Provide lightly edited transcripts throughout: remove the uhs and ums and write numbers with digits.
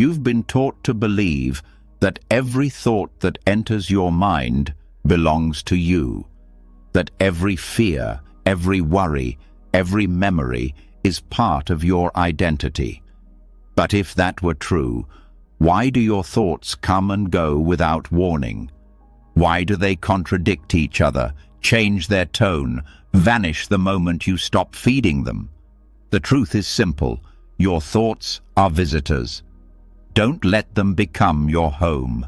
You've been taught to believe that every thought that enters your mind belongs to you, that every fear, every worry, every memory is part of your identity. But if that were true, why do your thoughts come and go without warning? Why do they contradict each other, change their tone, vanish the moment you stop feeding them? The truth is simple. Your thoughts are visitors. Don't let them become your home.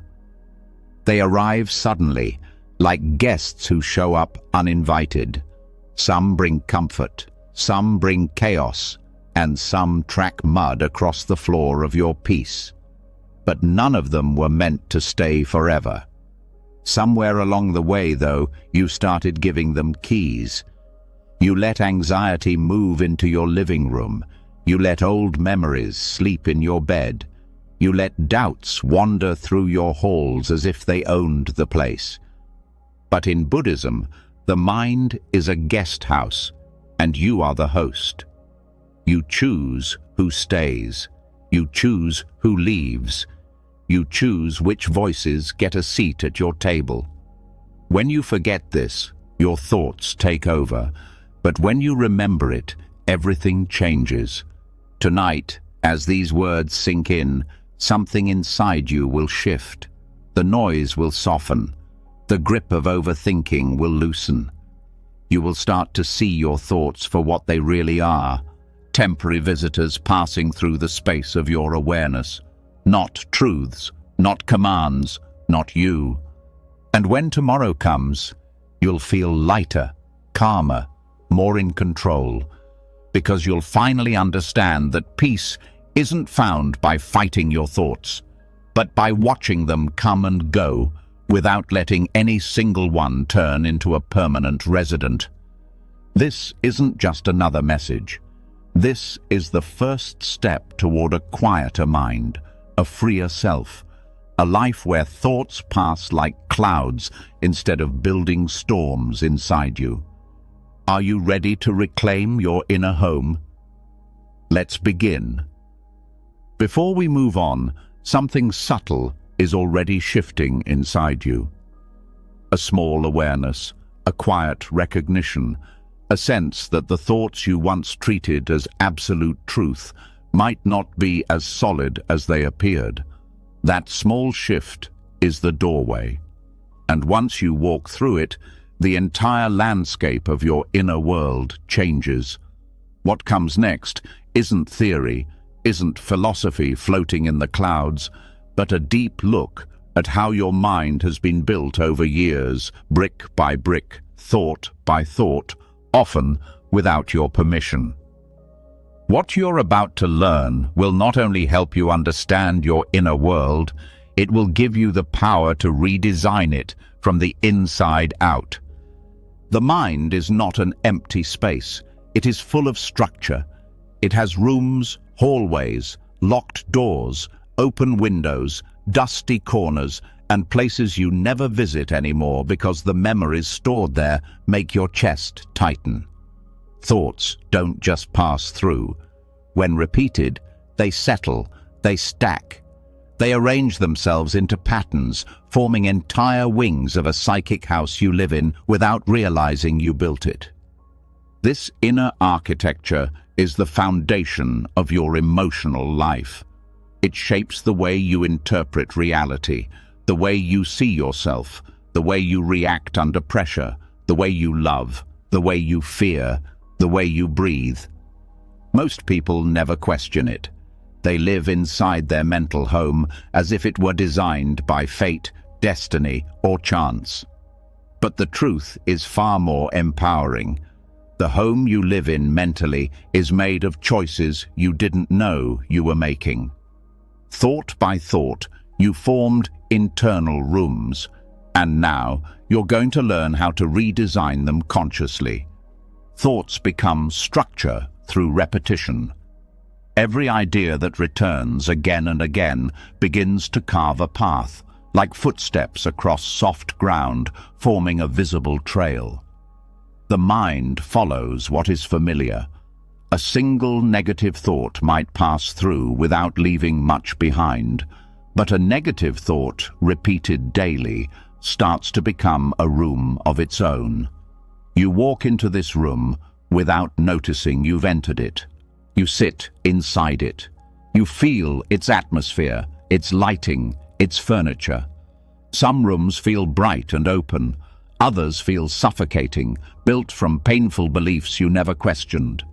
They arrive suddenly, like guests who show up uninvited. Some bring comfort, some bring chaos, and some track mud across the floor of your peace. But none of them were meant to stay forever. Somewhere along the way, though, you started giving them keys. You let anxiety move into your living room. You let old memories sleep in your bed. You let doubts wander through your halls as if they owned the place. But in Buddhism, the mind is a guest house, and you are the host. You choose who stays. You choose who leaves. You choose which voices get a seat at your table. When you forget this, your thoughts take over. But when you remember it, everything changes. Tonight, as these words sink in, something inside you will shift. The noise will soften. The grip of overthinking will loosen. You will start to see your thoughts for what they really are, temporary visitors passing through the space of your awareness. Not truths, not commands, not you. And when tomorrow comes, you'll feel lighter, calmer, more in control, because you'll finally understand that peace isn't found by fighting your thoughts, but by watching them come and go without letting any single one turn into a permanent resident. This isn't just another message. This is the first step toward a quieter mind, a freer self, a life where thoughts pass like clouds instead of building storms inside you. Are you ready to reclaim your inner home? Let's begin. Before we move on, something subtle is already shifting inside you. A small awareness, a quiet recognition, a sense that the thoughts you once treated as absolute truth might not be as solid as they appeared. That small shift is the doorway. And once you walk through it, the entire landscape of your inner world changes. What comes next isn't theory, isn't philosophy floating in the clouds, but a deep look at how your mind has been built over years, brick by brick, thought by thought, often without your permission. What you're about to learn will not only help you understand your inner world, it will give you the power to redesign it from the inside out. The mind is not an empty space. It is full of structure. It has rooms, hallways, locked doors, open windows, dusty corners, and places you never visit anymore because the memories stored there make your chest tighten. Thoughts don't just pass through. When repeated, they settle, they stack. They arrange themselves into patterns, forming entire wings of a psychic house you live in without realizing you built it. This inner architecture is the foundation of your emotional life. It shapes the way you interpret reality, the way you see yourself, the way you react under pressure, the way you love, the way you fear, the way you breathe. Most people never question it. They live inside their mental home as if it were designed by fate, destiny, or chance. But the truth is far more empowering. The home you live in mentally is made of choices you didn't know you were making. Thought by thought, you formed internal rooms, and now you're going to learn how to redesign them consciously. Thoughts become structure through repetition. Every idea that returns again and again begins to carve a path, like footsteps across soft ground, forming a visible trail. The mind follows what is familiar. A single negative thought might pass through without leaving much behind, but a negative thought, repeated daily, starts to become a room of its own. You walk into this room without noticing you've entered it. You sit inside it. You feel its atmosphere, its lighting, its furniture. Some rooms feel bright and open. Others feel suffocating, built from painful beliefs you never questioned.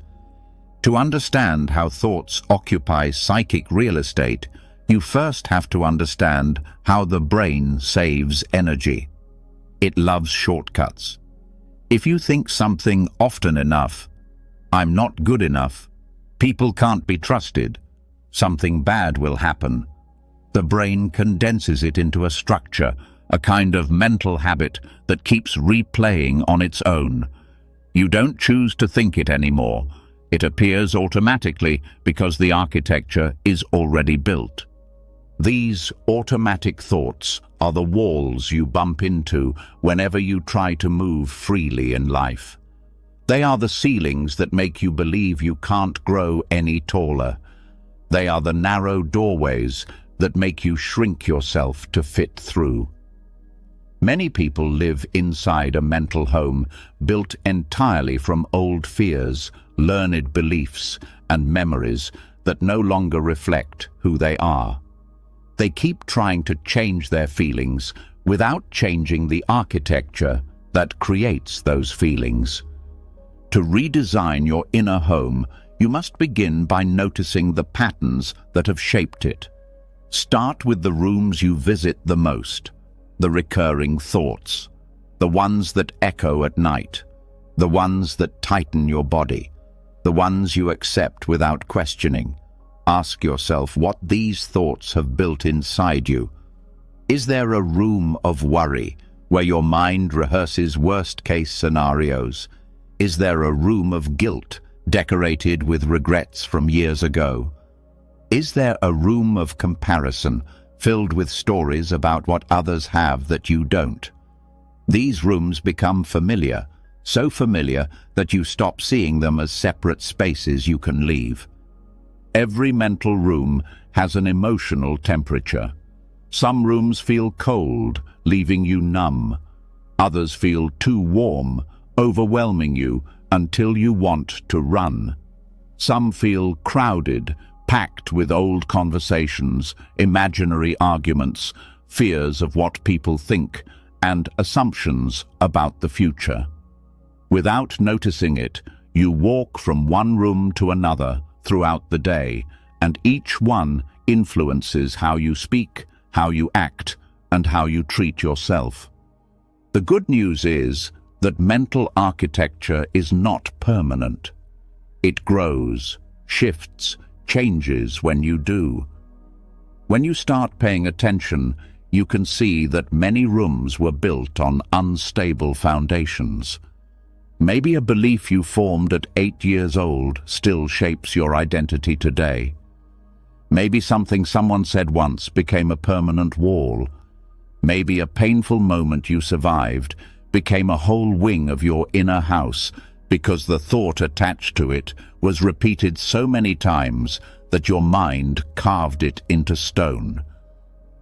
To understand how thoughts occupy psychic real estate, you first have to understand how the brain saves energy. It loves shortcuts. If you think something often enough, "I'm not good enough," "people can't be trusted," "something bad will happen," the brain condenses it into a structure, a kind of mental habit that keeps replaying on its own. You don't choose to think it anymore. It appears automatically because the architecture is already built. These automatic thoughts are the walls you bump into whenever you try to move freely in life. They are the ceilings that make you believe you can't grow any taller. They are the narrow doorways that make you shrink yourself to fit through. Many people live inside a mental home built entirely from old fears, learned beliefs, and memories that no longer reflect who they are. They keep trying to change their feelings without changing the architecture that creates those feelings. To redesign your inner home, you must begin by noticing the patterns that have shaped it. Start with the rooms you visit the most, the recurring thoughts, the ones that echo at night, the ones that tighten your body, the ones you accept without questioning. Ask yourself what these thoughts have built inside you. Is there a room of worry where your mind rehearses worst-case scenarios? Is there a room of guilt decorated with regrets from years ago? Is there a room of comparison filled with stories about what others have that you don't? These rooms become familiar, so familiar that you stop seeing them as separate spaces you can leave. Every mental room has an emotional temperature. Some rooms feel cold, leaving you numb. Others feel too warm, overwhelming you until you want to run. Some feel crowded, packed with old conversations, imaginary arguments, fears of what people think, and assumptions about the future. Without noticing it, you walk from one room to another throughout the day, and each one influences how you speak, how you act, and how you treat yourself. The good news is that mental architecture is not permanent. It grows, shifts, changes when you do. When you start paying attention, you can see that many rooms were built on unstable foundations. Maybe a belief you formed at 8 years old still shapes your identity today. Maybe something someone said once became a permanent wall. Maybe a painful moment you survived became a whole wing of your inner house because the thought attached to it was repeated so many times that your mind carved it into stone.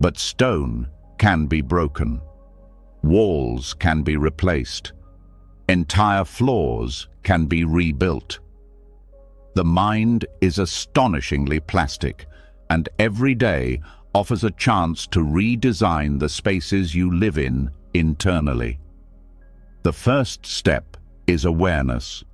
But stone can be broken. Walls can be replaced. Entire floors can be rebuilt. The mind is astonishingly plastic, and every day offers a chance to redesign the spaces you live in internally. The first step is awareness.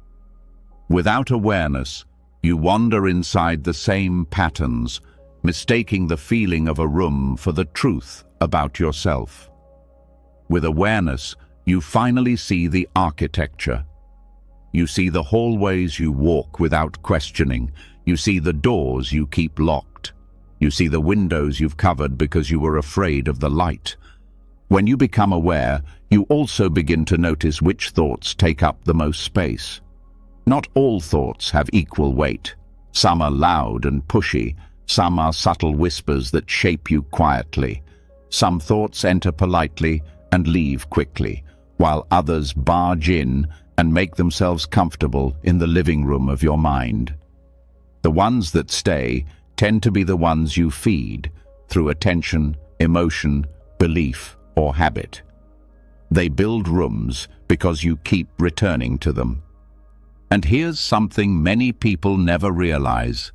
Without awareness, you wander inside the same patterns, mistaking the feeling of a room for the truth about yourself. With awareness, you finally see the architecture. You see the hallways you walk without questioning. You see the doors you keep locked. You see the windows you've covered because you were afraid of the light. When you become aware, you also begin to notice which thoughts take up the most space. Not all thoughts have equal weight. Some are loud and pushy. Some are subtle whispers that shape you quietly. Some thoughts enter politely and leave quickly, while others barge in, and make themselves comfortable in the living room of your mind. The ones that stay tend to be the ones you feed through attention, emotion, belief, or habit. They build rooms because you keep returning to them. And here's something many people never realize.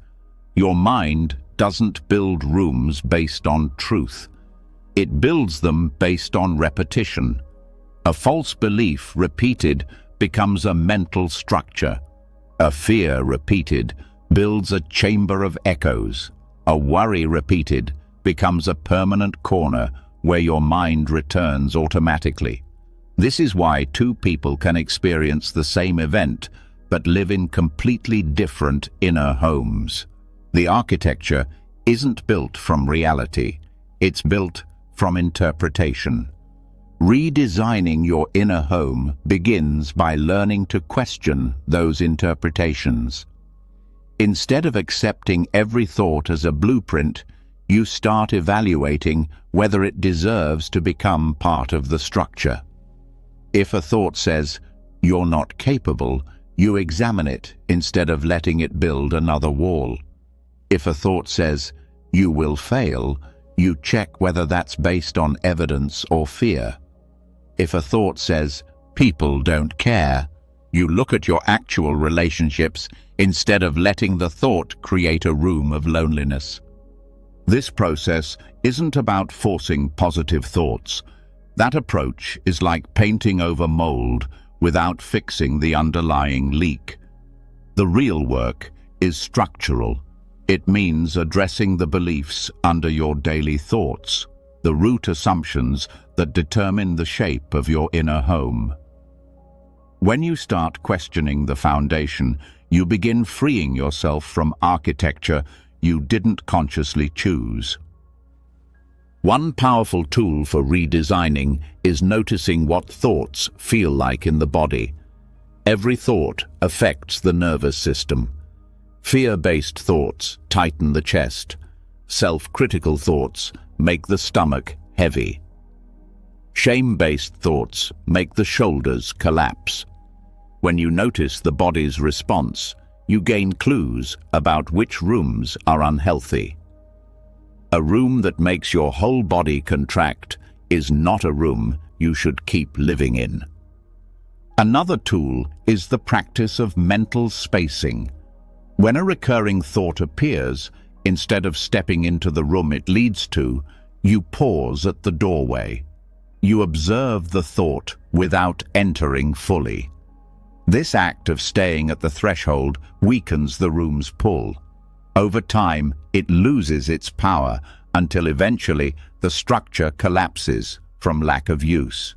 Your mind doesn't build rooms based on truth. It builds them based on repetition. A false belief repeated becomes a mental structure. A fear repeated builds a chamber of echoes. A worry repeated becomes a permanent corner where your mind returns automatically. This is why two people can experience the same event but live in completely different inner homes. The architecture isn't built from reality, it's built from interpretation. Redesigning your inner home begins by learning to question those interpretations. Instead of accepting every thought as a blueprint, you start evaluating whether it deserves to become part of the structure. If a thought says, "You're not capable," you examine it instead of letting it build another wall. If a thought says, "You will fail," you check whether that's based on evidence or fear. If a thought says, "People don't care," you look at your actual relationships instead of letting the thought create a room of loneliness. This process isn't about forcing positive thoughts. That approach is like painting over mold without fixing the underlying leak. The real work is structural. It means addressing the beliefs under your daily thoughts, the root assumptions that determine the shape of your inner home. When you start questioning the foundation, you begin freeing yourself from architecture you didn't consciously choose. One powerful tool for redesigning is noticing what thoughts feel like in the body. Every thought affects the nervous system. Fear-based thoughts tighten the chest. Self-critical thoughts make the stomach heavy. Shame-based thoughts make the shoulders collapse. When you notice the body's response, you gain clues about which rooms are unhealthy. A room that makes your whole body contract is not a room you should keep living in. Another tool is the practice of mental spacing. When a recurring thought appears, instead of stepping into the room it leads to, you pause at the doorway. You observe the thought without entering fully. This act of staying at the threshold weakens the room's pull. Over time, it loses its power until eventually the structure collapses from lack of use.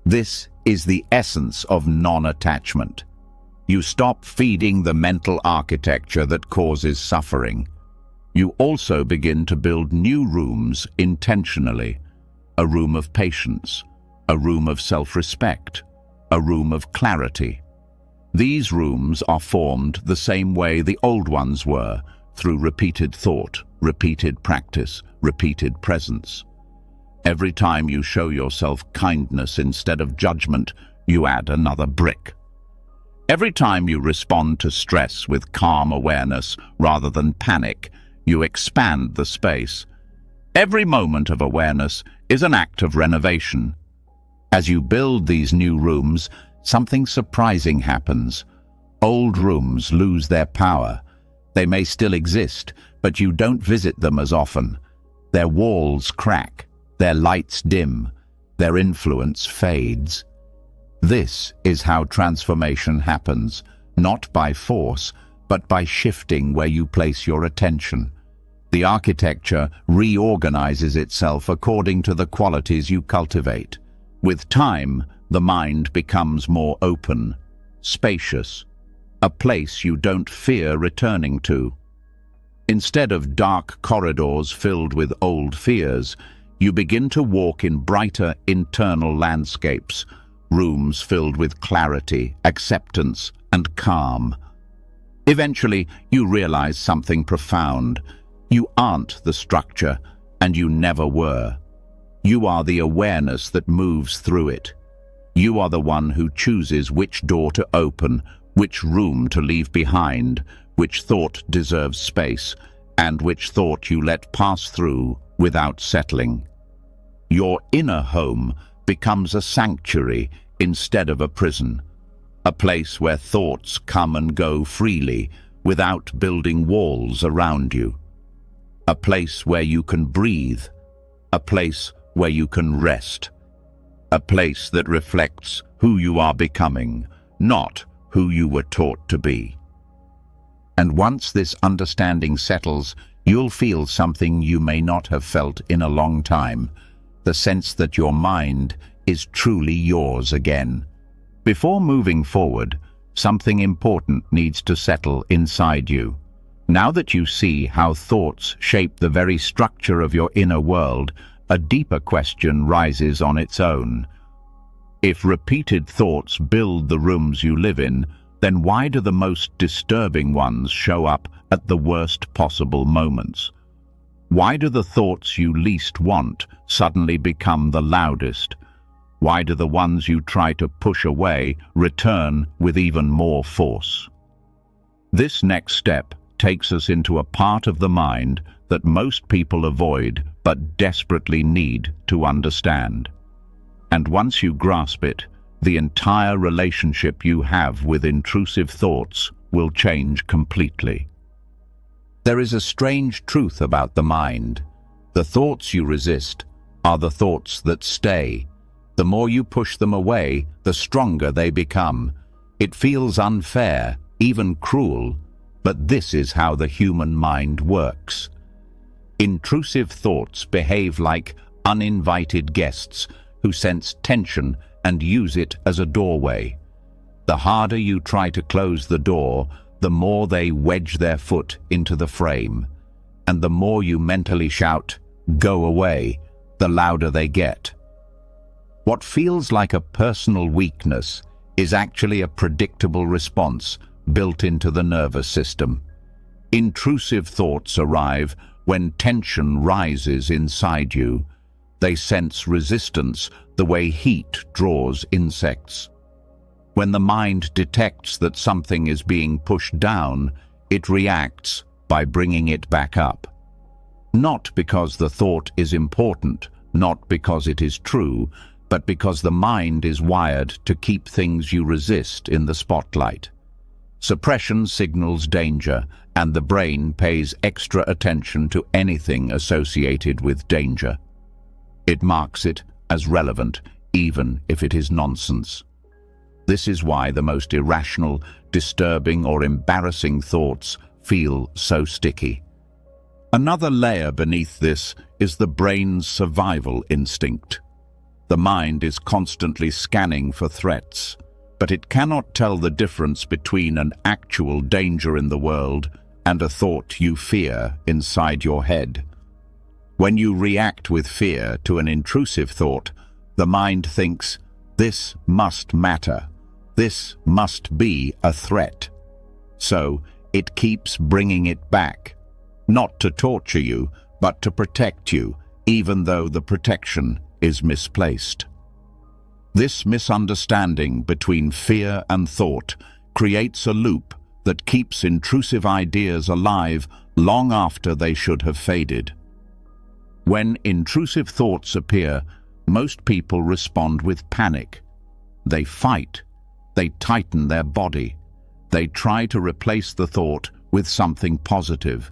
This is the essence of non-attachment. You stop feeding the mental architecture that causes suffering. You also begin to build new rooms intentionally. A room of patience, a room of self-respect, a room of clarity. These rooms are formed the same way the old ones were, through repeated thought, repeated practice, repeated presence. Every time you show yourself kindness instead of judgment, you add another brick. Every time you respond to stress with calm awareness rather than panic, you expand the space. Every moment of awareness is an act of renovation. As you build these new rooms, something surprising happens. Old rooms lose their power. They may still exist, but you don't visit them as often. Their walls crack, their lights dim, their influence fades. This is how transformation happens, not by force, but by shifting where you place your attention. The architecture reorganizes itself according to the qualities you cultivate. With time, the mind becomes more open, spacious, a place you don't fear returning to. Instead of dark corridors filled with old fears, you begin to walk in brighter internal landscapes, rooms filled with clarity, acceptance, and calm. Eventually, you realize something profound. You aren't the structure, and you never were. You are the awareness that moves through it. You are the one who chooses which door to open, which room to leave behind, which thought deserves space, and which thought you let pass through without settling. Your inner home becomes a sanctuary instead of a prison, a place where thoughts come and go freely without building walls around you, a place where you can breathe, a place where you can rest, a place that reflects who you are becoming, not who you were taught to be. And once this understanding settles, you'll feel something you may not have felt in a long time, the sense that your mind is truly yours again. Before moving forward, something important needs to settle inside you. Now that you see how thoughts shape the very structure of your inner world, a deeper question rises on its own. If repeated thoughts build the rooms you live in, then why do the most disturbing ones show up at the worst possible moments? Why do the thoughts you least want suddenly become the loudest? Why do the ones you try to push away return with even more force? This next step takes us into a part of the mind that most people avoid but desperately need to understand. And once you grasp it, the entire relationship you have with intrusive thoughts will change completely. There is a strange truth about the mind. The thoughts you resist are the thoughts that stay. The more you push them away, the stronger they become. It feels unfair, even cruel, but this is how the human mind works. Intrusive thoughts behave like uninvited guests who sense tension and use it as a doorway. The harder you try to close the door, the more they wedge their foot into the frame. And the more you mentally shout, "Go away," the louder they get. What feels like a personal weakness is actually a predictable response built into the nervous system. Intrusive thoughts arrive when tension rises inside you. They sense resistance the way heat draws insects. When the mind detects that something is being pushed down, it reacts by bringing it back up. Not because the thought is important, not because it is true, but because the mind is wired to keep things you resist in the spotlight. Suppression signals danger, and the brain pays extra attention to anything associated with danger. It marks it as relevant, even if it is nonsense. This is why the most irrational, disturbing, or embarrassing thoughts feel so sticky. Another layer beneath this is the brain's survival instinct. The mind is constantly scanning for threats, but it cannot tell the difference between an actual danger in the world and a thought you fear inside your head. When you react with fear to an intrusive thought, the mind thinks, "This must matter. This must be a threat." So it keeps bringing it back, not to torture you, but to protect you, even though the protection is misplaced. This misunderstanding between fear and thought creates a loop that keeps intrusive ideas alive long after they should have faded. When intrusive thoughts appear, most people respond with panic. They fight. They tighten their body. They try to replace the thought with something positive.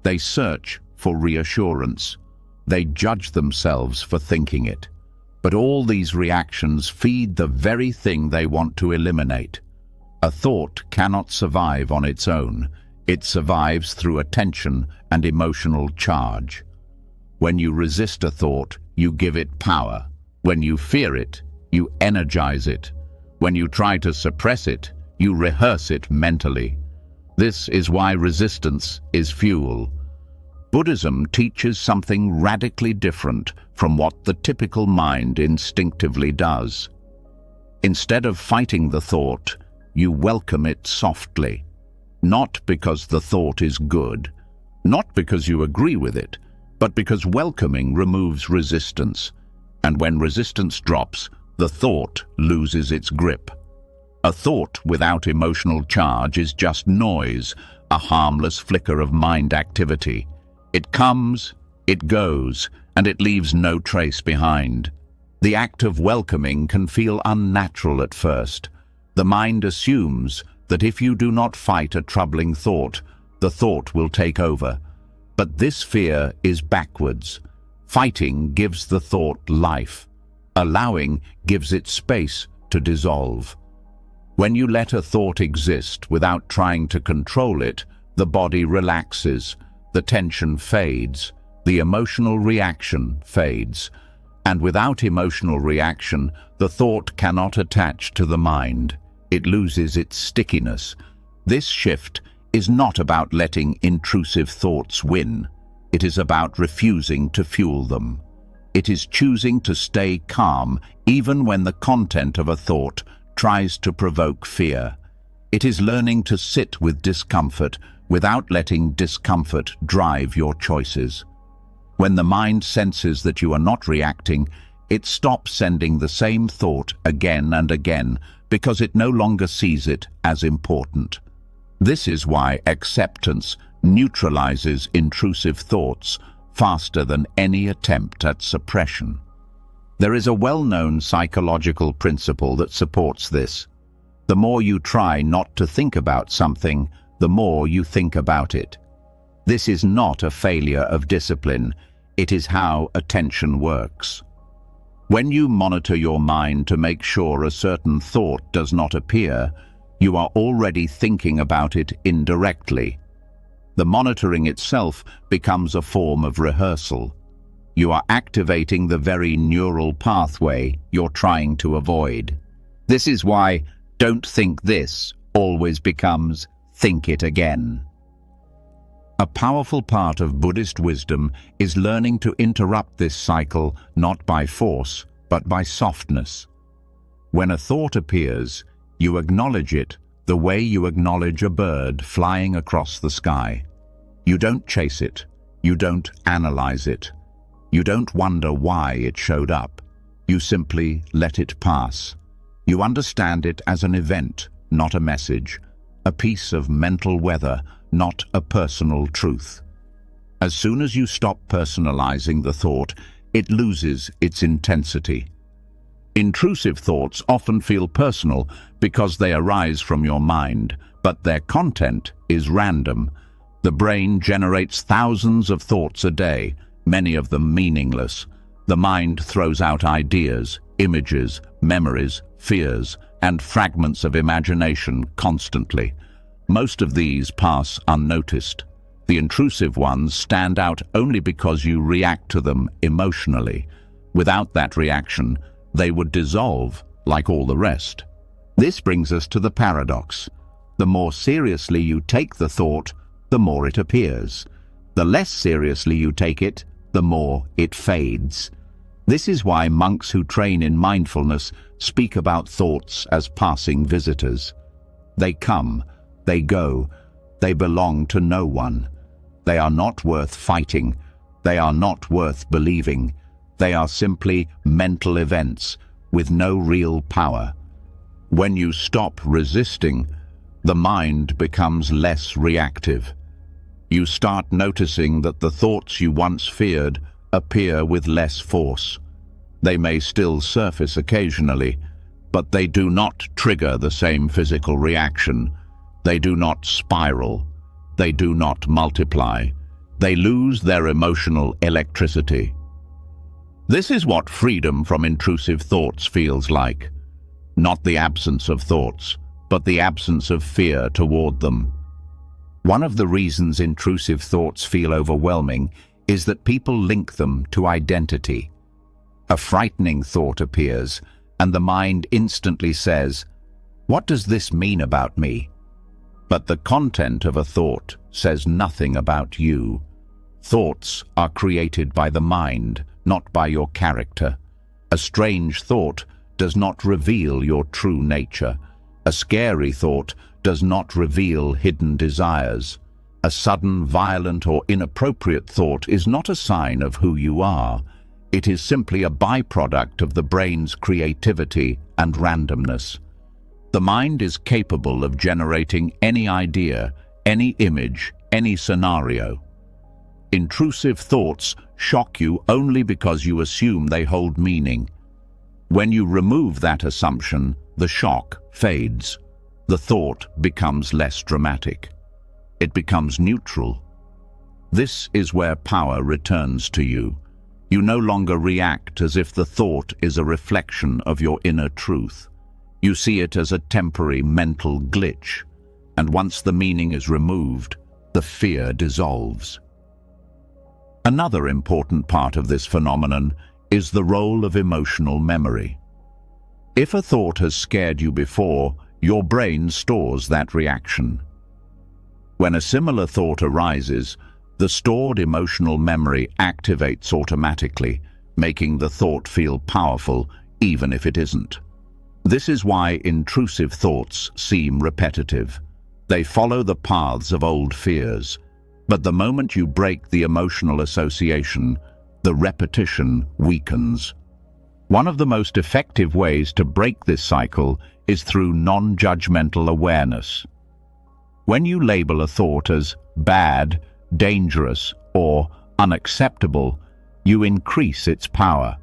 They search for reassurance. They judge themselves for thinking it. But all these reactions feed the very thing they want to eliminate. A thought cannot survive on its own. It survives through attention and emotional charge. When you resist a thought, you give it power. When you fear it, you energize it. When you try to suppress it, you rehearse it mentally. This is why resistance is fuel. Buddhism teaches something radically different from what the typical mind instinctively does. Instead of fighting the thought, you welcome it softly. Not because the thought is good, not because you agree with it, but because welcoming removes resistance. And when resistance drops, the thought loses its grip. A thought without emotional charge is just noise, a harmless flicker of mind activity. It comes, it goes, and it leaves no trace behind. The act of welcoming can feel unnatural at first. The mind assumes that if you do not fight a troubling thought, the thought will take over. But this fear is backwards. Fighting gives the thought life. Allowing gives it space to dissolve. When you let a thought exist without trying to control it, the body relaxes, the tension fades, the emotional reaction fades. And without emotional reaction, the thought cannot attach to the mind. It loses its stickiness. This shift is not about letting intrusive thoughts win. It is about refusing to fuel them. It is choosing to stay calm even when the content of a thought tries to provoke fear. It is learning to sit with discomfort without letting discomfort drive your choices. When the mind senses that you are not reacting, it stops sending the same thought again and again because it no longer sees it as important. This is why acceptance neutralizes intrusive thoughts faster than any attempt at suppression. There is a well-known psychological principle that supports this. The more you try not to think about something, the more you think about it. This is not a failure of discipline. It is how attention works. When you monitor your mind to make sure a certain thought does not appear, you are already thinking about it indirectly. The monitoring itself becomes a form of rehearsal. You are activating the very neural pathway you're trying to avoid. This is why "don't think this" always becomes "think it again." A powerful part of Buddhist wisdom is learning to interrupt this cycle not by force, but by softness. When a thought appears, you acknowledge it the way you acknowledge a bird flying across the sky. You don't chase it. You don't analyze it. You don't wonder why it showed up. You simply let it pass. You understand it as an event, not a message, a piece of mental weather, not a personal truth. As soon as you stop personalizing the thought, it loses its intensity. Intrusive thoughts often feel personal because they arise from your mind, but their content is random. The brain generates thousands of thoughts a day, many of them meaningless. The mind throws out ideas, images, memories, fears, and fragments of imagination constantly. Most of these pass unnoticed. The intrusive ones stand out only because you react to them emotionally. Without that reaction, they would dissolve like all the rest. This brings us to the paradox. The more seriously you take the thought, the more it appears. The less seriously you take it, the more it fades. This is why monks who train in mindfulness speak about thoughts as passing visitors. They come, they go, they belong to no one. They are not worth fighting. They are not worth believing. They are simply mental events with no real power. When you stop resisting, the mind becomes less reactive. You start noticing that the thoughts you once feared appear with less force. They may still surface occasionally, but they do not trigger the same physical reaction. They do not spiral. They do not multiply. They lose their emotional electricity. This is what freedom from intrusive thoughts feels like. Not the absence of thoughts, but the absence of fear toward them. One of the reasons intrusive thoughts feel overwhelming is that people link them to identity. A frightening thought appears, and the mind instantly says, "What does this mean about me?" But the content of a thought says nothing about you. Thoughts are created by the mind, not by your character. A strange thought does not reveal your true nature. A scary thought does not reveal hidden desires. A sudden, violent, or inappropriate thought is not a sign of who you are. It is simply a byproduct of the brain's creativity and randomness. The mind is capable of generating any idea, any image, any scenario. Intrusive thoughts shock you only because you assume they hold meaning. When you remove that assumption, the shock fades. The thought becomes less dramatic. It becomes neutral. This is where power returns to you. You no longer react as if the thought is a reflection of your inner truth. You see it as a temporary mental glitch, and once the meaning is removed, the fear dissolves. Another important part of this phenomenon is the role of emotional memory. If a thought has scared you before, your brain stores that reaction. When a similar thought arises, the stored emotional memory activates automatically, making the thought feel powerful even if it isn't. This is why intrusive thoughts seem repetitive. They follow the paths of old fears. But the moment you break the emotional association, the repetition weakens. One of the most effective ways to break this cycle is through non-judgmental awareness. When you label a thought as bad, dangerous, or unacceptable, you increase its power.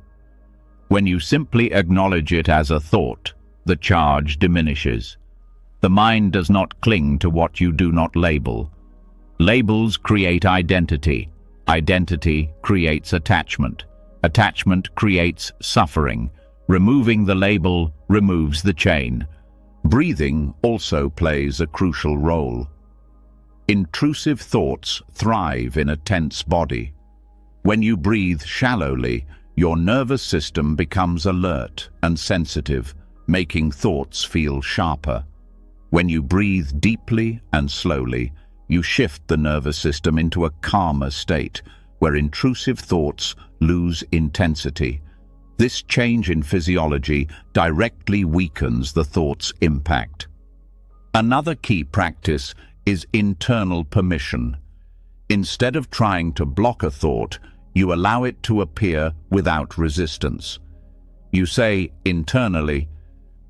When you simply acknowledge it as a thought, the charge diminishes. The mind does not cling to what you do not label. Labels create identity. Identity creates attachment. Attachment creates suffering. Removing the label removes the chain. Breathing also plays a crucial role. Intrusive thoughts thrive in a tense body. When you breathe shallowly, your nervous system becomes alert and sensitive, making thoughts feel sharper. When you breathe deeply and slowly, you shift the nervous system into a calmer state, where intrusive thoughts lose intensity. This change in physiology directly weakens the thought's impact. Another key practice is internal permission. Instead of trying to block a thought, you allow it to appear without resistance. You say internally,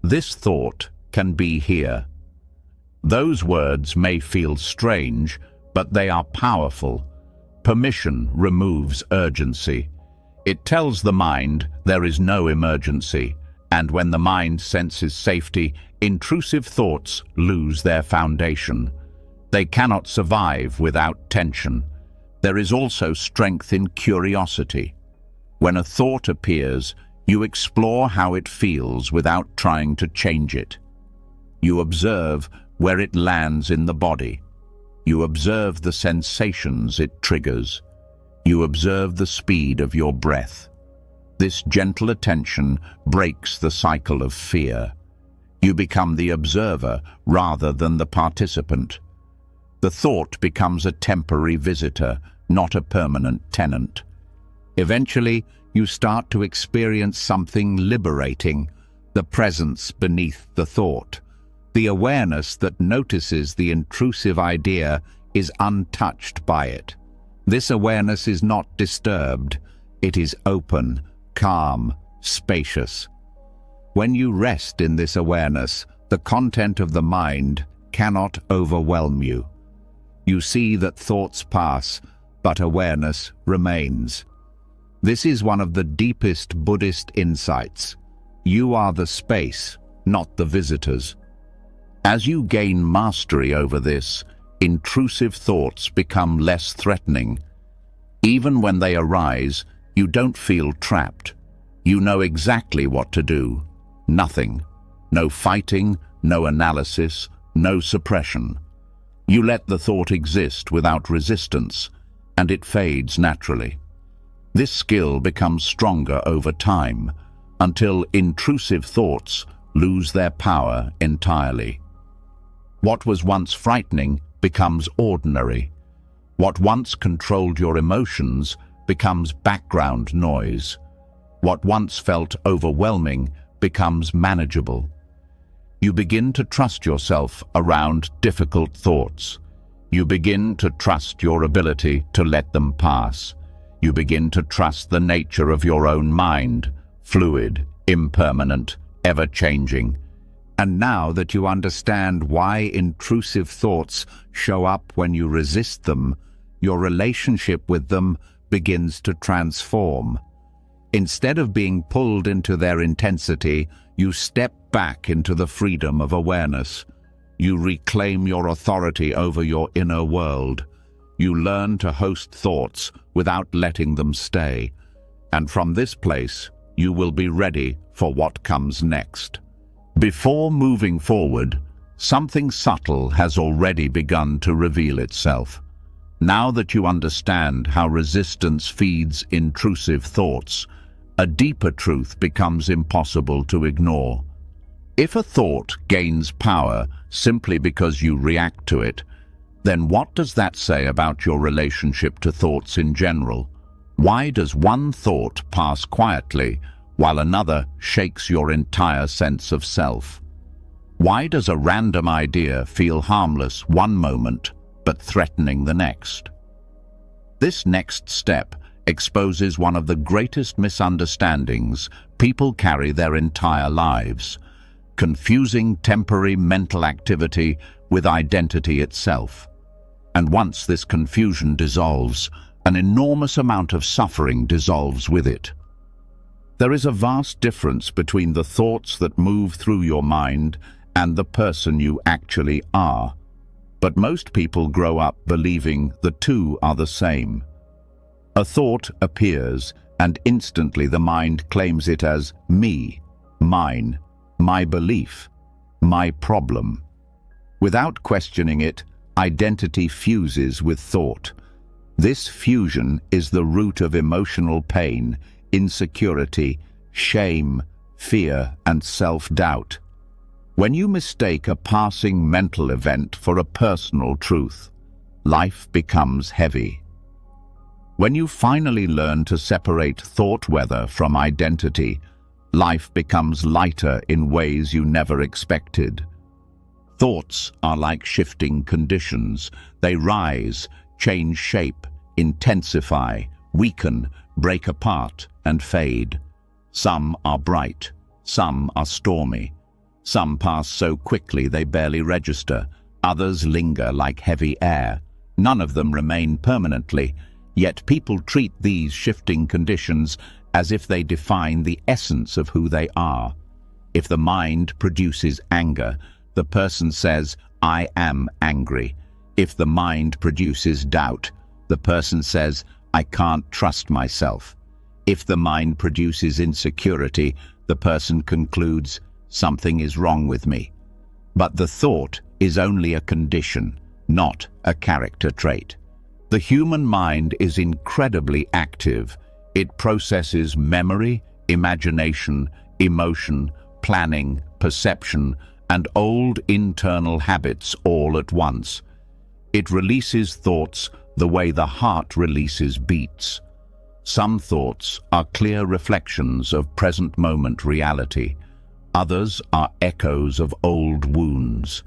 "This thought can be here." Those words may feel strange, but they are powerful. Permission removes urgency. It tells the mind there is no emergency, and when the mind senses safety, intrusive thoughts lose their foundation. They cannot survive without tension. There is also strength in curiosity. When a thought appears, you explore how it feels without trying to change it. You observe where it lands in the body. You observe the sensations it triggers. You observe the speed of your breath. This gentle attention breaks the cycle of fear. You become the observer rather than the participant. The thought becomes a temporary visitor, not a permanent tenant. Eventually, you start to experience something liberating, the presence beneath the thought. The awareness that notices the intrusive idea is untouched by it. This awareness is not disturbed. It is open, calm, spacious. When you rest in this awareness, the content of the mind cannot overwhelm you. You see that thoughts pass, but awareness remains. This is one of the deepest Buddhist insights. You are the space, not the visitors. As you gain mastery over this, intrusive thoughts become less threatening. Even when they arise, you don't feel trapped. You know exactly what to do. Nothing. No fighting, no analysis, no suppression. You let the thought exist without resistance, and it fades naturally. This skill becomes stronger over time, until intrusive thoughts lose their power entirely. What was once frightening becomes ordinary. What once controlled your emotions becomes background noise. What once felt overwhelming becomes manageable. You begin to trust yourself around difficult thoughts. You begin to trust your ability to let them pass. You begin to trust the nature of your own mind, fluid, impermanent, ever-changing. And now that you understand why intrusive thoughts show up when you resist them, your relationship with them begins to transform. Instead of being pulled into their intensity, you step back into the freedom of awareness. You reclaim your authority over your inner world. You learn to host thoughts without letting them stay. And from this place, you will be ready for what comes next. Before moving forward, something subtle has already begun to reveal itself. Now that you understand how resistance feeds intrusive thoughts, a deeper truth becomes impossible to ignore. If a thought gains power simply because you react to it, then what does that say about your relationship to thoughts in general? Why does one thought pass quietly while another shakes your entire sense of self? Why does a random idea feel harmless one moment but threatening the next? This next step exposes one of the greatest misunderstandings people carry their entire lives: confusing temporary mental activity with identity itself. And once this confusion dissolves, an enormous amount of suffering dissolves with it. There is a vast difference between the thoughts that move through your mind and the person you actually are. But most people grow up believing the two are the same. A thought appears, and instantly the mind claims it as me, mine, my belief, my problem. Without questioning it, identity fuses with thought. This fusion is the root of emotional pain, insecurity, shame, fear, and self-doubt. When you mistake a passing mental event for a personal truth, life becomes heavy. When you finally learn to separate thought weather from identity, life becomes lighter in ways you never expected. Thoughts are like shifting conditions. They rise, change shape, intensify, weaken, break apart, and fade. Some are bright, some are stormy. Some pass so quickly they barely register. Others linger like heavy air. None of them remain permanently, yet people treat these shifting conditions as if they define the essence of who they are. If the mind produces anger, the person says, "I am angry." If the mind produces doubt, the person says, "I can't trust myself." If the mind produces insecurity, the person concludes, "Something is wrong with me." But the thought is only a condition, not a character trait. The human mind is incredibly active. It processes memory, imagination, emotion, planning, perception, and old internal habits all at once. It releases thoughts the way the heart releases beats. Some thoughts are clear reflections of present moment reality. Others are echoes of old wounds.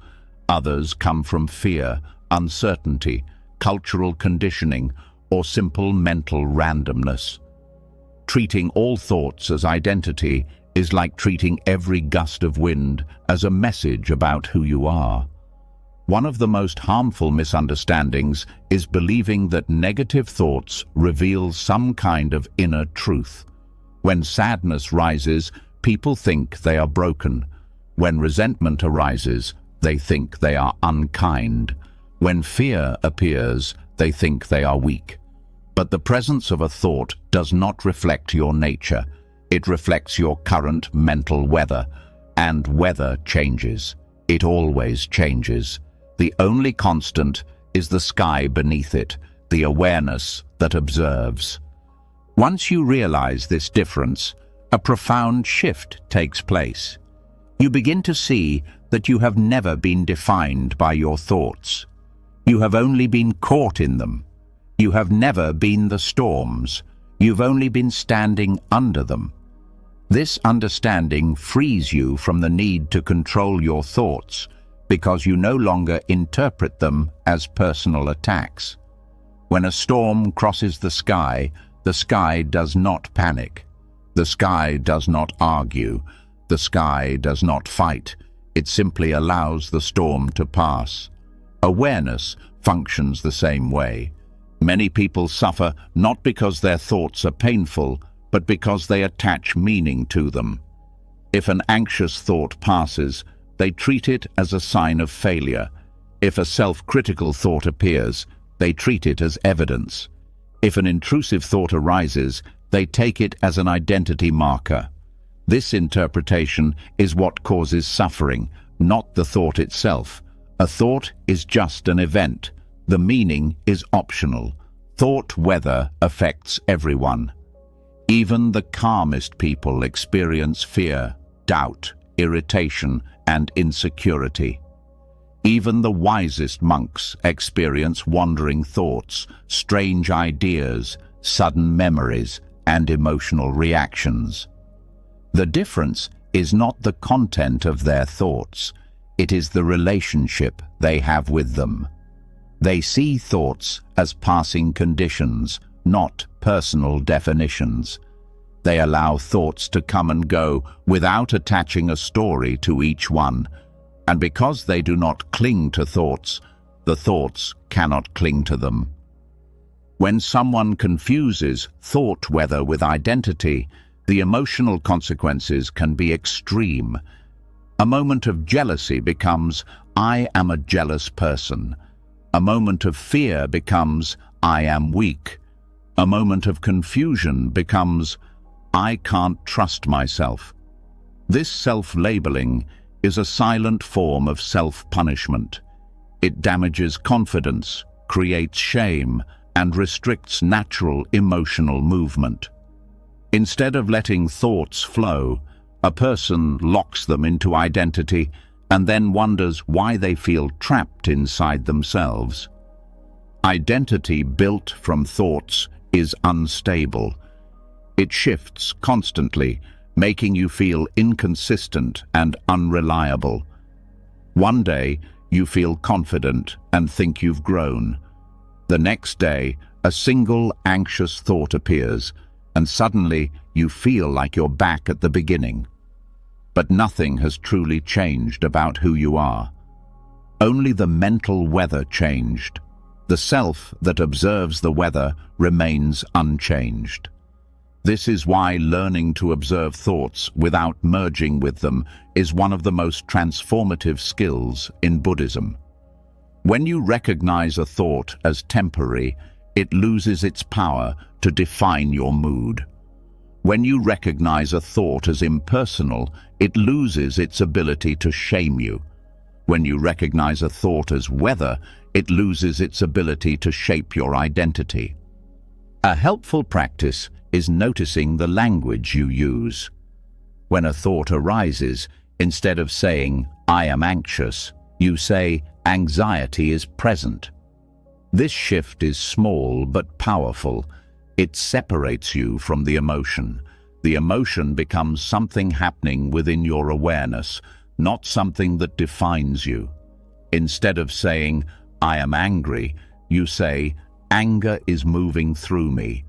Others come from fear, uncertainty, cultural conditioning, or simple mental randomness. Treating all thoughts as identity is like treating every gust of wind as a message about who you are. One of the most harmful misunderstandings is believing that negative thoughts reveal some kind of inner truth. When sadness rises, people think they are broken. When resentment arises, they think they are unkind. When fear appears, they think they are weak. But the presence of a thought does not reflect your nature. It reflects your current mental weather, and weather changes. It always changes. The only constant is the sky beneath it, the awareness that observes. Once you realize this difference, a profound shift takes place. You begin to see that you have never been defined by your thoughts. You have only been caught in them. You have never been the storms. You've only been standing under them. This understanding frees you from the need to control your thoughts because you no longer interpret them as personal attacks. When a storm crosses the sky, The sky does not panic. The sky does not argue. The sky does not fight. It simply allows the storm to pass. Awareness functions the same way. Many people suffer not because their thoughts are painful, but because they attach meaning to them. If an anxious thought passes, they treat it as a sign of failure. If a self-critical thought appears, they treat it as evidence. If an intrusive thought arises, they take it as an identity marker. This interpretation is what causes suffering, not the thought itself. A thought is just an event. The meaning is optional. Thought weather affects everyone. Even the calmest people experience fear, doubt, irritation, and insecurity. Even the wisest monks experience wandering thoughts, strange ideas, sudden memories, and emotional reactions. The difference is not the content of their thoughts, it is the relationship they have with them. They see thoughts as passing conditions, not personal definitions. They allow thoughts to come and go without attaching a story to each one, and because they do not cling to thoughts, the thoughts cannot cling to them. When someone confuses thought weather with identity, the emotional consequences can be extreme. A moment of jealousy becomes, "I am a jealous person." A moment of fear becomes, "I am weak." A moment of confusion becomes, "I can't trust myself." This self-labeling is a silent form of self-punishment. It damages confidence, creates shame, and restricts natural emotional movement. Instead of letting thoughts flow, a person locks them into identity and then wonders why they feel trapped inside themselves. Identity built from thoughts is unstable. It shifts constantly, making you feel inconsistent and unreliable. One day, you feel confident and think you've grown. The next day, a single anxious thought appears, and suddenly you feel like you're back at the beginning. But nothing has truly changed about who you are. Only the mental weather changed. The self that observes the weather remains unchanged. This is why learning to observe thoughts without merging with them is one of the most transformative skills in Buddhism. When you recognize a thought as temporary, it loses its power to define your mood. When you recognize a thought as impersonal, it loses its ability to shame you. When you recognize a thought as weather, it loses its ability to shape your identity. A helpful practice is noticing the language you use. When a thought arises, instead of saying, "I am anxious," you say, "Anxiety is present." This shift is small but powerful. It separates you from the emotion. The emotion becomes something happening within your awareness, not something that defines you. Instead of saying, "I am angry," you say, "Anger is moving through me."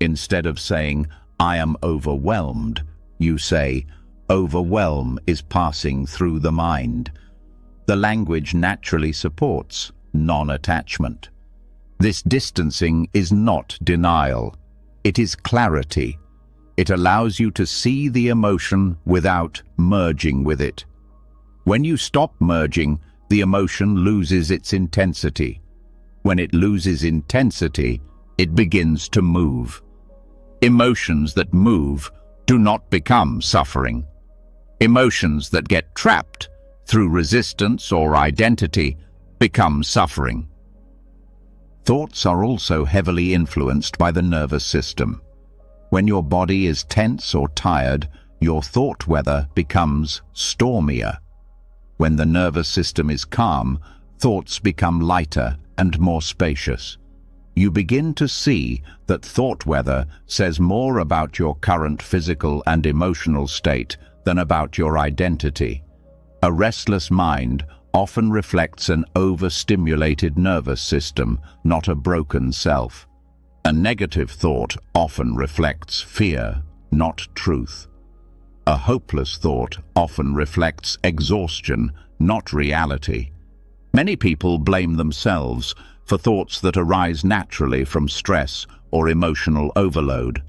Instead of saying, "I am overwhelmed," you say, "Overwhelm is passing through the mind." The language naturally supports non-attachment. This distancing is not denial. It is clarity. It allows you to see the emotion without merging with it. When you stop merging, the emotion loses its intensity. When it loses intensity, it begins to move. Emotions that move do not become suffering. Emotions that get trapped through resistance or identity become suffering. Thoughts are also heavily influenced by the nervous system. When your body is tense or tired, your thought weather becomes stormier. When the nervous system is calm, thoughts become lighter and more spacious. You begin to see that thought weather says more about your current physical and emotional state than about your identity. A restless mind often reflects an overstimulated nervous system, not a broken self. A negative thought often reflects fear, not truth. A hopeless thought often reflects exhaustion, not reality. Many people blame themselves for thoughts that arise naturally from stress or emotional overload.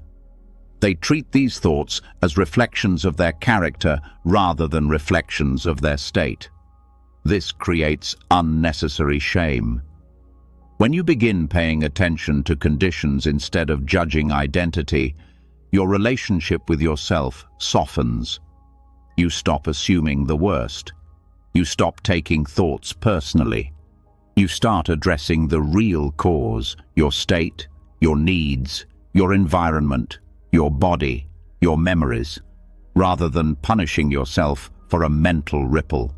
They treat these thoughts as reflections of their character rather than reflections of their state. This creates unnecessary shame. When you begin paying attention to conditions instead of judging identity, your relationship with yourself softens. You stop assuming the worst. You stop taking thoughts personally. You start addressing the real cause, your state, your needs, your environment, your body, your memories, rather than punishing yourself for a mental ripple.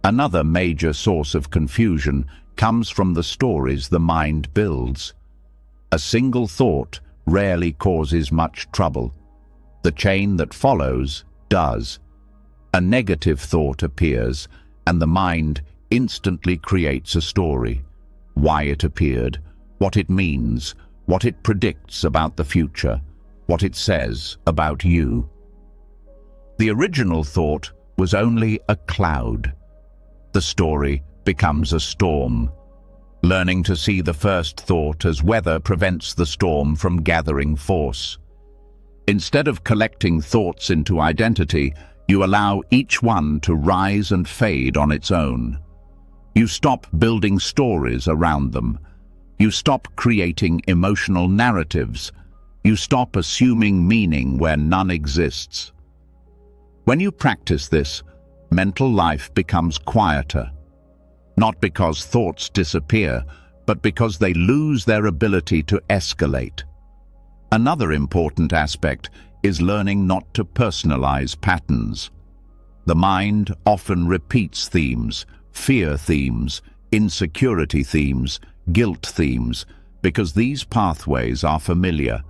Another major source of confusion comes from the stories the mind builds. A single thought rarely causes much trouble. The chain that follows does. A negative thought appears, and the mind instantly creates a story. Why it appeared, what it means, what it predicts about the future, what it says about you. The original thought was only a cloud. The story becomes a storm. Learning to see the first thought as weather prevents the storm from gathering force. Instead of collecting thoughts into identity, you allow each one to rise and fade on its own. You stop building stories around them. You stop creating emotional narratives. You stop assuming meaning where none exists. When you practice this, mental life becomes quieter. Not because thoughts disappear, but because they lose their ability to escalate. Another important aspect is learning not to personalize patterns. The mind often repeats themes, fear themes, insecurity themes, guilt themes, because these pathways are familiar.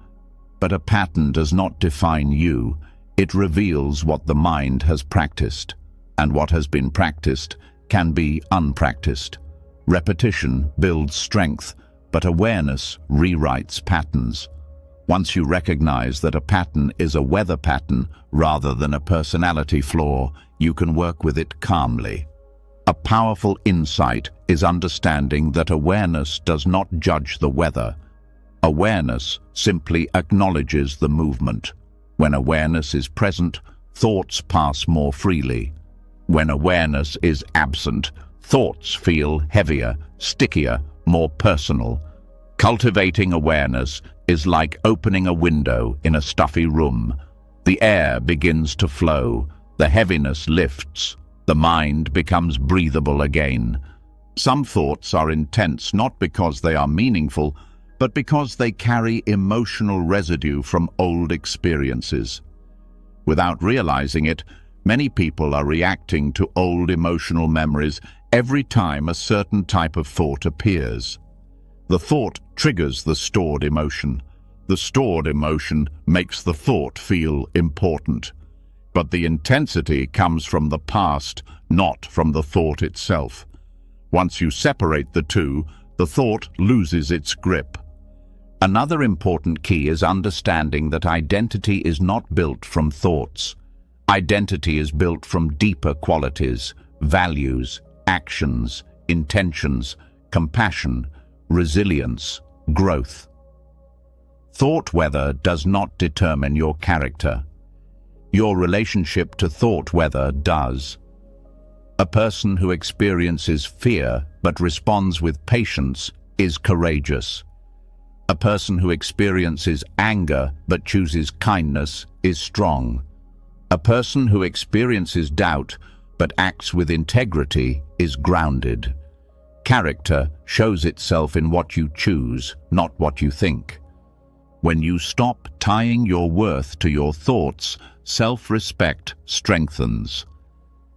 But a pattern does not define you. It reveals what the mind has practiced, and what has been practiced can be unpracticed. Repetition builds strength, but awareness rewrites patterns. Once you recognize that a pattern is a weather pattern rather than a personality flaw, you can work with it calmly. A powerful insight is understanding that awareness does not judge the weather. Awareness simply acknowledges the movement. When awareness is present, thoughts pass more freely. When awareness is absent, thoughts feel heavier, stickier, more personal. Cultivating awareness is like opening a window in a stuffy room. The air begins to flow, the heaviness lifts, the mind becomes breathable again. Some thoughts are intense not because they are meaningful, but because they carry emotional residue from old experiences. Without realizing it, many people are reacting to old emotional memories every time a certain type of thought appears. The thought triggers the stored emotion. The stored emotion makes the thought feel important. But the intensity comes from the past, not from the thought itself. Once you separate the two, the thought loses its grip. Another important key is understanding that identity is not built from thoughts. Identity is built from deeper qualities, values, actions, intentions, compassion, resilience, growth. Thought weather does not determine your character. Your relationship to thought weather does. A person who experiences fear but responds with patience is courageous. A person who experiences anger but chooses kindness is strong. A person who experiences doubt but acts with integrity is grounded. Character shows itself in what you choose, not what you think. When you stop tying your worth to your thoughts, self-respect strengthens.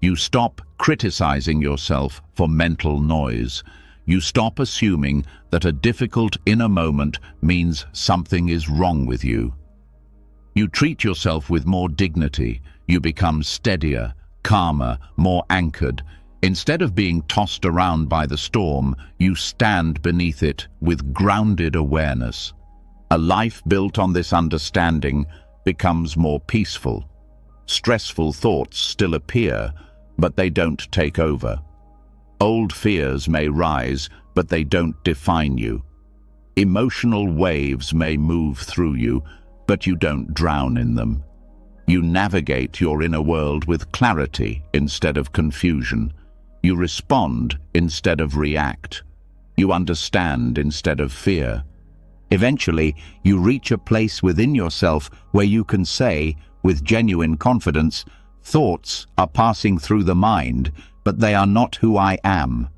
You stop criticizing yourself for mental noise. You stop assuming that a difficult inner moment means something is wrong with you. You treat yourself with more dignity. You become steadier, calmer, more anchored. Instead of being tossed around by the storm, you stand beneath it with grounded awareness. A life built on this understanding becomes more peaceful. Stressful thoughts still appear, but they don't take over. Old fears may rise, but they don't define you. Emotional waves may move through you, but you don't drown in them. You navigate your inner world with clarity instead of confusion. You respond instead of react. You understand instead of fear. Eventually, you reach a place within yourself where you can say, with genuine confidence, "Thoughts are passing through the mind, but they are not who I am."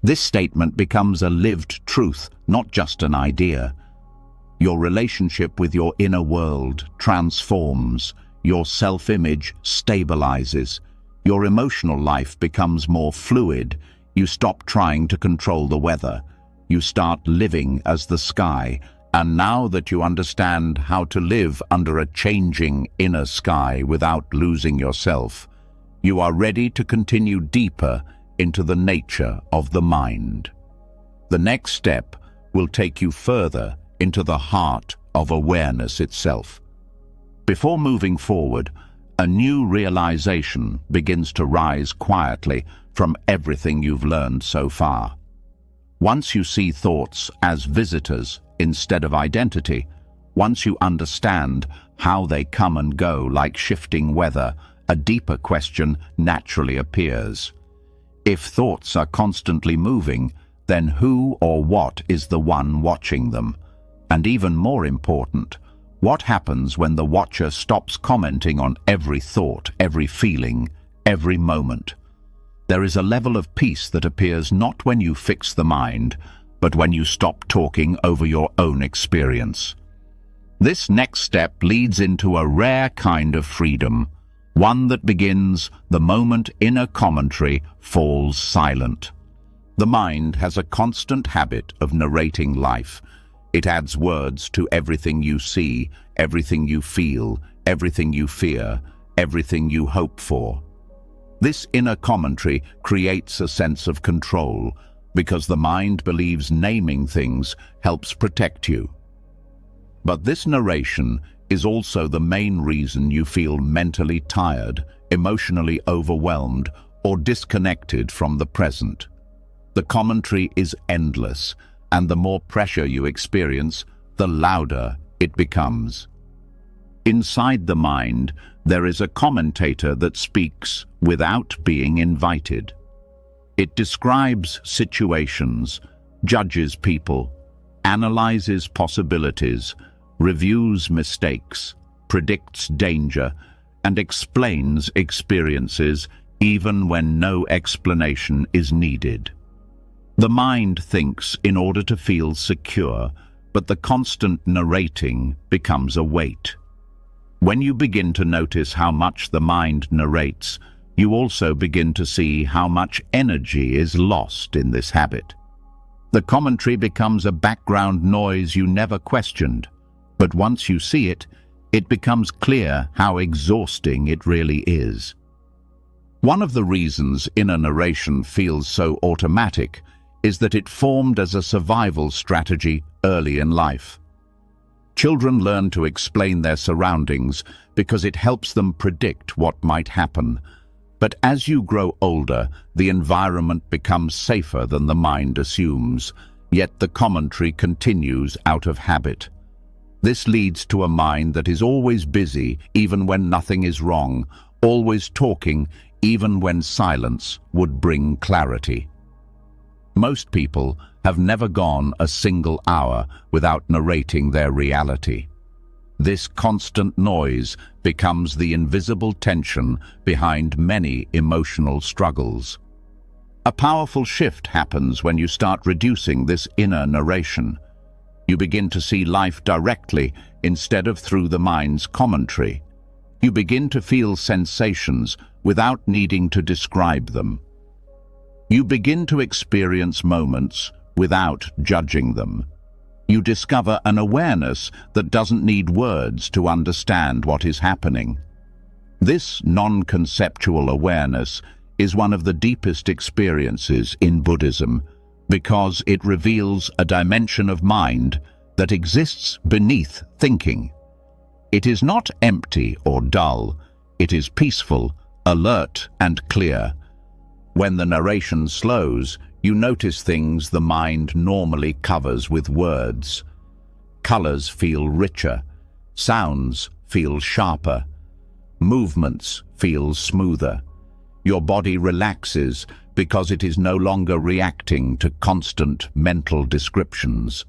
This statement becomes a lived truth, not just an idea. Your relationship with your inner world transforms. Your self-image stabilizes. Your emotional life becomes more fluid. You stop trying to control the weather. You start living as the sky. And now that you understand how to live under a changing inner sky without losing yourself, you are ready to continue deeper into the nature of the mind. The next step will take you further into the heart of awareness itself. Before moving forward, a new realization begins to rise quietly from everything you've learned so far. Once you see thoughts as visitors instead of identity, once you understand how they come and go like shifting weather, a deeper question naturally appears. If thoughts are constantly moving, then who or what is the one watching them? And even more important, what happens when the watcher stops commenting on every thought, every feeling, every moment? There is a level of peace that appears not when you fix the mind, but when you stop talking over your own experience. This next step leads into a rare kind of freedom, one that begins the moment inner commentary falls silent. The mind has a constant habit of narrating life. It adds words to everything you see, everything you feel, everything you fear, everything you hope for. This inner commentary creates a sense of control, because the mind believes naming things helps protect you. But this narration is also the main reason you feel mentally tired, emotionally overwhelmed, or disconnected from the present. The commentary is endless, and the more pressure you experience, the louder it becomes. Inside the mind, there is a commentator that speaks without being invited. It describes situations, judges people, analyzes possibilities, reviews mistakes, predicts danger, and explains experiences even when no explanation is needed. The mind thinks in order to feel secure, but the constant narrating becomes a weight. When you begin to notice how much the mind narrates, you also begin to see how much energy is lost in this habit. The commentary becomes a background noise you never questioned, but once you see it, it becomes clear how exhausting it really is. One of the reasons inner narration feels so automatic is that it formed as a survival strategy early in life. Children learn to explain their surroundings because it helps them predict what might happen. But as you grow older, the environment becomes safer than the mind assumes, yet the commentary continues out of habit. This leads to a mind that is always busy even when nothing is wrong, always talking even when silence would bring clarity. Most people have never gone a single hour without narrating their reality. This constant noise becomes the invisible tension behind many emotional struggles. A powerful shift happens when you start reducing this inner narration. You begin to see life directly instead of through the mind's commentary. You begin to feel sensations without needing to describe them. You begin to experience moments without judging them. You discover an awareness that doesn't need words to understand what is happening. This non-conceptual awareness is one of the deepest experiences in Buddhism because it reveals a dimension of mind that exists beneath thinking. It is not empty or dull. It is peaceful, alert, and clear. When the narration slows, you notice things the mind normally covers with words. Colors feel richer, sounds feel sharper, movements feel smoother. Your body relaxes because it is no longer reacting to constant mental descriptions.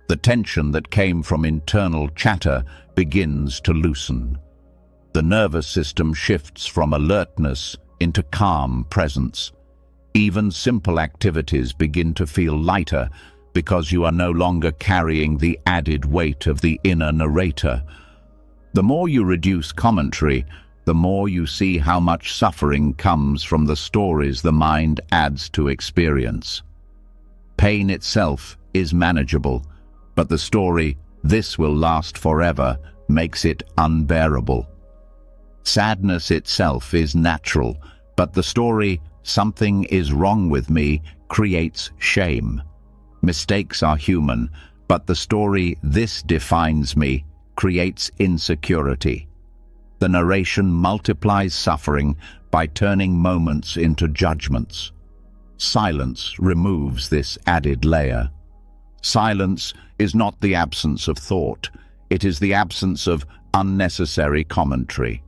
The tension that came from internal chatter begins to loosen. The nervous system shifts from alertness into calm presence. Even simple activities begin to feel lighter because you are no longer carrying the added weight of the inner narrator. The more you reduce commentary, the more you see how much suffering comes from the stories the mind adds to experience. Pain itself is manageable, but the story, "This will last forever," makes it unbearable. Sadness itself is natural, but the story, "Something is wrong with me," creates shame. Mistakes are human, but the story, "This defines me," creates insecurity. The narration multiplies suffering by turning moments into judgments. Silence removes this added layer. Silence is not the absence of thought, it is the absence of unnecessary commentary.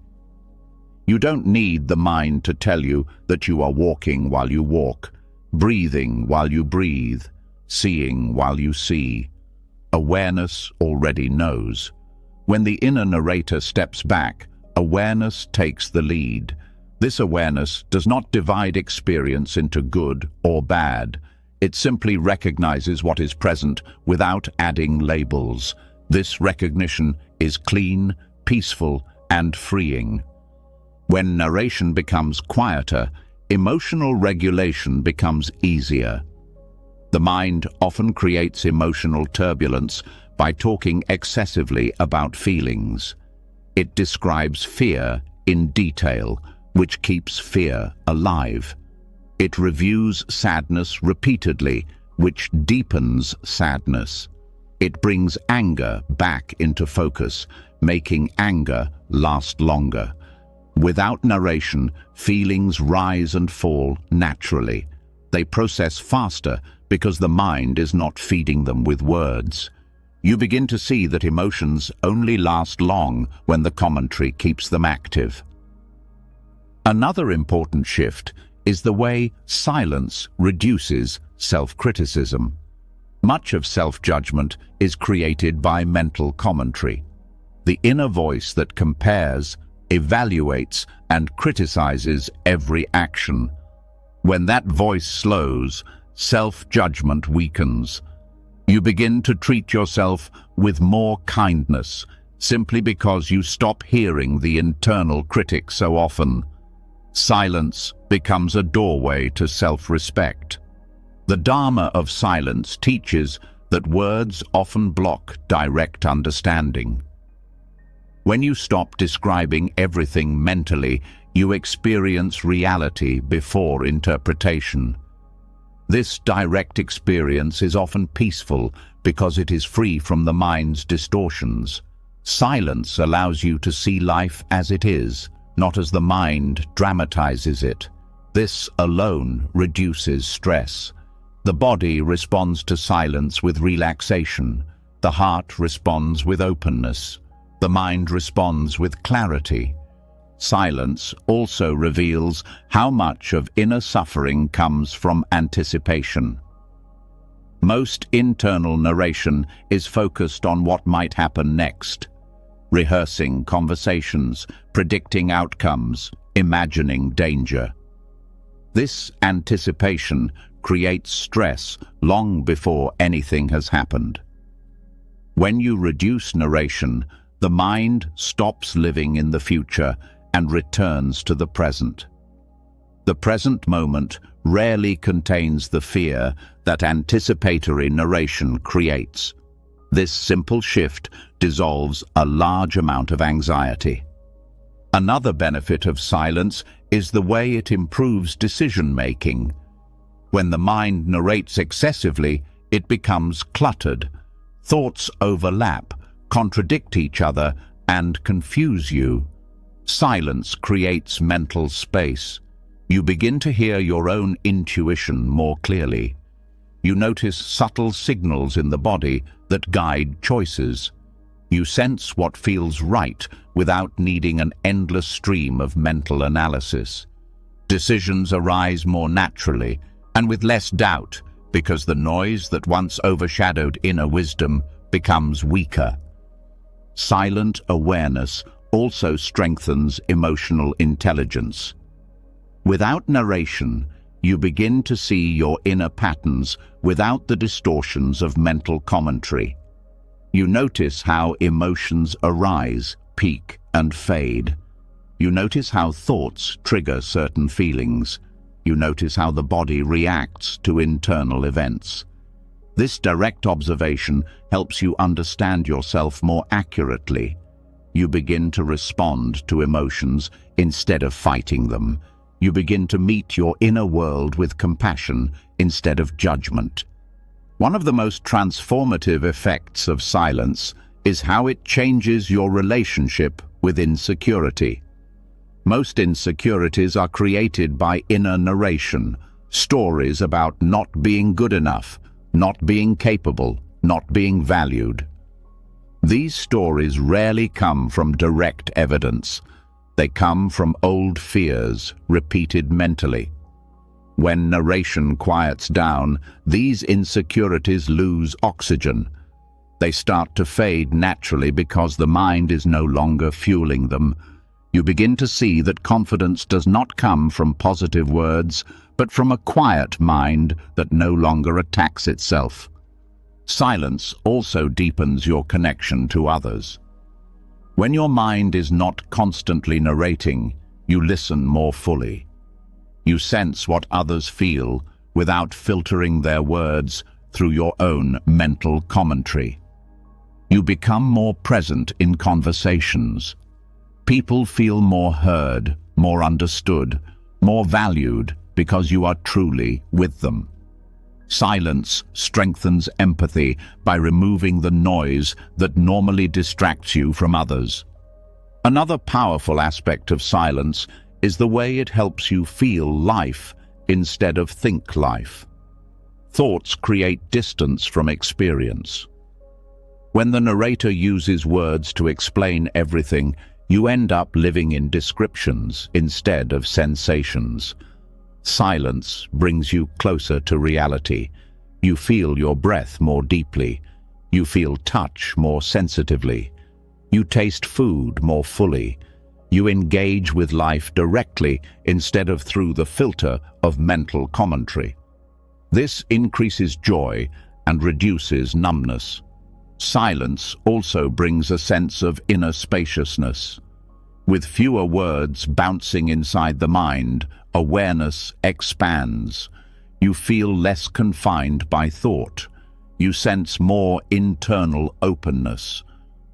You don't need the mind to tell you that you are walking while you walk, breathing while you breathe, seeing while you see. Awareness already knows. When the inner narrator steps back, awareness takes the lead. This awareness does not divide experience into good or bad. It simply recognizes what is present without adding labels. This recognition is clean, peaceful, and freeing. When narration becomes quieter, emotional regulation becomes easier. The mind often creates emotional turbulence by talking excessively about feelings. It describes fear in detail, which keeps fear alive. It reviews sadness repeatedly, which deepens sadness. It brings anger back into focus, making anger last longer. Without narration, feelings rise and fall naturally. They process faster because the mind is not feeding them with words. You begin to see that emotions only last long when the commentary keeps them active. Another important shift is the way silence reduces self-criticism. Much of self-judgment is created by mental commentary. The inner voice that compares, evaluates, and criticizes every action. When that voice slows, self-judgment weakens. You begin to treat yourself with more kindness, simply because you stop hearing the internal critic so often. Silence becomes a doorway to self-respect. The Dharma of silence teaches that words often block direct understanding. When you stop describing everything mentally, you experience reality before interpretation. This direct experience is often peaceful because it is free from the mind's distortions. Silence allows you to see life as it is, not as the mind dramatizes it. This alone reduces stress. The body responds to silence with relaxation. The heart responds with openness. The mind responds with clarity. Silence also reveals how much of inner suffering comes from anticipation. Most internal narration is focused on what might happen next. Rehearsing conversations, predicting outcomes, imagining danger. This anticipation creates stress long before anything has happened. When you reduce narration, the mind stops living in the future and returns to the present. The present moment rarely contains the fear that anticipatory narration creates. This simple shift dissolves a large amount of anxiety. Another benefit of silence is the way it improves decision-making. When the mind narrates excessively, it becomes cluttered. Thoughts overlap, contradict each other, and confuse you. Silence creates mental space. You begin to hear your own intuition more clearly. You notice subtle signals in the body that guide choices. You sense what feels right without needing an endless stream of mental analysis. Decisions arise more naturally and with less doubt because the noise that once overshadowed inner wisdom becomes weaker. Silent awareness also strengthens emotional intelligence. Without narration, you begin to see your inner patterns without the distortions of mental commentary. You notice how emotions arise, peak, and fade. You notice how thoughts trigger certain feelings. You notice how the body reacts to internal events. This direct observation helps you understand yourself more accurately. You begin to respond to emotions instead of fighting them. You begin to meet your inner world with compassion instead of judgment. One of the most transformative effects of silence is how it changes your relationship with insecurity. Most insecurities are created by inner narration, stories about not being good enough, not being capable, not being valued. These stories rarely come from direct evidence. They come from old fears, repeated mentally. When narration quiets down, these insecurities lose oxygen. They start to fade naturally because the mind is no longer fueling them. You begin to see that confidence does not come from positive words, but from a quiet mind that no longer attacks itself. Silence also deepens your connection to others. When your mind is not constantly narrating, you listen more fully. You sense what others feel without filtering their words through your own mental commentary. You become more present in conversations. People feel more heard, more understood, more valued because you are truly with them. Silence strengthens empathy by removing the noise that normally distracts you from others. Another powerful aspect of silence is the way it helps you feel life instead of think life. Thoughts create distance from experience. When the narrator uses words to explain everything, you end up living in descriptions instead of sensations. Silence brings you closer to reality. You feel your breath more deeply. You feel touch more sensitively. You taste food more fully. You engage with life directly instead of through the filter of mental commentary. This increases joy and reduces numbness. Silence also brings a sense of inner spaciousness. With fewer words bouncing inside the mind, awareness expands. You feel less confined by thought. You sense more internal openness.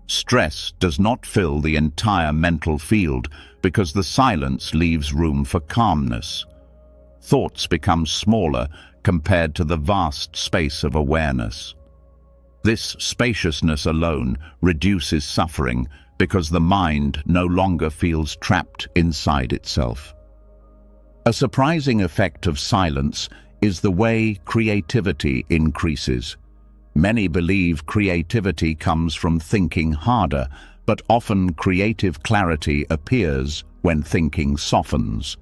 Stress does not fill the entire mental field because the silence leaves room for calmness. Thoughts become smaller compared to the vast space of awareness. This spaciousness alone reduces suffering because the mind no longer feels trapped inside itself. A surprising effect of silence is the way creativity increases. Many believe creativity comes from thinking harder, but often creative clarity appears when thinking softens.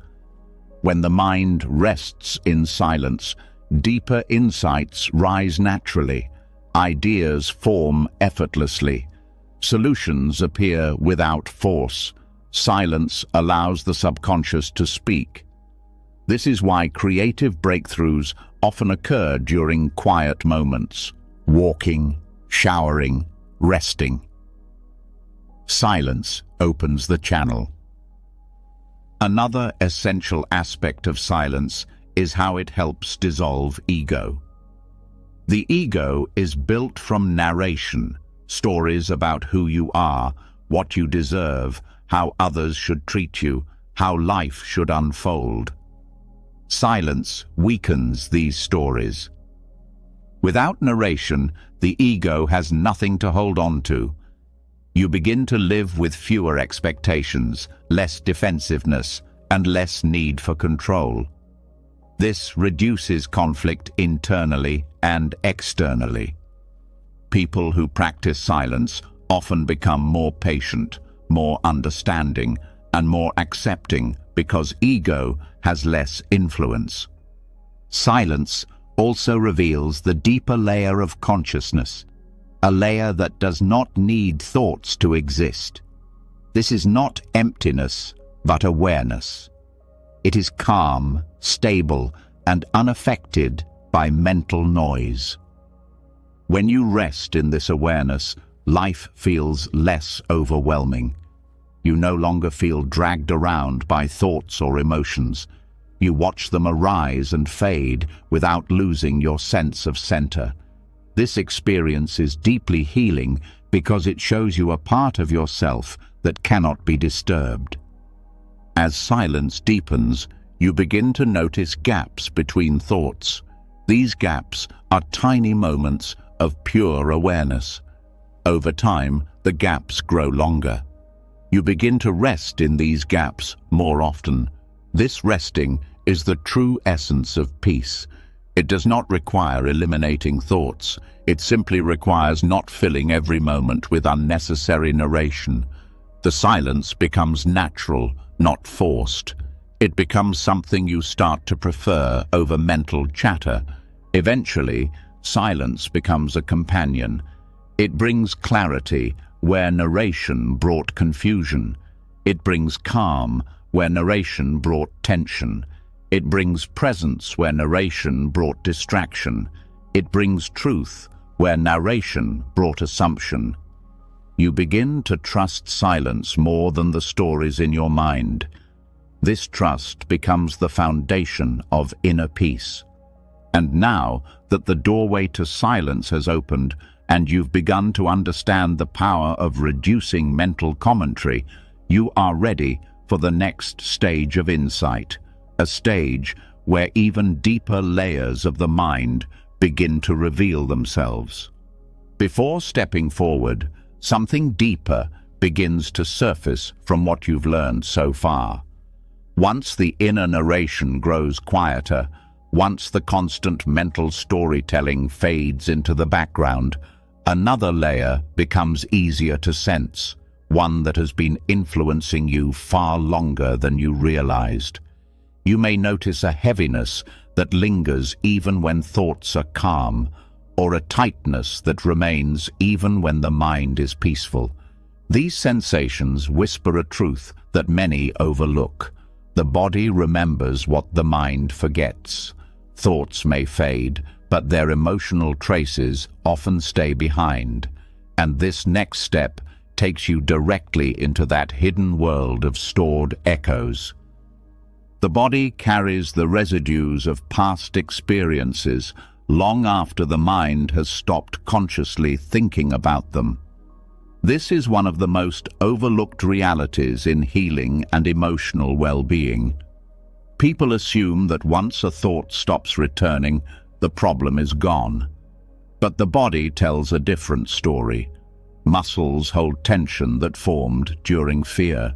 When the mind rests in silence, deeper insights rise naturally. Ideas form effortlessly. Solutions appear without force. Silence allows the subconscious to speak. This is why creative breakthroughs often occur during quiet moments, walking, showering, resting. Silence opens the channel. Another essential aspect of silence is how it helps dissolve ego. The ego is built from narration, stories about who you are, what you deserve, how others should treat you, how life should unfold. Silence weakens these stories. Without narration, the ego has nothing to hold on to. You begin to live with fewer expectations, less defensiveness, and less need for control. This reduces conflict internally and externally. People who practice silence often become more patient, more understanding, and more accepting because ego has less influence. Silence also reveals the deeper layer of consciousness, a layer that does not need thoughts to exist. This is not emptiness, but awareness. It is calm, stable, and unaffected by mental noise. When you rest in this awareness, life feels less overwhelming. You no longer feel dragged around by thoughts or emotions. You watch them arise and fade without losing your sense of center. This experience is deeply healing because it shows you a part of yourself that cannot be disturbed. As silence deepens, you begin to notice gaps between thoughts. These gaps are tiny moments of pure awareness. Over time, the gaps grow longer. You begin to rest in these gaps more often. This resting is the true essence of peace. It does not require eliminating thoughts. It simply requires not filling every moment with unnecessary narration. The silence becomes natural, not forced. It becomes something you start to prefer over mental chatter. Eventually, silence becomes a companion. It brings clarity where narration brought confusion. It brings calm where narration brought tension. It brings presence where narration brought distraction. It brings truth where narration brought assumption. You begin to trust silence more than the stories in your mind. This trust becomes the foundation of inner peace. And now that the doorway to silence has opened and you've begun to understand the power of reducing mental commentary, you are ready for the next stage of insight, a stage where even deeper layers of the mind begin to reveal themselves. Before stepping forward, something deeper begins to surface from what you've learned so far. Once the inner narration grows quieter, once the constant mental storytelling fades into the background, another layer becomes easier to sense, one that has been influencing you far longer than you realized. You may notice a heaviness that lingers even when thoughts are calm, or a tightness that remains even when the mind is peaceful. These sensations whisper a truth that many overlook. The body remembers what the mind forgets. Thoughts may fade, but their emotional traces often stay behind. And this next step takes you directly into that hidden world of stored echoes. The body carries the residues of past experiences long after the mind has stopped consciously thinking about them. This is one of the most overlooked realities in healing and emotional well-being. People assume that once a thought stops returning, the problem is gone. But the body tells a different story. Muscles hold tension that formed during fear.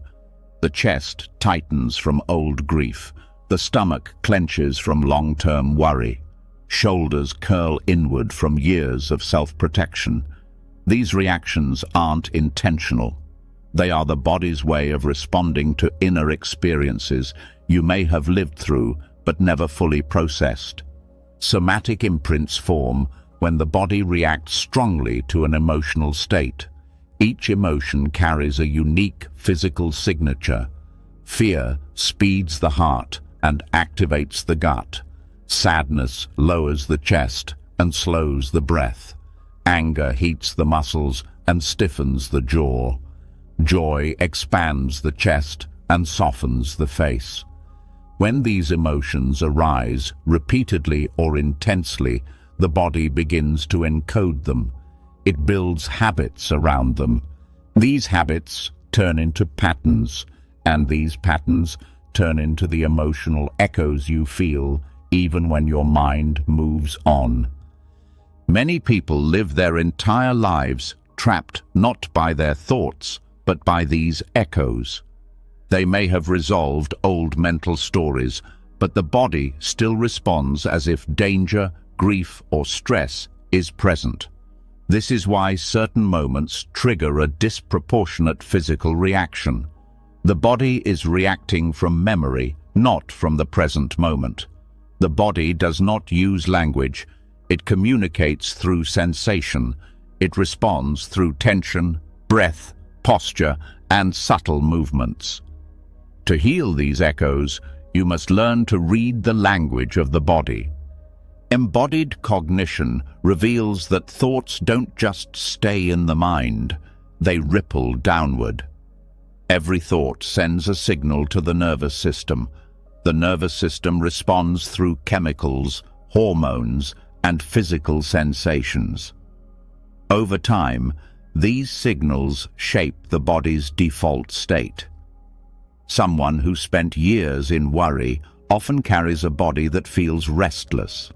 The chest tightens from old grief. The stomach clenches from long-term worry. Shoulders curl inward from years of self-protection. These reactions aren't intentional. They are the body's way of responding to inner experiences you may have lived through but never fully processed. Somatic imprints form when the body reacts strongly to an emotional state. Each emotion carries a unique physical signature. Fear speeds the heart and activates the gut. Sadness lowers the chest and slows the breath. Anger heats the muscles and stiffens the jaw. Joy expands the chest and softens the face. When these emotions arise repeatedly or intensely, the body begins to encode them. It builds habits around them. These habits turn into patterns, and these patterns turn into the emotional echoes you feel even when your mind moves on. Many people live their entire lives trapped not by their thoughts, but by these echoes. They may have resolved old mental stories, but the body still responds as if danger, grief, or stress is present. This is why certain moments trigger a disproportionate physical reaction. The body is reacting from memory, not from the present moment. The body does not use language. It communicates through sensation. It responds through tension, breath, posture, and subtle movements. To heal these echoes, you must learn to read the language of the body. Embodied cognition reveals that thoughts don't just stay in the mind, they ripple downward. Every thought sends a signal to the nervous system. The nervous system responds through chemicals, hormones, and physical sensations. Over time, these signals shape the body's default state. Someone who spent years in worry often carries a body that feels restless.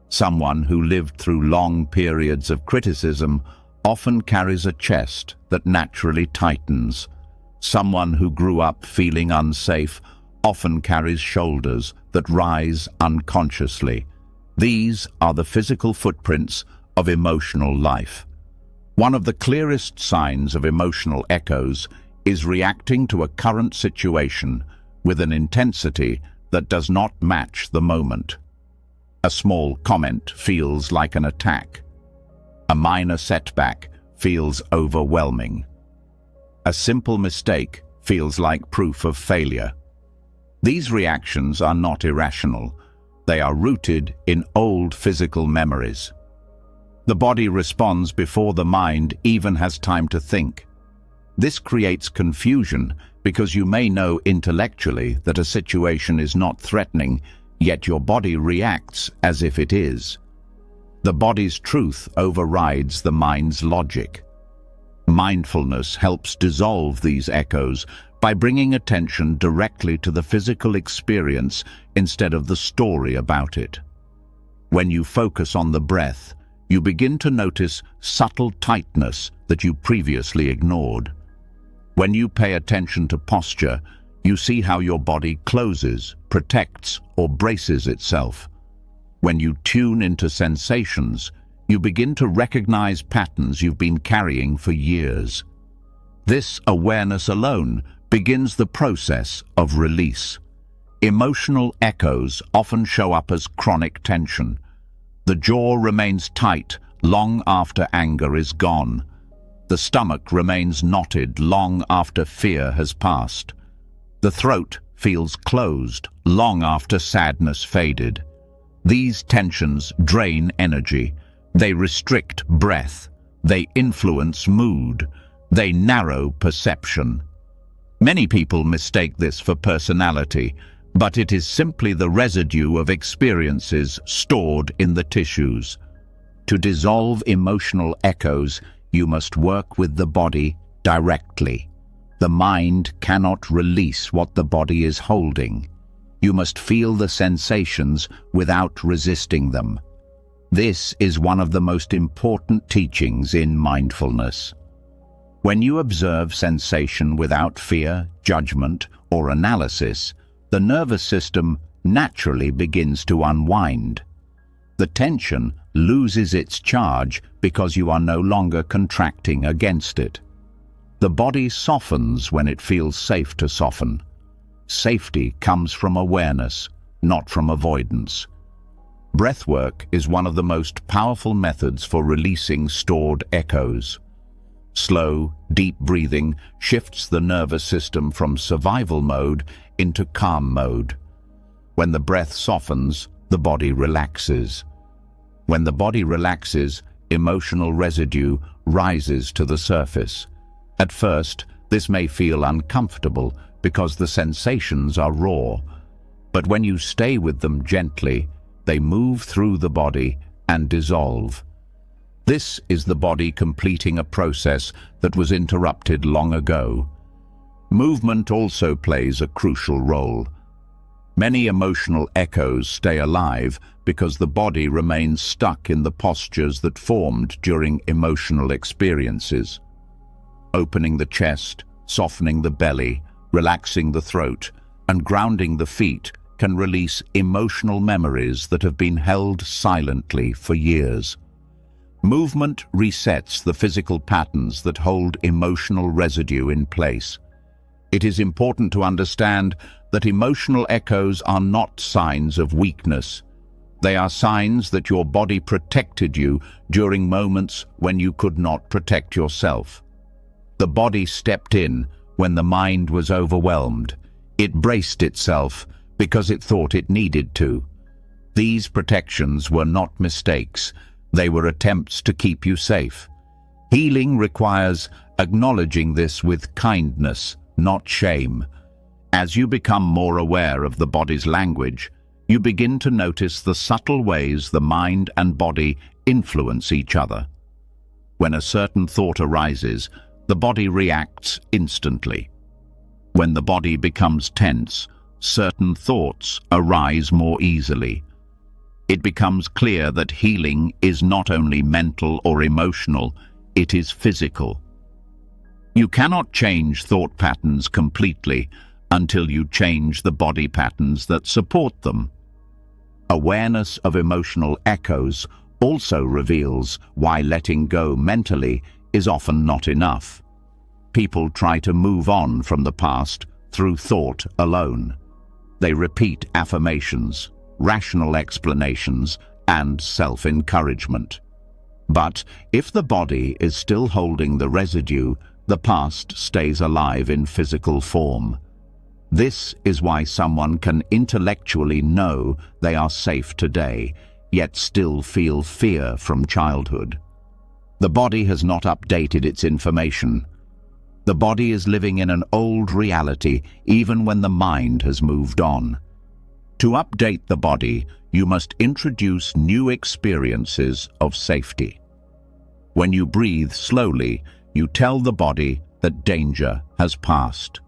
Someone who lived through long periods of criticism often carries a chest that naturally tightens. Someone who grew up feeling unsafe often carries shoulders that rise unconsciously. These are the physical footprints of emotional life. One of the clearest signs of emotional echoes is reacting to a current situation with an intensity that does not match the moment. A small comment feels like an attack. A minor setback feels overwhelming. A simple mistake feels like proof of failure. These reactions are not irrational. They are rooted in old physical memories. The body responds before the mind even has time to think. This creates confusion because you may know intellectually that a situation is not threatening, yet your body reacts as if it is. The body's truth overrides the mind's logic. Mindfulness helps dissolve these echoes by bringing attention directly to the physical experience instead of the story about it. When you focus on the breath, you begin to notice subtle tightness that you previously ignored. When you pay attention to posture, you see how your body closes, protects, or braces itself. When you tune into sensations, you begin to recognize patterns you've been carrying for years. This awareness alone begins the process of release. Emotional echoes often show up as chronic tension. The jaw remains tight long after anger is gone. The stomach remains knotted long after fear has passed. The throat feels closed long after sadness faded. These tensions drain energy. They restrict breath. They influence mood. They narrow perception. Many people mistake this for personality, but it is simply the residue of experiences stored in the tissues. To dissolve emotional echoes, you must work with the body directly. The mind cannot release what the body is holding. You must feel the sensations without resisting them. This is one of the most important teachings in mindfulness. When you observe sensation without fear, judgment, or analysis, the nervous system naturally begins to unwind. The tension loses its charge because you are no longer contracting against it. The body softens when it feels safe to soften. Safety comes from awareness, not from avoidance. Breathwork is one of the most powerful methods for releasing stored echoes. Slow, deep breathing shifts the nervous system from survival mode into calm mode. When the breath softens, the body relaxes. When the body relaxes, emotional residue rises to the surface. At first, this may feel uncomfortable because the sensations are raw, but when you stay with them gently, they move through the body and dissolve. This is the body completing a process that was interrupted long ago. Movement also plays a crucial role. Many emotional echoes stay alive because the body remains stuck in the postures that formed during emotional experiences. Opening the chest, softening the belly, relaxing the throat, and grounding the feet can release emotional memories that have been held silently for years. Movement resets the physical patterns that hold emotional residue in place. It is important to understand that emotional echoes are not signs of weakness. They are signs that your body protected you during moments when you could not protect yourself. The body stepped in when the mind was overwhelmed. It braced itself because it thought it needed to. These protections were not mistakes. They were attempts to keep you safe. Healing requires acknowledging this with kindness, not shame. As you become more aware of the body's language, you begin to notice the subtle ways the mind and body influence each other. When a certain thought arises, the body reacts instantly. When the body becomes tense, certain thoughts arise more easily. It becomes clear that healing is not only mental or emotional, it is physical. You cannot change thought patterns completely until you change the body patterns that support them. Awareness of emotional echoes also reveals why letting go mentally is often not enough. People try to move on from the past through thought alone. They repeat affirmations, rational explanations, and self-encouragement. But if the body is still holding the residue, the past stays alive in physical form. This is why someone can intellectually know they are safe today, yet still feel fear from childhood. The body has not updated its information. The body is living in an old reality even when the mind has moved on. To update the body, you must introduce new experiences of safety. When you breathe slowly, you tell the body that danger has passed.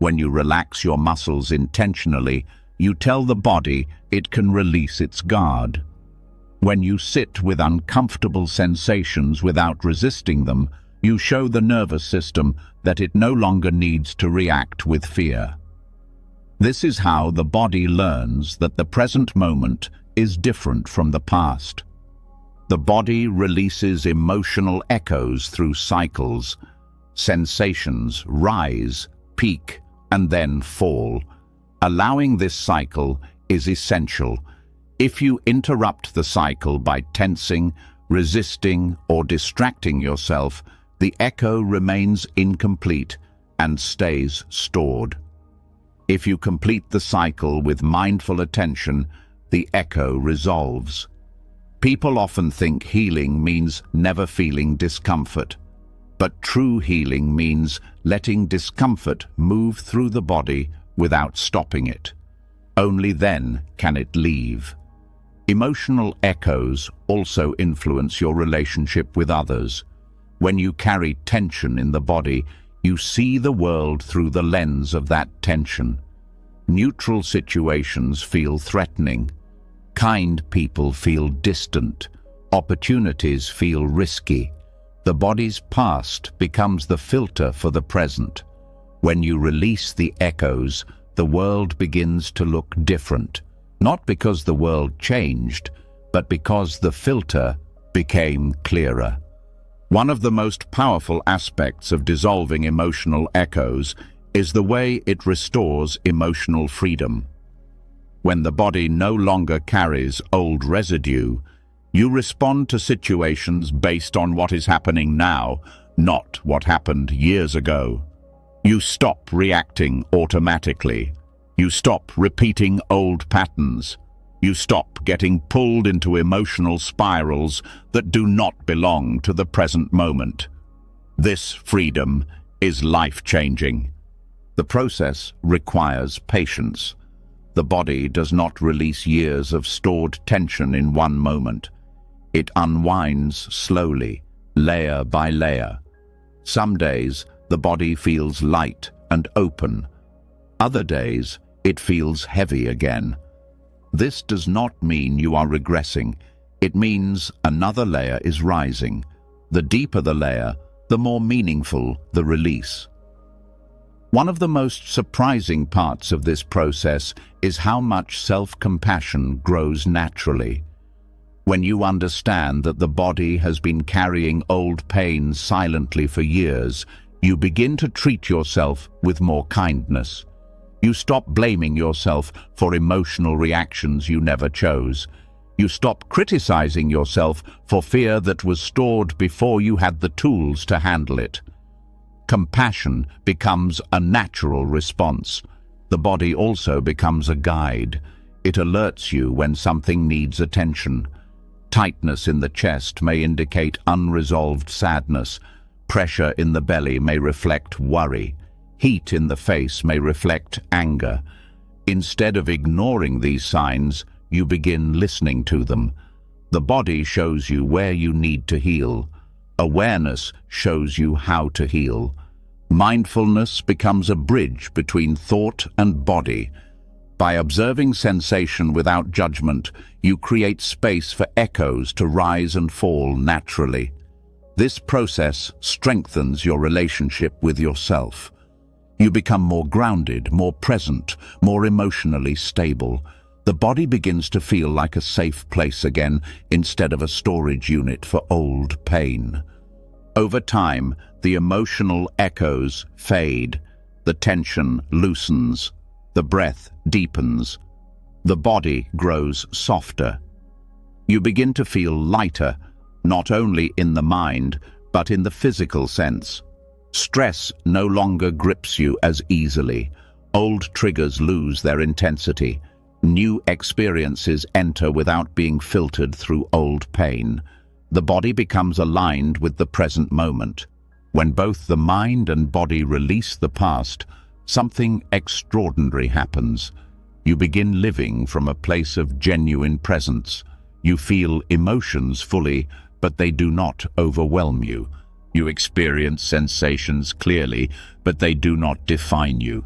When you relax your muscles intentionally, you tell the body it can release its guard. When you sit with uncomfortable sensations without resisting them, you show the nervous system that it no longer needs to react with fear. This is how the body learns that the present moment is different from the past. The body releases emotional echoes through cycles. Sensations rise, peak, and then fall. Allowing this cycle is essential. If you interrupt the cycle by tensing, resisting, or distracting yourself, the echo remains incomplete and stays stored. If you complete the cycle with mindful attention, the echo resolves. People often think healing means never feeling discomfort. But true healing means letting discomfort move through the body without stopping it. Only then can it leave. Emotional echoes also influence your relationship with others. When you carry tension in the body, you see the world through the lens of that tension. Neutral situations feel threatening. Kind people feel distant. Opportunities feel risky. The body's past becomes the filter for the present. When you release the echoes, the world begins to look different. Not because the world changed, but because the filter became clearer. One of the most powerful aspects of dissolving emotional echoes is the way it restores emotional freedom. When the body no longer carries old residue, you respond to situations based on what is happening now, not what happened years ago. You stop reacting automatically. You stop repeating old patterns. You stop getting pulled into emotional spirals that do not belong to the present moment. This freedom is life-changing. The process requires patience. The body does not release years of stored tension in one moment. It unwinds slowly, layer by layer. Some days, the body feels light and open. Other days, it feels heavy again. This does not mean you are regressing. It means another layer is rising. The deeper the layer, the more meaningful the release. One of the most surprising parts of this process is how much self-compassion grows naturally. When you understand that the body has been carrying old pain silently for years, you begin to treat yourself with more kindness. You stop blaming yourself for emotional reactions you never chose. You stop criticizing yourself for fear that was stored before you had the tools to handle it. Compassion becomes a natural response. The body also becomes a guide. It alerts you when something needs attention. Tightness in the chest may indicate unresolved sadness. Pressure in the belly may reflect worry. Heat in the face may reflect anger. Instead of ignoring these signs, you begin listening to them. The body shows you where you need to heal. Awareness shows you how to heal. Mindfulness becomes a bridge between thought and body. By observing sensation without judgment, you create space for echoes to rise and fall naturally. This process strengthens your relationship with yourself. You become more grounded, more present, more emotionally stable. The body begins to feel like a safe place again instead of a storage unit for old pain. Over time, the emotional echoes fade, the tension loosens, the breath deepens, the body grows softer. You begin to feel lighter, not only in the mind, but in the physical sense. Stress no longer grips you as easily. Old triggers lose their intensity. New experiences enter without being filtered through old pain. The body becomes aligned with the present moment. When both the mind and body release the past, something extraordinary happens. You begin living from a place of genuine presence. You feel emotions fully, but they do not overwhelm you. You experience sensations clearly, but they do not define you.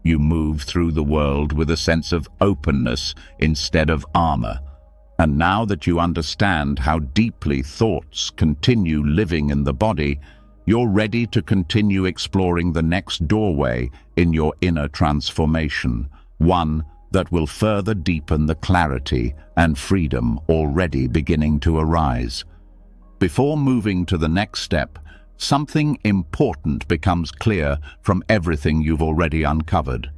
You move through the world with a sense of openness instead of armor. And now that you understand how deeply thoughts continue living in the body, you're ready to continue exploring the next doorway in your inner transformation, one that will further deepen the clarity and freedom already beginning to arise. Before moving to the next step, something important becomes clear from everything you've already uncovered.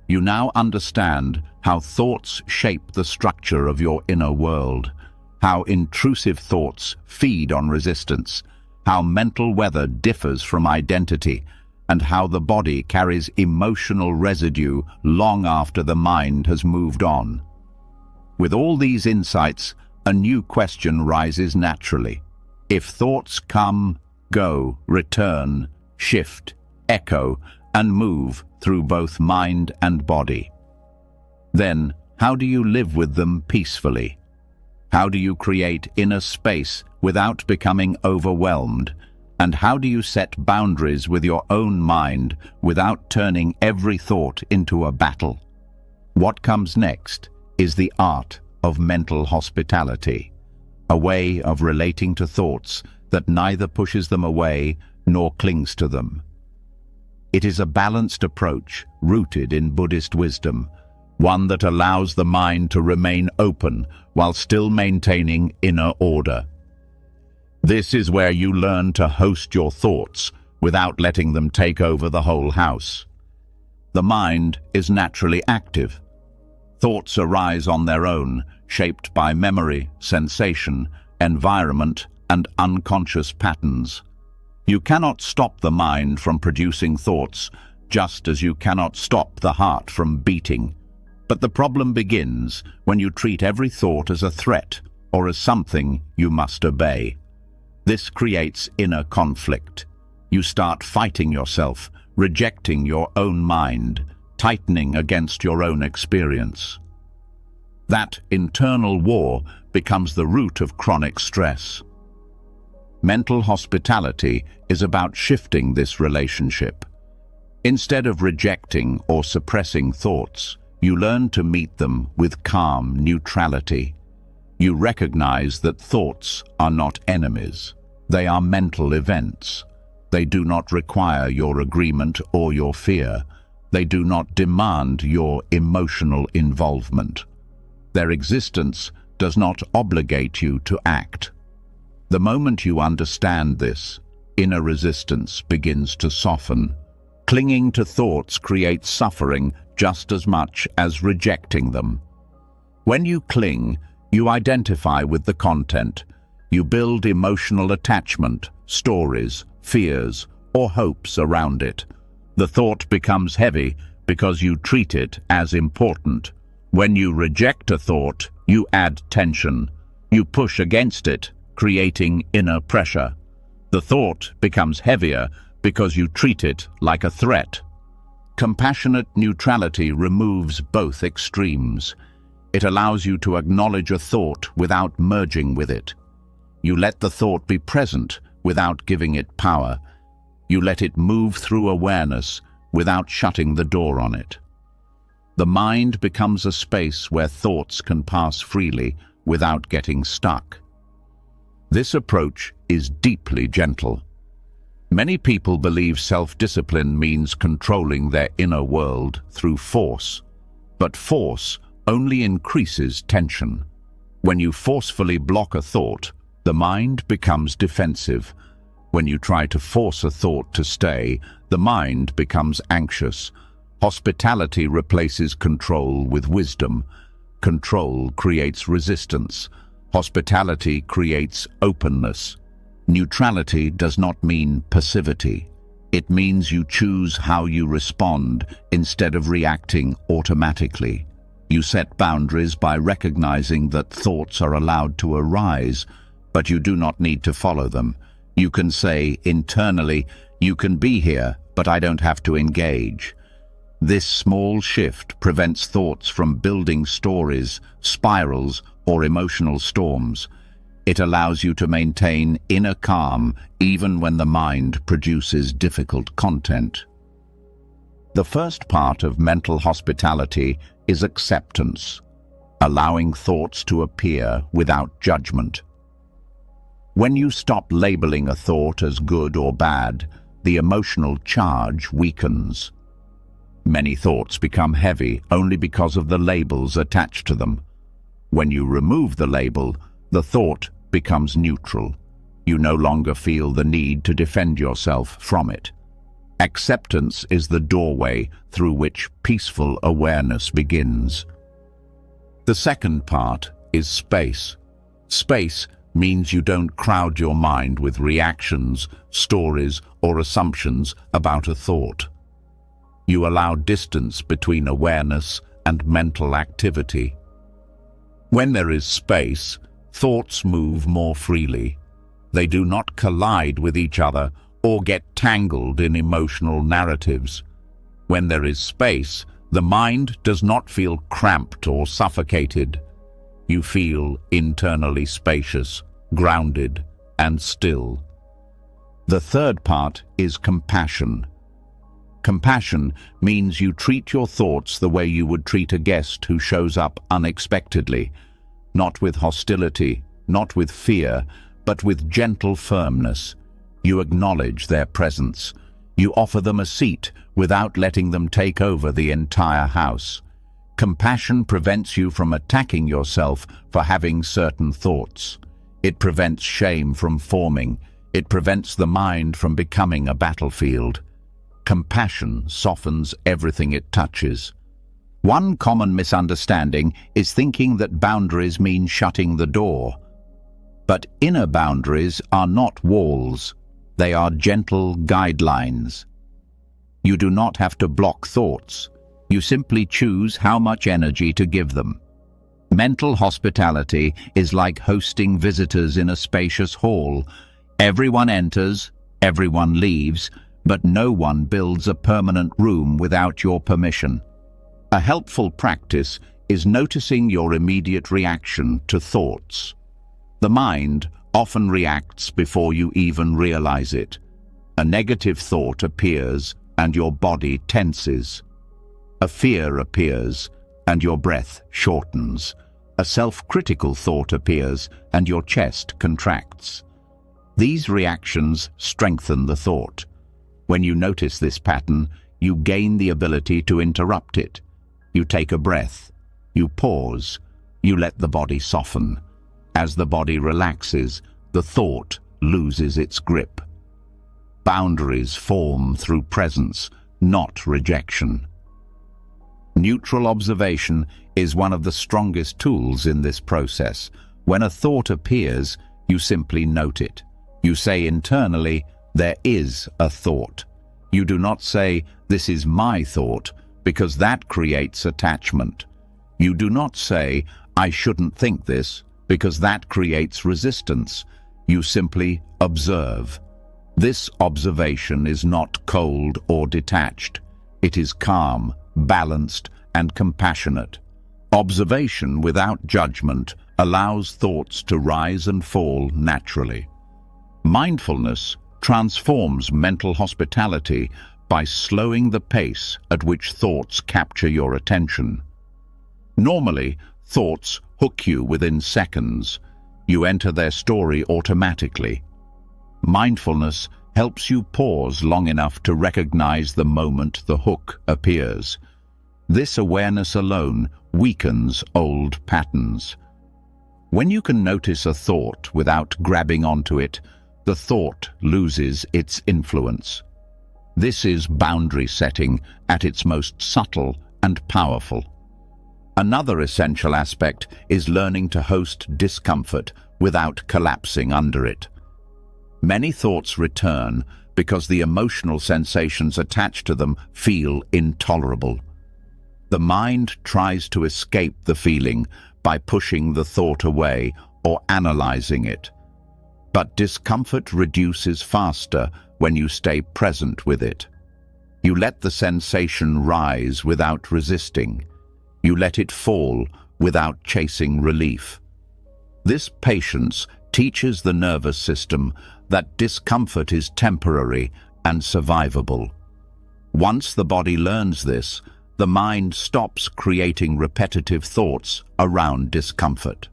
You now understand how thoughts shape the structure of your inner world, how intrusive thoughts feed on resistance, how mental weather differs from identity, and how the body carries emotional residue long after the mind has moved on. With all these insights, a new question rises naturally. If thoughts come, go, return, shift, echo, and move through both mind and body, then how do you live with them peacefully? How do you create inner space without becoming overwhelmed? And how do you set boundaries with your own mind without turning every thought into a battle? What comes next is the art of mental hospitality, a way of relating to thoughts that neither pushes them away nor clings to them. It is a balanced approach rooted in Buddhist wisdom, one that allows the mind to remain open while still maintaining inner order. This is where you learn to host your thoughts without letting them take over the whole house. The mind is naturally active. Thoughts arise on their own, shaped by memory, sensation, environment, and unconscious patterns. You cannot stop the mind from producing thoughts, just as you cannot stop the heart from beating. But the problem begins when you treat every thought as a threat or as something you must obey. This creates inner conflict. You start fighting yourself, rejecting your own mind, tightening against your own experience. That internal war becomes the root of chronic stress. Mental hospitality is about shifting this relationship. Instead of rejecting or suppressing thoughts, you learn to meet them with calm neutrality. You recognize that thoughts are not enemies. They are mental events. They do not require your agreement or your fear. They do not demand your emotional involvement. Their existence does not obligate you to act. The moment you understand this, inner resistance begins to soften. Clinging to thoughts creates suffering just as much as rejecting them. When you cling, you identify with the content. You build emotional attachment, stories, fears, or hopes around it. The thought becomes heavy because you treat it as important. When you reject a thought, you add tension. You push against it, creating inner pressure. The thought becomes heavier because you treat it like a threat. Compassionate neutrality removes both extremes. It allows you to acknowledge a thought without merging with it. You let the thought be present without giving it power. You let it move through awareness without shutting the door on it. The mind becomes a space where thoughts can pass freely without getting stuck. This approach is deeply gentle. Many people believe self-discipline means controlling their inner world through force, but force only increases tension. When you forcefully block a thought, the mind becomes defensive. When you try to force a thought to stay, the mind becomes anxious. Hospitality replaces control with wisdom. Control creates resistance. Hospitality creates openness. Neutrality does not mean passivity. It means you choose how you respond instead of reacting automatically. You set boundaries by recognizing that thoughts are allowed to arise, but you do not need to follow them. You can say internally, "You can be here, but I don't have to engage." This small shift prevents thoughts from building stories, spirals, or emotional storms. It allows you to maintain inner calm even when the mind produces difficult content. The first part of mental hospitality is acceptance, allowing thoughts to appear without judgment. When you stop labeling a thought as good or bad, the emotional charge weakens. Many thoughts become heavy only because of the labels attached to them. When you remove the label, the thought becomes neutral. You no longer feel the need to defend yourself from it. Acceptance is the doorway through which peaceful awareness begins. The second part is space. Space means you don't crowd your mind with reactions, stories, or assumptions about a thought. You allow distance between awareness and mental activity. When there is space, thoughts move more freely. They do not collide with each other or get tangled in emotional narratives. When there is space, the mind does not feel cramped or suffocated. You feel internally spacious, grounded, and still. The third part is compassion. Compassion means you treat your thoughts the way you would treat a guest who shows up unexpectedly, not with hostility, not with fear, but with gentle firmness. You acknowledge their presence. You offer them a seat without letting them take over the entire house. Compassion prevents you from attacking yourself for having certain thoughts. It prevents shame from forming. It prevents the mind from becoming a battlefield. Compassion softens everything it touches. One common misunderstanding is thinking that boundaries mean shutting the door. But inner boundaries are not walls. They are gentle guidelines. You do not have to block thoughts. You simply choose how much energy to give them. Mental hospitality is like hosting visitors in a spacious hall. Everyone enters, everyone leaves, but no one builds a permanent room without your permission. A helpful practice is noticing your immediate reaction to thoughts. The mind often reacts before you even realize it. A negative thought appears, and your body tenses. A fear appears, and your breath shortens. A self-critical thought appears, and your chest contracts. These reactions strengthen the thought. When you notice this pattern, you gain the ability to interrupt it. You take a breath. You pause. You let the body soften. As the body relaxes, the thought loses its grip. Boundaries form through presence, not rejection. Neutral observation is one of the strongest tools in this process. When a thought appears, you simply note it. You say internally, there is a thought. You do not say, this is my thought, because that creates attachment. You do not say, I shouldn't think this, because that creates resistance. You simply observe. This observation is not cold or detached. It is calm, balanced, and compassionate. Observation without judgment allows thoughts to rise and fall naturally. Mindfulness transforms mental hospitality by slowing the pace at which thoughts capture your attention. Normally, thoughts hook you within seconds. You enter their story automatically. Mindfulness helps you pause long enough to recognize the moment the hook appears. This awareness alone weakens old patterns. When you can notice a thought without grabbing onto it, the thought loses its influence. This is boundary setting at its most subtle and powerful. Another essential aspect is learning to host discomfort without collapsing under it. Many thoughts return because the emotional sensations attached to them feel intolerable. The mind tries to escape the feeling by pushing the thought away or analyzing it. But discomfort reduces faster when you stay present with it. You let the sensation rise without resisting. You let it fall without chasing relief. This patience teaches the nervous system that discomfort is temporary and survivable. Once the body learns this, the mind stops creating repetitive thoughts around discomfort.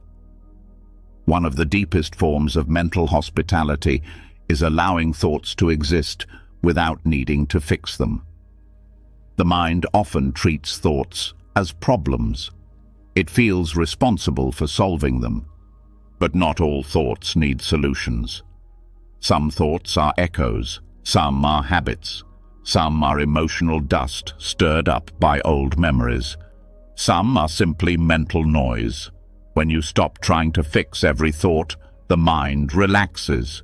One of the deepest forms of mental hospitality is allowing thoughts to exist without needing to fix them. The mind often treats thoughts as problems. It feels responsible for solving them. But not all thoughts need solutions. Some thoughts are echoes, some are habits, some are emotional dust stirred up by old memories. Some are simply mental noise. When you stop trying to fix every thought, the mind relaxes.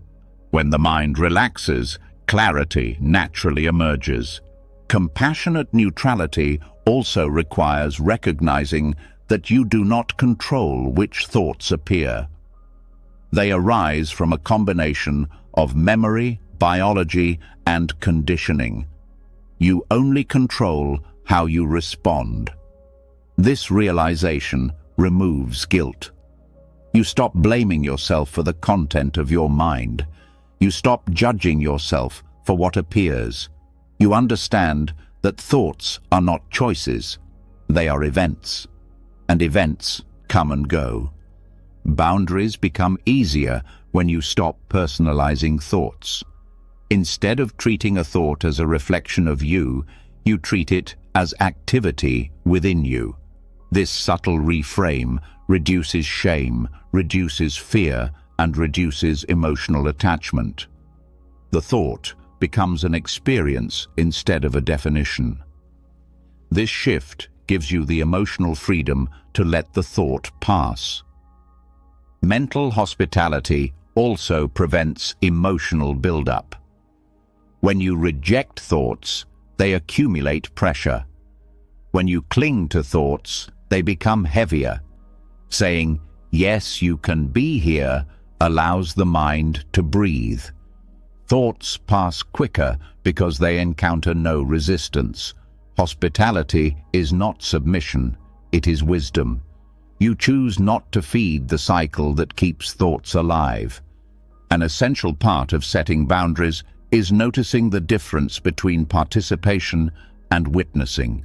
When the mind relaxes, clarity naturally emerges. Compassionate neutrality also requires recognizing that you do not control which thoughts appear. They arise from a combination of memory, biology, and conditioning. You only control how you respond. This realization removes guilt. You stop blaming yourself for the content of your mind. You stop judging yourself for what appears. You understand that thoughts are not choices. They are events. And events come and go. Boundaries become easier when you stop personalizing thoughts. Instead of treating a thought as a reflection of you, you treat it as activity within you. This subtle reframe reduces shame, reduces fear, and reduces emotional attachment. The thought becomes an experience instead of a definition. This shift gives you the emotional freedom to let the thought pass. Mental hospitality also prevents emotional buildup. When you reject thoughts, they accumulate pressure. When you cling to thoughts, they become heavier. Saying, "Yes, you can be here," allows the mind to breathe. Thoughts pass quicker because they encounter no resistance. Hospitality is not submission, it is wisdom. You choose not to feed the cycle that keeps thoughts alive. An essential part of setting boundaries is noticing the difference between participation and witnessing.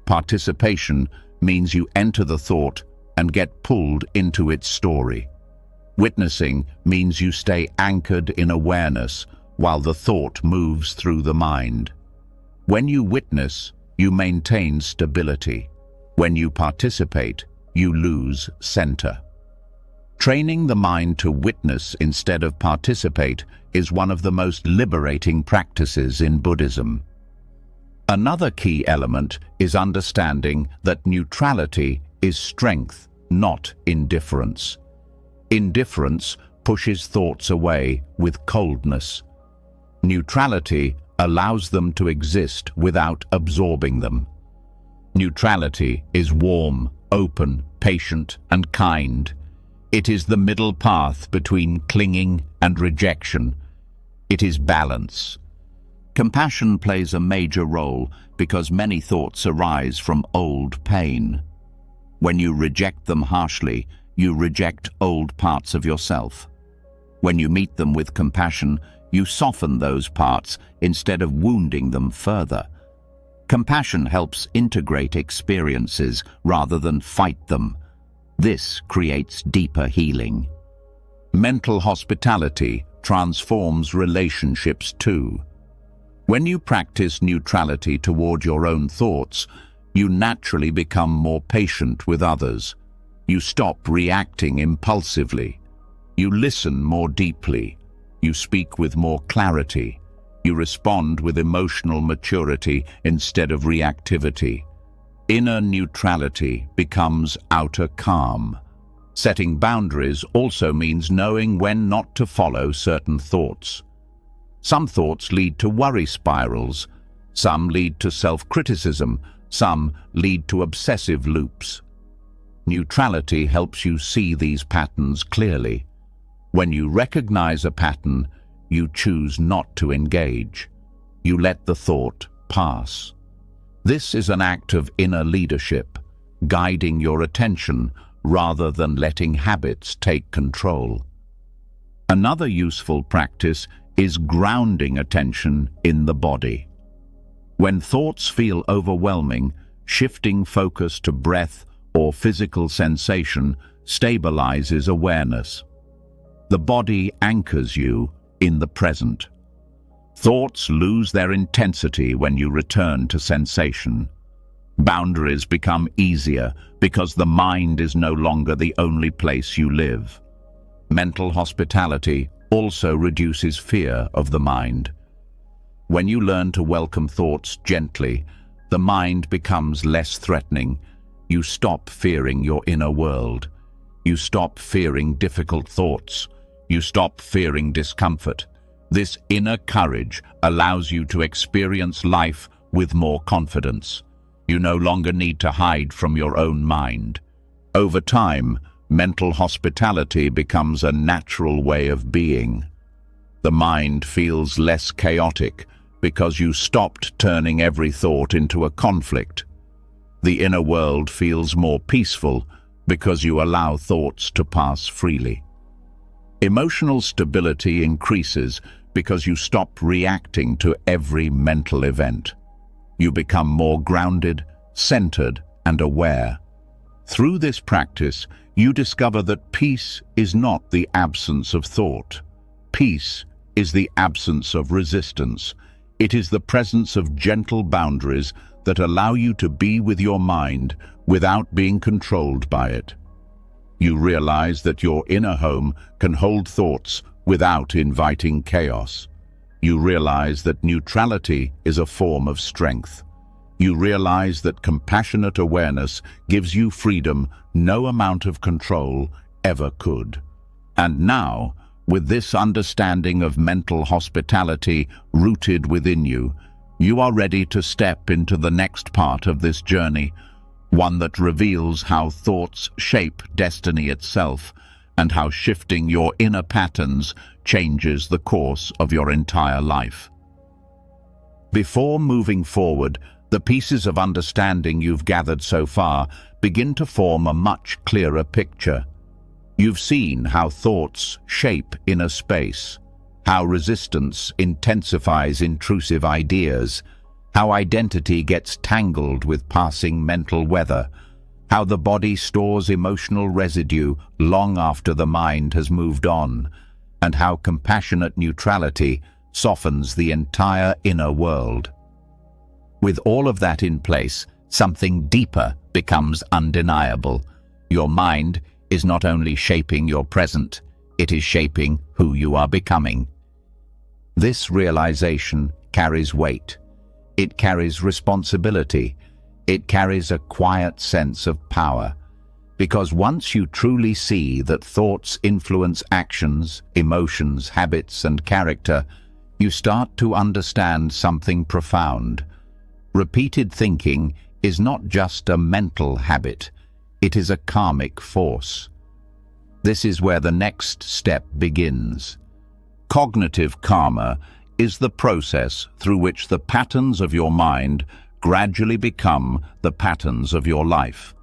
Participation means you enter the thought and get pulled into its story. Witnessing means you stay anchored in awareness while the thought moves through the mind. When you witness, you maintain stability. When you participate, you lose center. Training the mind to witness instead of participate is one of the most liberating practices in Buddhism. Another key element is understanding that neutrality is strength, not indifference. Indifference pushes thoughts away with coldness. Neutrality allows them to exist without absorbing them. Neutrality is warm, open, patient, and kind. It is the middle path between clinging and rejection. It is balance. Compassion plays a major role because many thoughts arise from old pain. When you reject them harshly, you reject old parts of yourself. When you meet them with compassion, you soften those parts instead of wounding them further. Compassion helps integrate experiences rather than fight them. This creates deeper healing. Mental hospitality transforms relationships too. When you practice neutrality toward your own thoughts, you naturally become more patient with others. You stop reacting impulsively. You listen more deeply. You speak with more clarity. You respond with emotional maturity instead of reactivity. Inner neutrality becomes outer calm. Setting boundaries also means knowing when not to follow certain thoughts. Some thoughts lead to worry spirals. Some lead to self-criticism. Some lead to obsessive loops. Neutrality helps you see these patterns clearly. When you recognize a pattern, you choose not to engage. You let the thought pass. This is an act of inner leadership, guiding your attention rather than letting habits take control. Another useful practice is grounding attention in the body. When thoughts feel overwhelming, shifting focus to breath or physical sensation stabilizes awareness. The body anchors you in the present. Thoughts lose their intensity when you return to sensation. Boundaries become easier because the mind is no longer the only place you live. Mental hospitality also reduces fear of the mind. When you learn to welcome thoughts gently, the mind becomes less threatening. You stop fearing your inner world. You stop fearing difficult thoughts. You stop fearing discomfort. This inner courage allows you to experience life with more confidence. You no longer need to hide from your own mind. Over time, mental hospitality becomes a natural way of being. The mind feels less chaotic because you stopped turning every thought into a conflict. The inner world feels more peaceful because you allow thoughts to pass freely. Emotional stability increases because you stop reacting to every mental event. You become more grounded, centered, and aware. Through this practice, you discover that peace is not the absence of thought. Peace is the absence of resistance. It is the presence of gentle boundaries that allow you to be with your mind without being controlled by it. You realize that your inner home can hold thoughts without inviting chaos. You realize that neutrality is a form of strength. You realize that compassionate awareness gives you freedom no amount of control ever could. And now, with this understanding of mental hospitality rooted within you, you are ready to step into the next part of this journey, one that reveals how thoughts shape destiny itself and how shifting your inner patterns changes the course of your entire life. Before moving forward, the pieces of understanding you've gathered so far begin to form a much clearer picture. You've seen how thoughts shape inner space, how resistance intensifies intrusive ideas, how identity gets tangled with passing mental weather, how the body stores emotional residue long after the mind has moved on, and how compassionate neutrality softens the entire inner world. With all of that in place, something deeper becomes undeniable. Your mind is not only shaping your present, it is shaping who you are becoming. This realization carries weight. It carries responsibility. It carries a quiet sense of power. Because once you truly see that thoughts influence actions, emotions, habits, and character, you start to understand something profound. Repeated thinking is not just a mental habit, it is a karmic force. This is where the next step begins. Cognitive karma is the process through which the patterns of your mind gradually become the patterns of your life.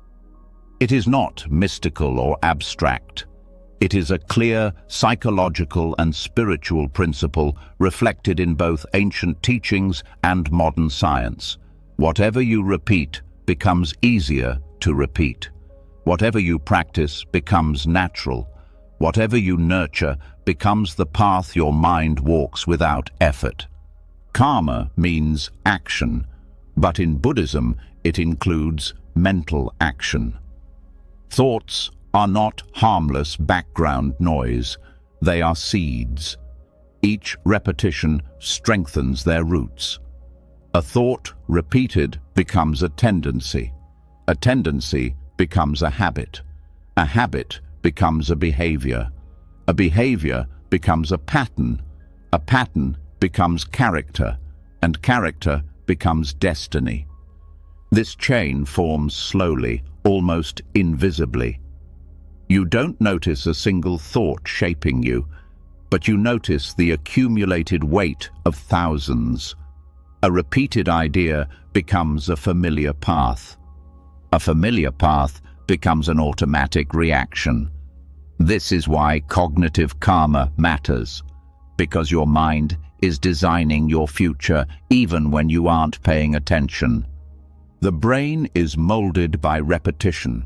It is not mystical or abstract. It is a clear psychological and spiritual principle reflected in both ancient teachings and modern science. Whatever you repeat becomes easier to repeat. Whatever you practice becomes natural. Whatever you nurture becomes the path your mind walks without effort. Karma means action, but in Buddhism it includes mental action. Thoughts are not harmless background noise, they are seeds. Each repetition strengthens their roots. A thought repeated becomes a tendency. A tendency becomes a habit. A habit becomes a behavior. A behavior becomes a pattern. A pattern becomes character, and character becomes destiny. This chain forms slowly, almost invisibly. You don't notice a single thought shaping you, but you notice the accumulated weight of thousands. A repeated idea becomes a familiar path. A familiar path becomes an automatic reaction. This is why cognitive karma matters, because your mind is designing your future even when you aren't paying attention. The brain is molded by repetition.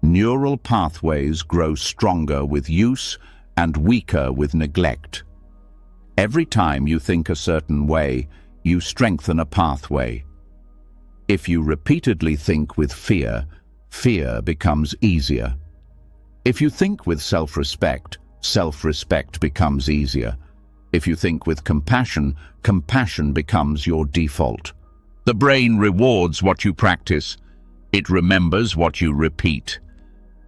Neural pathways grow stronger with use and weaker with neglect. Every time you think a certain way, you strengthen a pathway. If you repeatedly think with fear, fear becomes easier. If you think with self-respect, self-respect becomes easier. If you think with compassion, compassion becomes your default. The brain rewards what you practice. It remembers what you repeat.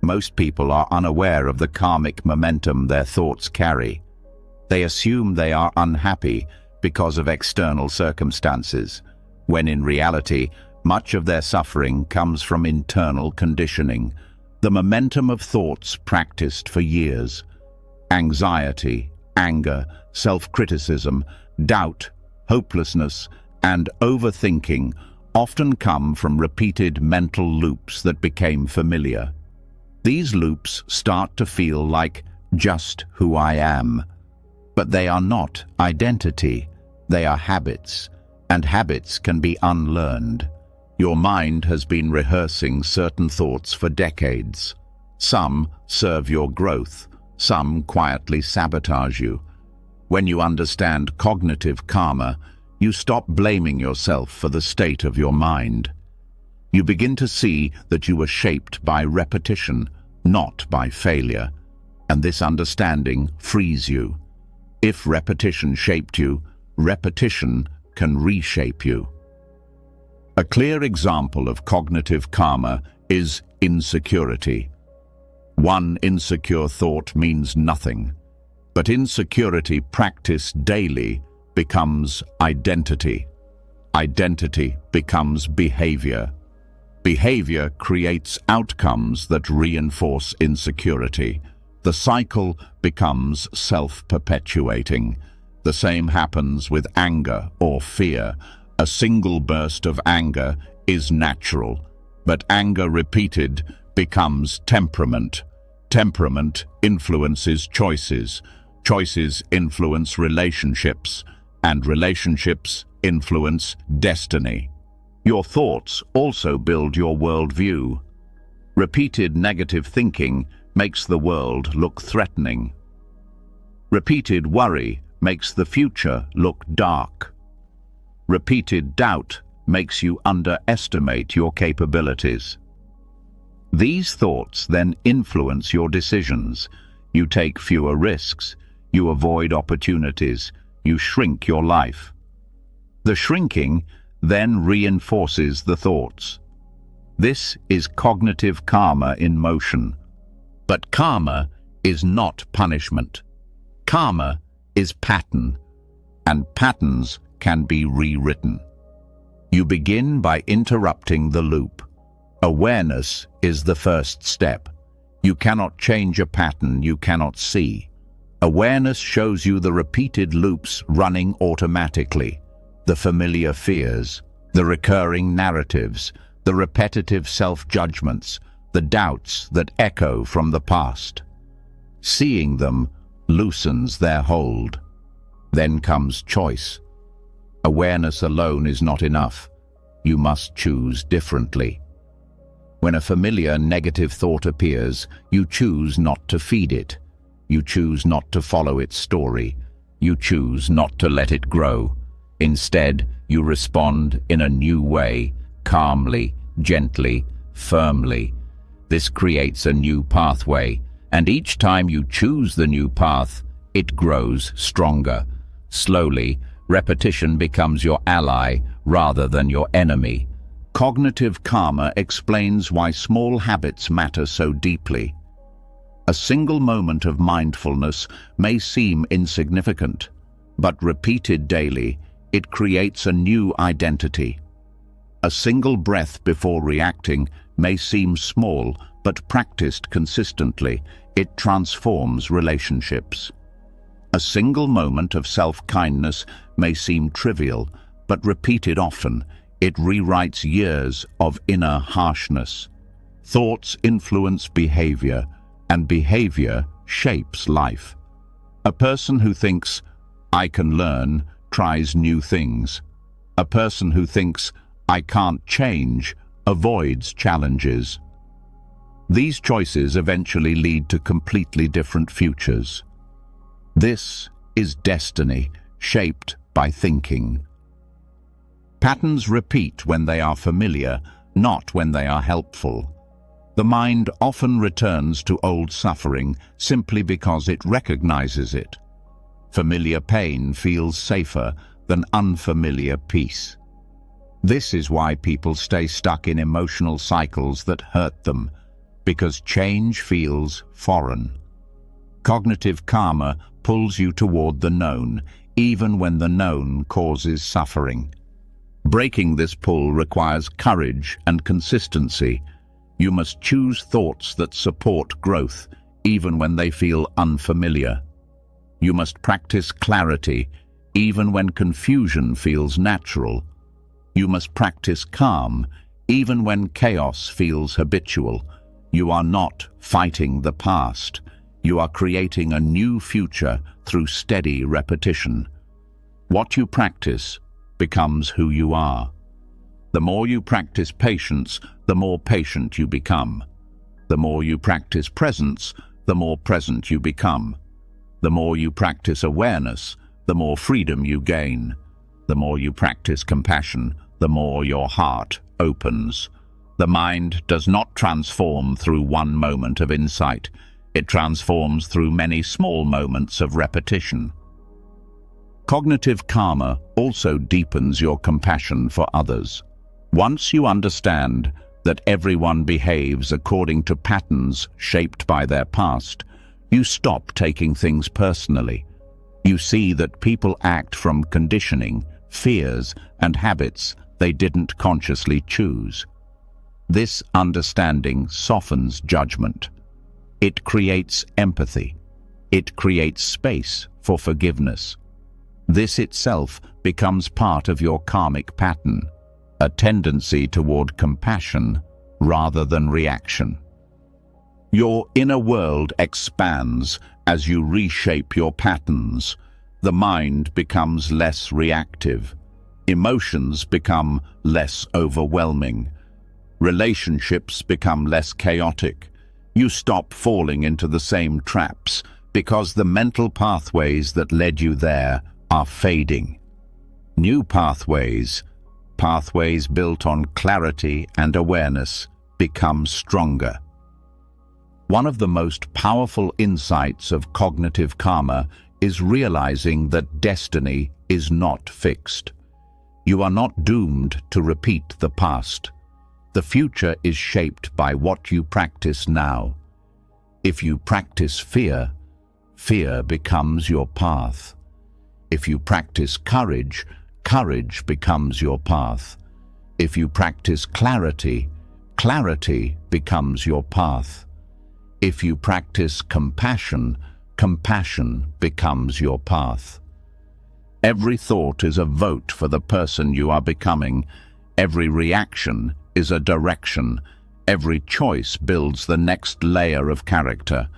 Most people are unaware of the karmic momentum their thoughts carry. They assume they are unhappy because of external circumstances, when in reality, much of their suffering comes from internal conditioning, the momentum of thoughts practiced for years. Anxiety, anger, self-criticism, doubt, hopelessness, and overthinking often come from repeated mental loops that became familiar. These loops start to feel like just who I am. But they are not identity, they are habits, and habits can be unlearned. Your mind has been rehearsing certain thoughts for decades. Some serve your growth, some quietly sabotage you. When you understand cognitive karma, you stop blaming yourself for the state of your mind. You begin to see that you were shaped by repetition, not by failure, and this understanding frees you. If repetition shaped you, repetition can reshape you. A clear example of cognitive karma is insecurity. One insecure thought means nothing, but insecurity practiced daily becomes identity. Identity becomes behavior. Behavior creates outcomes that reinforce insecurity. The cycle becomes self-perpetuating. The same happens with anger or fear. A single burst of anger is natural, but anger repeated becomes temperament. Temperament influences choices. Choices influence relationships, and relationships influence destiny. Your thoughts also build your worldview. Repeated negative thinking makes the world look threatening. Repeated worry makes the future look dark. Repeated doubt makes you underestimate your capabilities. These thoughts then influence your decisions. You take fewer risks. You avoid opportunities. You shrink your life. The shrinking then reinforces the thoughts. This is cognitive karma in motion. But karma is not punishment. Karma is pattern, and patterns can be rewritten. You begin by interrupting the loop. Awareness is the first step. You cannot change a pattern you cannot see. Awareness shows you the repeated loops running automatically, the familiar fears, the recurring narratives, the repetitive self-judgments, the doubts that echo from the past. Seeing them loosens their hold. Then comes choice. Awareness alone is not enough. You must choose differently. When a familiar negative thought appears, you choose not to feed it. You choose not to follow its story. You choose not to let it grow. Instead, you respond in a new way, calmly, gently, firmly. This creates a new pathway, and each time you choose the new path, it grows stronger. Slowly, repetition becomes your ally rather than your enemy. Cognitive karma explains why small habits matter so deeply. A single moment of mindfulness may seem insignificant, but repeated daily, it creates a new identity. A single breath before reacting may seem small, but practiced consistently, it transforms relationships. A single moment of self-kindness may seem trivial, but repeated often, it rewrites years of inner harshness. Thoughts influence behavior, and behavior shapes life. A person who thinks, "I can learn," tries new things. A person who thinks, "I can't change," avoids challenges. These choices eventually lead to completely different futures. This is destiny, shaped by thinking. Patterns repeat when they are familiar, not when they are helpful. The mind often returns to old suffering simply because it recognizes it. Familiar pain feels safer than unfamiliar peace. This is why people stay stuck in emotional cycles that hurt them, because change feels foreign. Cognitive karma pulls you toward the known, even when the known causes suffering. Breaking this pull requires courage and consistency. You must choose thoughts that support growth, even when they feel unfamiliar. You must practice clarity, even when confusion feels natural. You must practice calm, even when chaos feels habitual. You are not fighting the past. You are creating a new future through steady repetition. What you practice becomes who you are. The more you practice patience, the more patient you become. The more you practice presence, the more present you become. The more you practice awareness, the more freedom you gain. The more you practice compassion, the more your heart opens. The mind does not transform through one moment of insight. It transforms through many small moments of repetition. Cognitive karma also deepens your compassion for others. Once you understand that everyone behaves according to patterns shaped by their past, you stop taking things personally. You see that people act from conditioning, fears, and habits they didn't consciously choose. This understanding softens judgment. It creates empathy. It creates space for forgiveness. This itself becomes part of your karmic pattern, a tendency toward compassion rather than reaction. Your inner world expands As you reshape your patterns, the mind becomes less reactive. Emotions become less overwhelming. Relationships become less chaotic. You stop falling into the same traps because the mental pathways that led you there are fading. New pathways built on clarity and awareness, become stronger. One of the most powerful insights of cognitive karma is realizing that destiny is not fixed. You are not doomed to repeat the past. The future is shaped by what you practice now. If you practice fear, fear becomes your path. If you practice courage, courage becomes your path. If you practice clarity, clarity becomes your path. If you practice compassion, compassion becomes your path. Every thought is a vote for the person you are becoming. Every reaction is a direction. Every choice builds the next layer of character.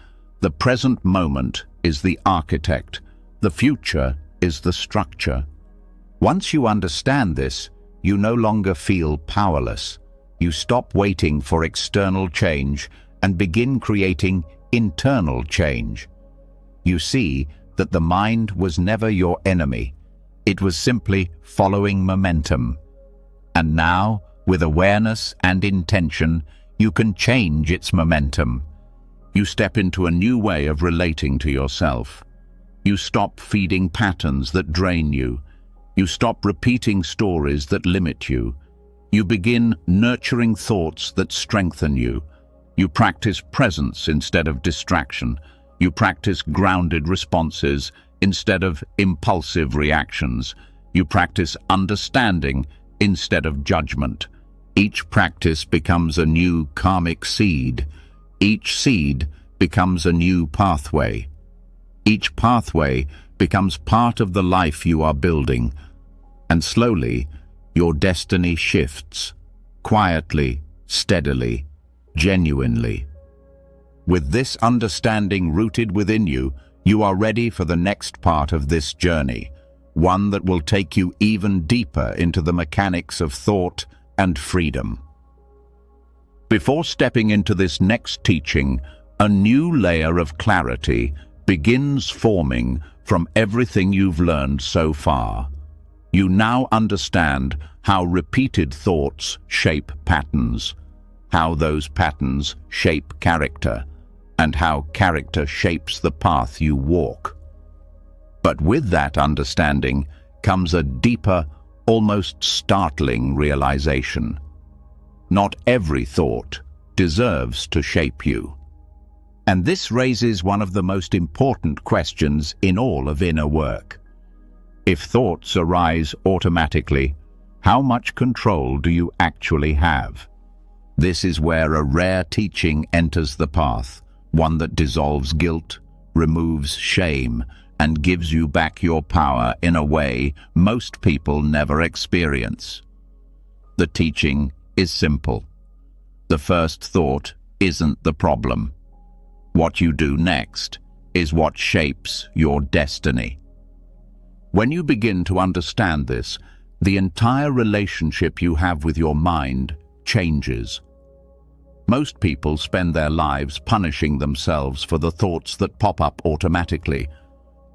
The present moment is the architect. The future is the structure. Once you understand this, you no longer feel powerless. You stop waiting for external change and begin creating internal change. You see that the mind was never your enemy. It was simply following momentum. And now, with awareness and intention, you can change its momentum. You step into a new way of relating to yourself. You stop feeding patterns that drain you. You stop repeating stories that limit you. You begin nurturing thoughts that strengthen you. You practice presence instead of distraction. You practice grounded responses instead of impulsive reactions. You practice understanding instead of judgment. Each practice becomes a new karmic seed. Each seed becomes a new pathway. Each pathway becomes part of the life you are building. And slowly, your destiny shifts, quietly, steadily, genuinely. With this understanding rooted within you, you are ready for the next part of this journey, one that will take you even deeper into the mechanics of thought and freedom. Before stepping into this next teaching, a new layer of clarity begins forming from everything you've learned so far. You now understand how repeated thoughts shape patterns, how those patterns shape character, and how character shapes the path you walk. But with that understanding comes a deeper, almost startling realization. Not every thought deserves to shape you. And this raises one of the most important questions in all of inner work. If thoughts arise automatically, how much control do you actually have? This is where a rare teaching enters the path, one that dissolves guilt, removes shame, and gives you back your power in a way most people never experience. The teaching is simple. The first thought isn't the problem. What you do next is what shapes your destiny. When you begin to understand this, the entire relationship you have with your mind changes. Most people spend their lives punishing themselves for the thoughts that pop up automatically.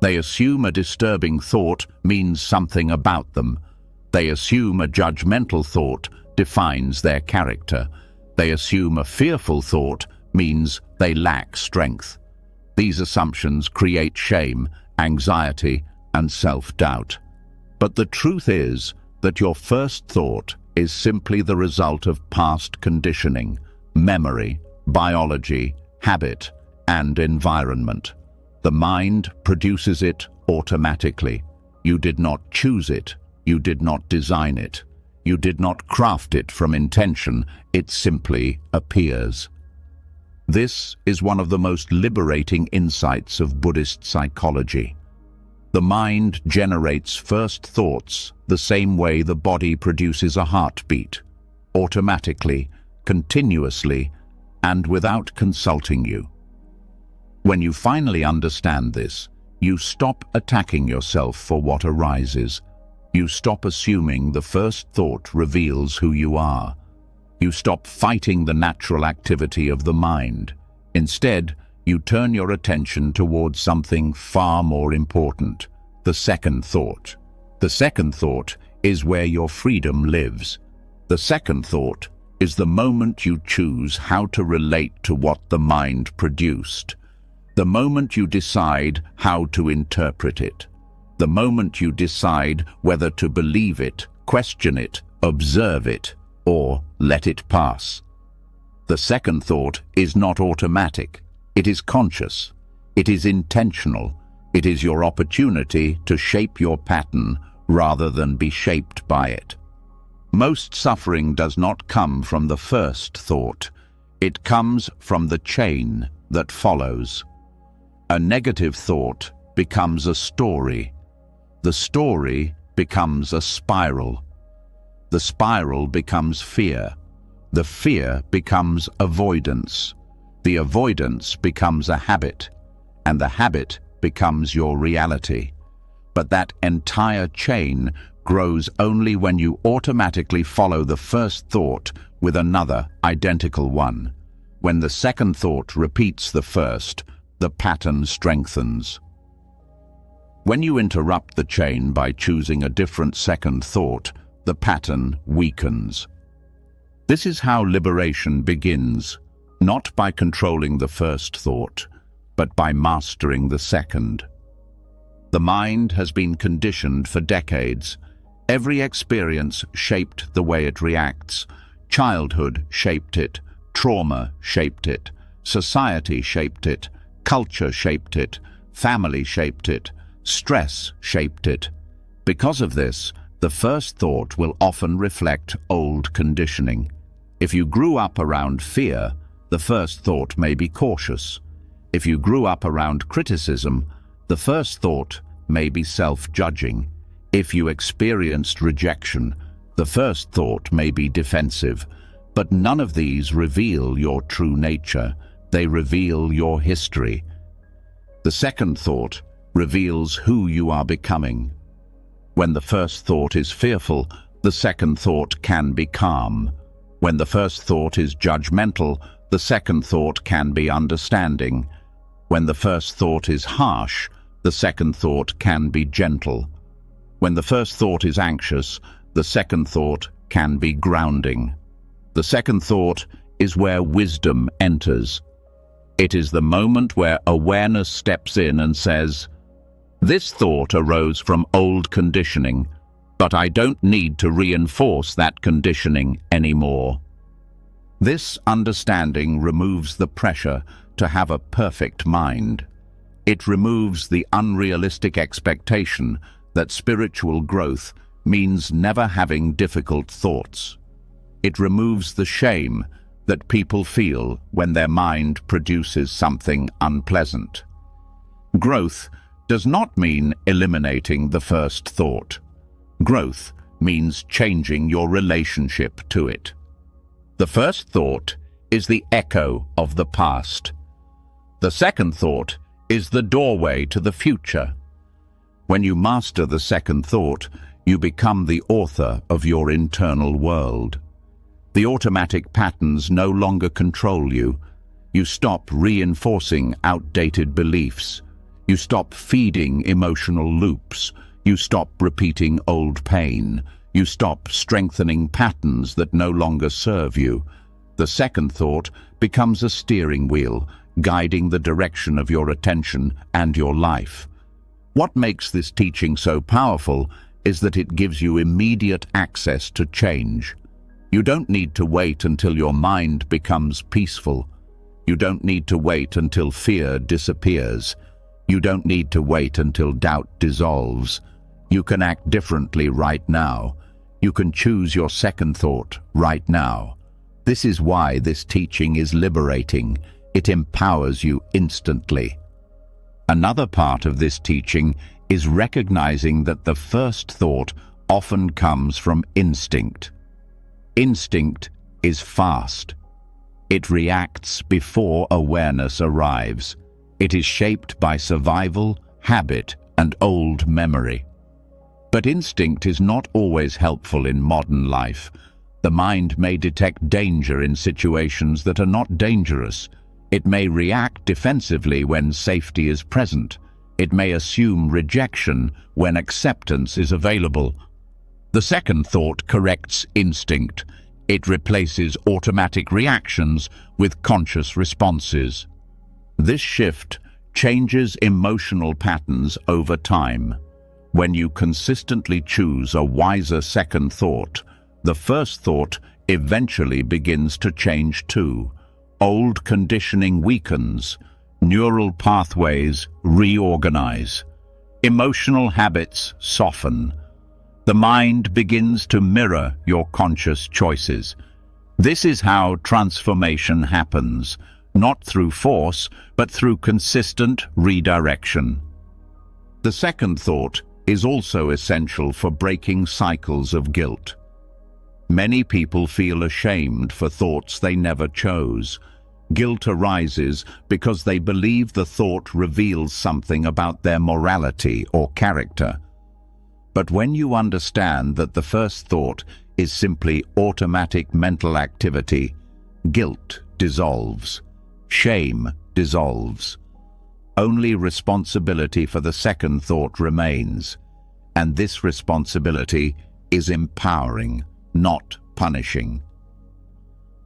They assume a disturbing thought means something about them. They assume a judgmental thought defines their character. They assume a fearful thought means they lack strength. These assumptions create shame, anxiety, and self-doubt. But the truth is that your first thought is simply the result of past conditioning, memory, biology, habit, and environment. The mind produces it automatically. You did not choose it. You did not design it. You did not craft it from intention. It simply appears. This is one of the most liberating insights of Buddhist psychology. The mind generates first thoughts the same way the body produces a heartbeat, automatically, continuously, and without consulting you. When you finally understand this, you stop attacking yourself for what arises. You stop assuming the first thought reveals who you are. You stop fighting the natural activity of the mind. Instead, you turn your attention towards something far more important, the second thought. The second thought is where your freedom lives. The second thought is the moment you choose how to relate to what the mind produced. The moment you decide how to interpret it. The moment you decide whether to believe it, question it, observe it, or let it pass. The second thought is not automatic. It is conscious. It is intentional. It is your opportunity to shape your pattern rather than be shaped by it. Most suffering does not come from the first thought. It comes from the chain that follows. A negative thought becomes a story. The story becomes a spiral. The spiral becomes fear. The fear becomes avoidance. The avoidance becomes a habit, and the habit becomes your reality. But that entire chain grows only when you automatically follow the first thought with another identical one. When the second thought repeats the first, the pattern strengthens. When you interrupt the chain by choosing a different second thought, the pattern weakens. This is how liberation begins, not by controlling the first thought, but by mastering the second. The mind has been conditioned for decades. Every experience shaped the way it reacts. Childhood shaped it, trauma shaped it, society shaped it, culture shaped it, family shaped it, stress shaped it. Because of this, the first thought will often reflect old conditioning. If you grew up around fear, the first thought may be cautious. If you grew up around criticism, the first thought may be self-judging. If you experienced rejection, the first thought may be defensive. But none of these reveal your true nature. They reveal your history. The second thought reveals who you are becoming. When the first thought is fearful, the second thought can be calm. When the first thought is judgmental, the second thought can be understanding. When the first thought is harsh, the second thought can be gentle. When the first thought is anxious, the second thought can be grounding. The second thought is where wisdom enters. It is the moment where awareness steps in and says, "This thought arose from old conditioning, but I don't need to reinforce that conditioning anymore." This understanding removes the pressure to have a perfect mind. It removes the unrealistic expectation that spiritual growth means never having difficult thoughts. It removes the shame that people feel when their mind produces something unpleasant. Growth does not mean eliminating the first thought. Growth means changing your relationship to it. The first thought is the echo of the past. The second thought is the doorway to the future. When you master the second thought, you become the author of your internal world. The automatic patterns no longer control you. You stop reinforcing outdated beliefs. You stop feeding emotional loops. You stop repeating old pain. You stop strengthening patterns that no longer serve you. The second thought becomes a steering wheel, guiding the direction of your attention and your life. What makes this teaching so powerful is that it gives you immediate access to change. You don't need to wait until your mind becomes peaceful. You don't need to wait until fear disappears. You don't need to wait until doubt dissolves. You can act differently right now. You can choose your second thought right now. This is why this teaching is liberating. It empowers you instantly. Another part of this teaching is recognizing that the first thought often comes from instinct. Instinct is fast. It reacts before awareness arrives. It is shaped by survival, habit, and old memory. But instinct is not always helpful in modern life. The mind may detect danger in situations that are not dangerous. It may react defensively when safety is present. It may assume rejection when acceptance is available. The second thought corrects instinct. It replaces automatic reactions with conscious responses. This shift changes emotional patterns over time. When you consistently choose a wiser second thought, the first thought eventually begins to change too. Old conditioning weakens, neural pathways reorganize, emotional habits soften. The mind begins to mirror your conscious choices. This is how transformation happens, not through force, but through consistent redirection. The second thought is also essential for breaking cycles of guilt. Many people feel ashamed for thoughts they never chose. Guilt arises because they believe the thought reveals something about their morality or character. But when you understand that the first thought is simply automatic mental activity, guilt dissolves, shame dissolves. Only responsibility for the second thought remains, and this responsibility is empowering, not punishing.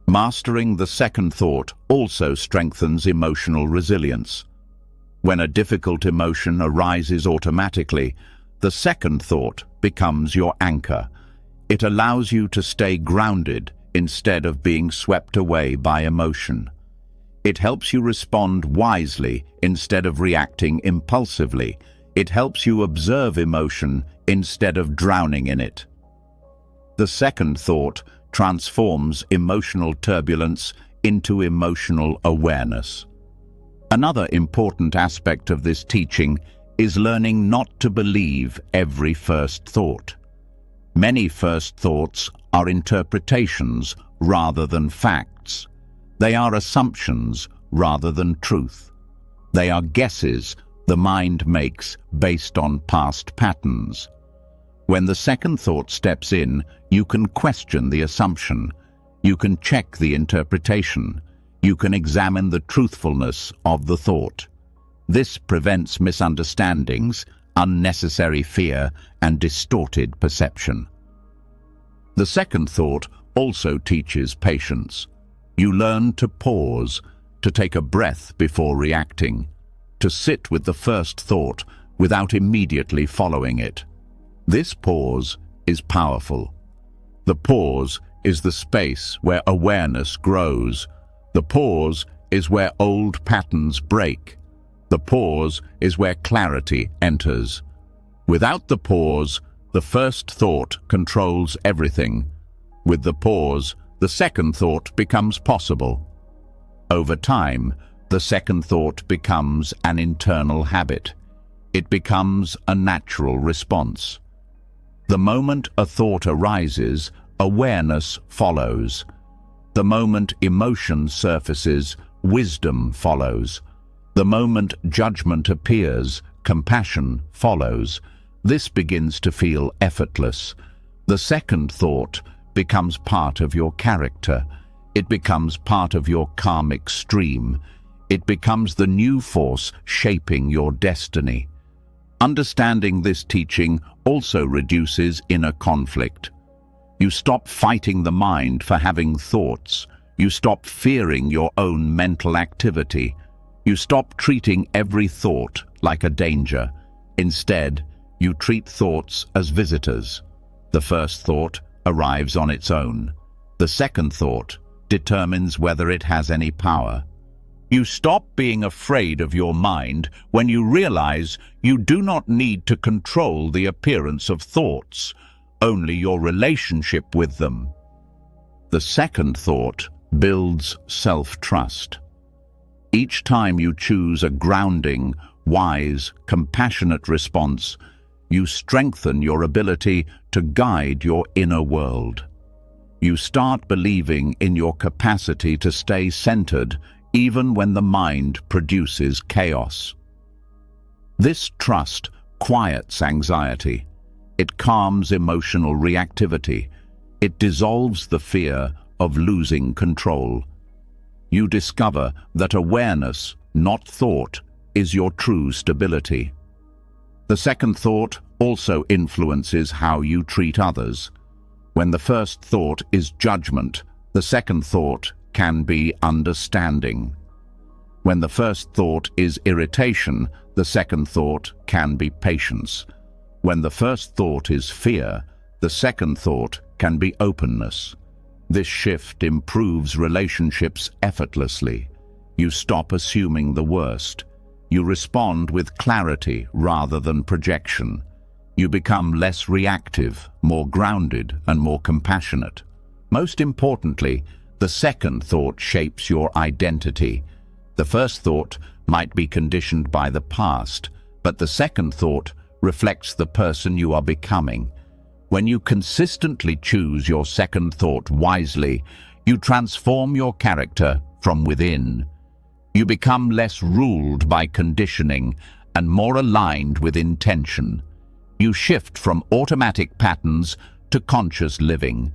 Mastering the second thought also strengthens emotional resilience. When a difficult emotion arises automatically, the second thought becomes your anchor. It allows you to stay grounded instead of being swept away by emotion. It helps you respond wisely instead of reacting impulsively. It helps you observe emotion instead of drowning in it. The second thought transforms emotional turbulence into emotional awareness. Another important aspect of this teaching is learning not to believe every first thought. Many first thoughts are interpretations rather than facts. They are assumptions rather than truth. They are guesses the mind makes based on past patterns. When the second thought steps in, you can question the assumption. You can check the interpretation. You can examine the truthfulness of the thought. This prevents misunderstandings, unnecessary fear, and distorted perception. The second thought also teaches patience. You learn to pause, to take a breath before reacting, to sit with the first thought without immediately following it. This pause is powerful. The pause is the space where awareness grows. The pause is where old patterns break. The pause is where clarity enters. Without the pause, the first thought controls everything. With the pause, the second thought becomes possible. Over time, the second thought becomes an internal habit. It becomes a natural response. The moment a thought arises, awareness follows. The moment emotion surfaces, wisdom follows. The moment judgment appears, compassion follows. This begins to feel effortless. The second thought becomes part of your character. It becomes part of your karmic stream. It becomes the new force shaping your destiny. Understanding this teaching also reduces inner conflict. You stop fighting the mind for having thoughts. You stop fearing your own mental activity. You stop treating every thought like a danger. Instead, you treat thoughts as visitors. The first thought arrives on its own. The second thought determines whether it has any power. You stop being afraid of your mind when you realize you do not need to control the appearance of thoughts, only your relationship with them. The second thought builds self-trust. Each time you choose a grounding, wise, compassionate response, you strengthen your ability to guide your inner world. You start believing in your capacity to stay centered even when the mind produces chaos. This trust quiets anxiety. It calms emotional reactivity. It dissolves the fear of losing control. You discover that awareness, not thought, is your true stability. The second thought also influences how you treat others. When the first thought is judgment, the second thought can be understanding. When the first thought is irritation, the second thought can be patience. When the first thought is fear, the second thought can be openness. This shift improves relationships effortlessly. You stop assuming the worst. You respond with clarity rather than projection. You become less reactive, more grounded, and more compassionate. Most importantly, the second thought shapes your identity. The first thought might be conditioned by the past, but the second thought reflects the person you are becoming. When you consistently choose your second thought wisely, you transform your character from within. You become less ruled by conditioning and more aligned with intention. You shift from automatic patterns to conscious living.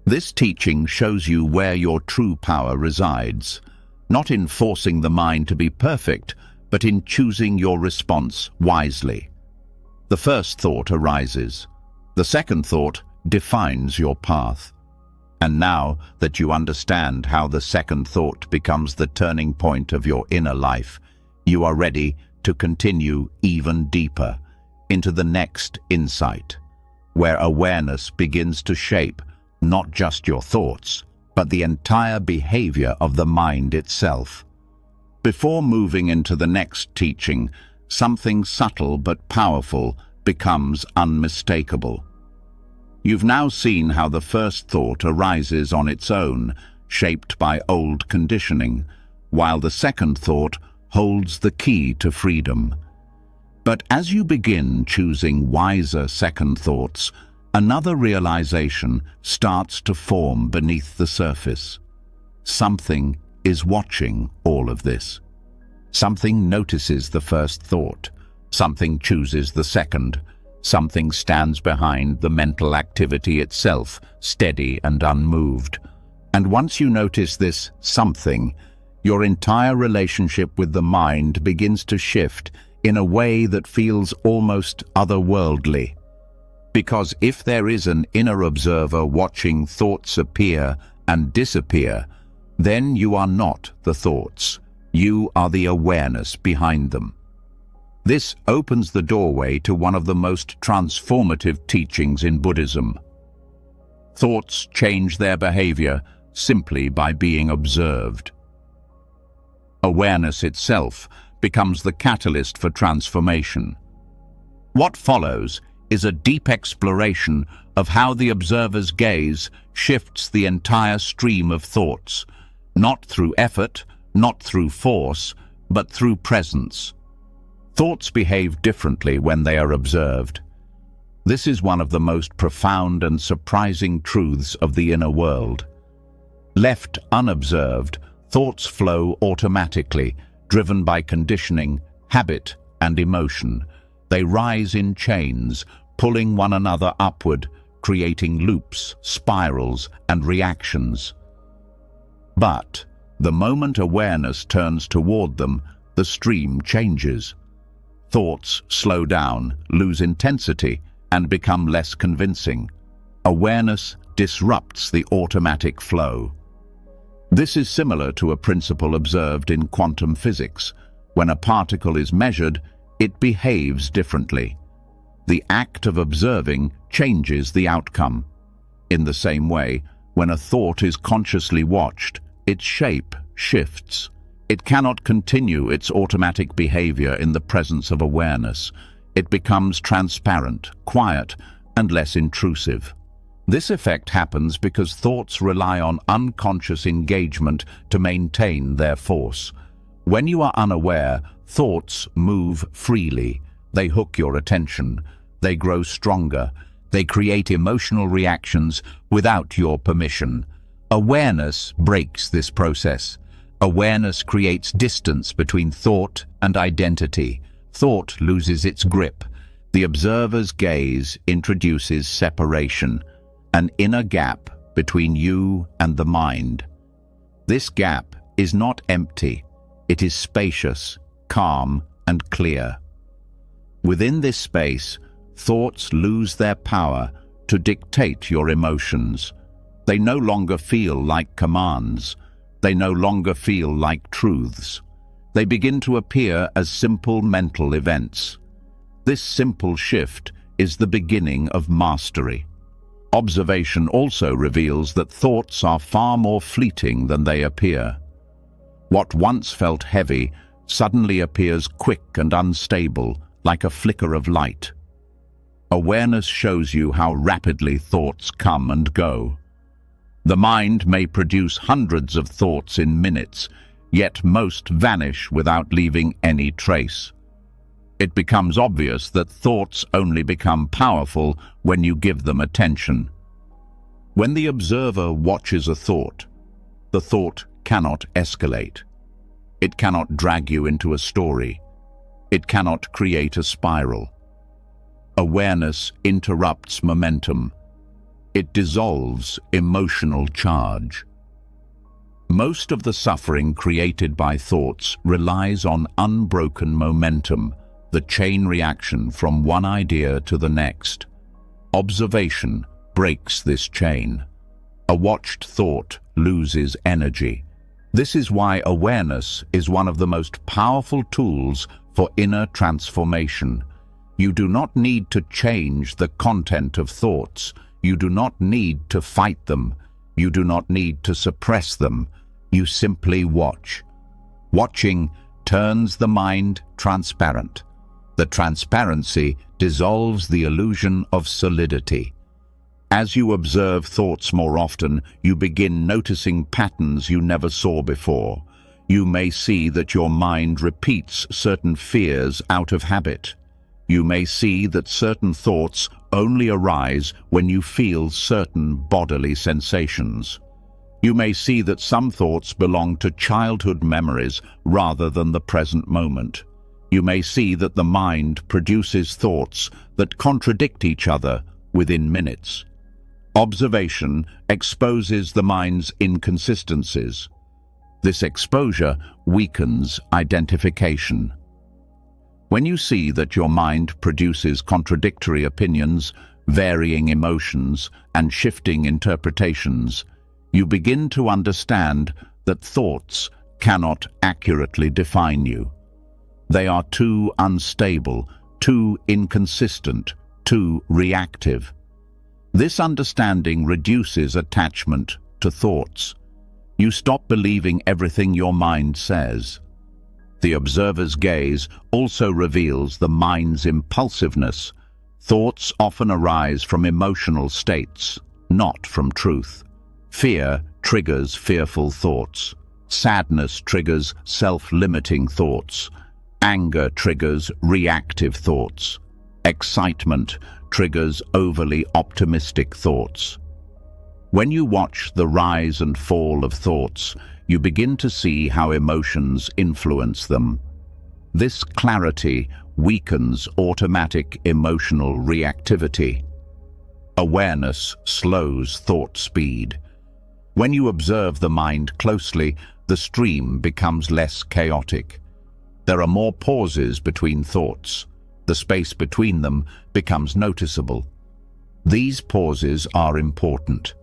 This teaching shows you where your true power resides, not in forcing the mind to be perfect, but in choosing your response wisely. The first thought arises. The second thought defines your path. And now that you understand how the second thought becomes the turning point of your inner life, you are ready to continue even deeper into the next insight, where awareness begins to shape not just your thoughts, but the entire behavior of the mind itself. Before moving into the next teaching, something subtle but powerful becomes unmistakable. You've now seen how the first thought arises on its own, shaped by old conditioning, while the second thought holds the key to freedom. But as you begin choosing wiser second thoughts, another realization starts to form beneath the surface. Something is watching all of this. Something notices the first thought. Something chooses the second. Something stands behind the mental activity itself, steady and unmoved. And once you notice this something, your entire relationship with the mind begins to shift in a way that feels almost otherworldly. Because if there is an inner observer watching thoughts appear and disappear, then you are not the thoughts. You are the awareness behind them. This opens the doorway to one of the most transformative teachings in Buddhism. Thoughts change their behavior simply by being observed. Awareness itself becomes the catalyst for transformation. What follows is a deep exploration of how the observer's gaze shifts the entire stream of thoughts, not through effort, not through force, but through presence. Thoughts behave differently when they are observed. This is one of the most profound and surprising truths of the inner world. Left unobserved, thoughts flow automatically, driven by conditioning, habit, and emotion. They rise in chains, pulling one another upward, creating loops, spirals, and reactions. But the moment awareness turns toward them, the stream changes. Thoughts slow down, lose intensity, and become less convincing. Awareness disrupts the automatic flow. This is similar to a principle observed in quantum physics. When a particle is measured, it behaves differently. The act of observing changes the outcome. In the same way, when a thought is consciously watched, its shape shifts. It cannot continue its automatic behavior in the presence of awareness. It becomes transparent, quiet, and less intrusive. This effect happens because thoughts rely on unconscious engagement to maintain their force. When you are unaware, thoughts move freely. They hook your attention. They grow stronger. They create emotional reactions without your permission. Awareness breaks this process. Awareness creates distance between thought and identity. Thought loses its grip. The observer's gaze introduces separation, an inner gap between you and the mind. This gap is not empty. It is spacious, calm, and clear. Within this space, thoughts lose their power to dictate your emotions. They no longer feel like commands. They no longer feel like truths. They begin to appear as simple mental events. This simple shift is the beginning of mastery. Observation also reveals that thoughts are far more fleeting than they appear. What once felt heavy suddenly appears quick and unstable, like a flicker of light. Awareness shows you how rapidly thoughts come and go. The mind may produce hundreds of thoughts in minutes, yet most vanish without leaving any trace. It becomes obvious that thoughts only become powerful when you give them attention. When the observer watches a thought, the thought cannot escalate. It cannot drag you into a story. It cannot create a spiral. Awareness interrupts momentum. It dissolves emotional charge. Most of the suffering created by thoughts relies on unbroken momentum, the chain reaction from one idea to the next. Observation breaks this chain. A watched thought loses energy. This is why awareness is one of the most powerful tools for inner transformation. You do not need to change the content of thoughts. You do not need to fight them. You do not need to suppress them. You simply watch. Watching turns the mind transparent. The transparency dissolves the illusion of solidity. As you observe thoughts more often, you begin noticing patterns you never saw before. You may see that your mind repeats certain fears out of habit. You may see that certain thoughts only arise when you feel certain bodily sensations. You may see that some thoughts belong to childhood memories rather than the present moment. You may see that the mind produces thoughts that contradict each other within minutes. Observation exposes the mind's inconsistencies. This exposure weakens identification. When you see that your mind produces contradictory opinions, varying emotions, and shifting interpretations, you begin to understand that thoughts cannot accurately define you. They are too unstable, too inconsistent, too reactive. This understanding reduces attachment to thoughts. You stop believing everything your mind says. The observer's gaze also reveals the mind's impulsiveness. Thoughts often arise from emotional states, not from truth. Fear triggers fearful thoughts. Sadness triggers self-limiting thoughts. Anger triggers reactive thoughts. Excitement triggers overly optimistic thoughts. When you watch the rise and fall of thoughts, you begin to see how emotions influence them. This clarity weakens automatic emotional reactivity. Awareness slows thought speed. When you observe the mind closely, the stream becomes less chaotic. There are more pauses between thoughts. The space between them becomes noticeable. These pauses are important.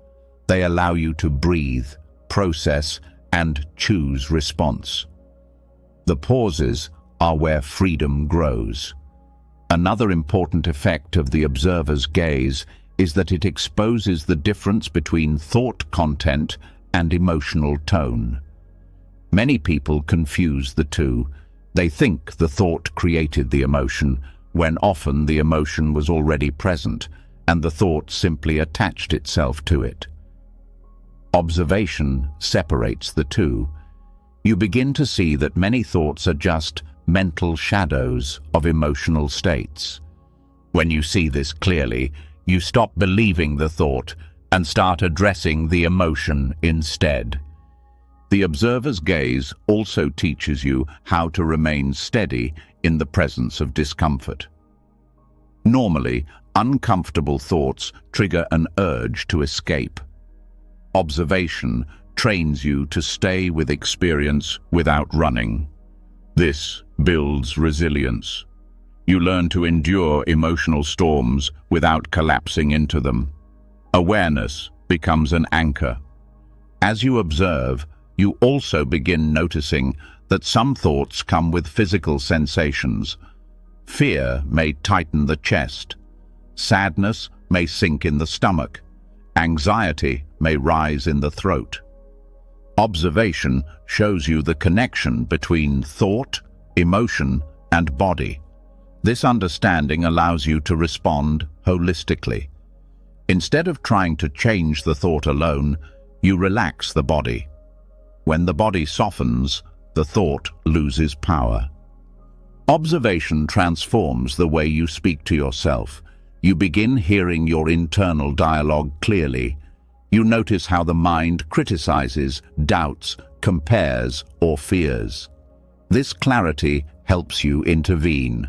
They allow you to breathe, process, and choose response. The pauses are where freedom grows. Another important effect of the observer's gaze is that it exposes the difference between thought content and emotional tone. Many people confuse the two. They think the thought created the emotion, when often the emotion was already present, and the thought simply attached itself to it. Observation separates the two. You begin to see that many thoughts are just mental shadows of emotional states. When you see this clearly, you stop believing the thought and start addressing the emotion instead. The observer's gaze also teaches you how to remain steady in the presence of discomfort. Normally, uncomfortable thoughts trigger an urge to escape. Observation trains you to stay with experience without running. This builds resilience. You learn to endure emotional storms without collapsing into them. Awareness becomes an anchor. As you observe, you also begin noticing that some thoughts come with physical sensations. Fear may tighten the chest. Sadness may sink in the stomach. Anxiety may rise in the throat. Observation shows you the connection between thought, emotion, and body. This understanding allows you to respond holistically. Instead of trying to change the thought alone, you relax the body. When the body softens, the thought loses power. Observation transforms the way you speak to yourself. You begin hearing your internal dialogue clearly. You notice how the mind criticizes, doubts, compares, or fears. This clarity helps you intervene.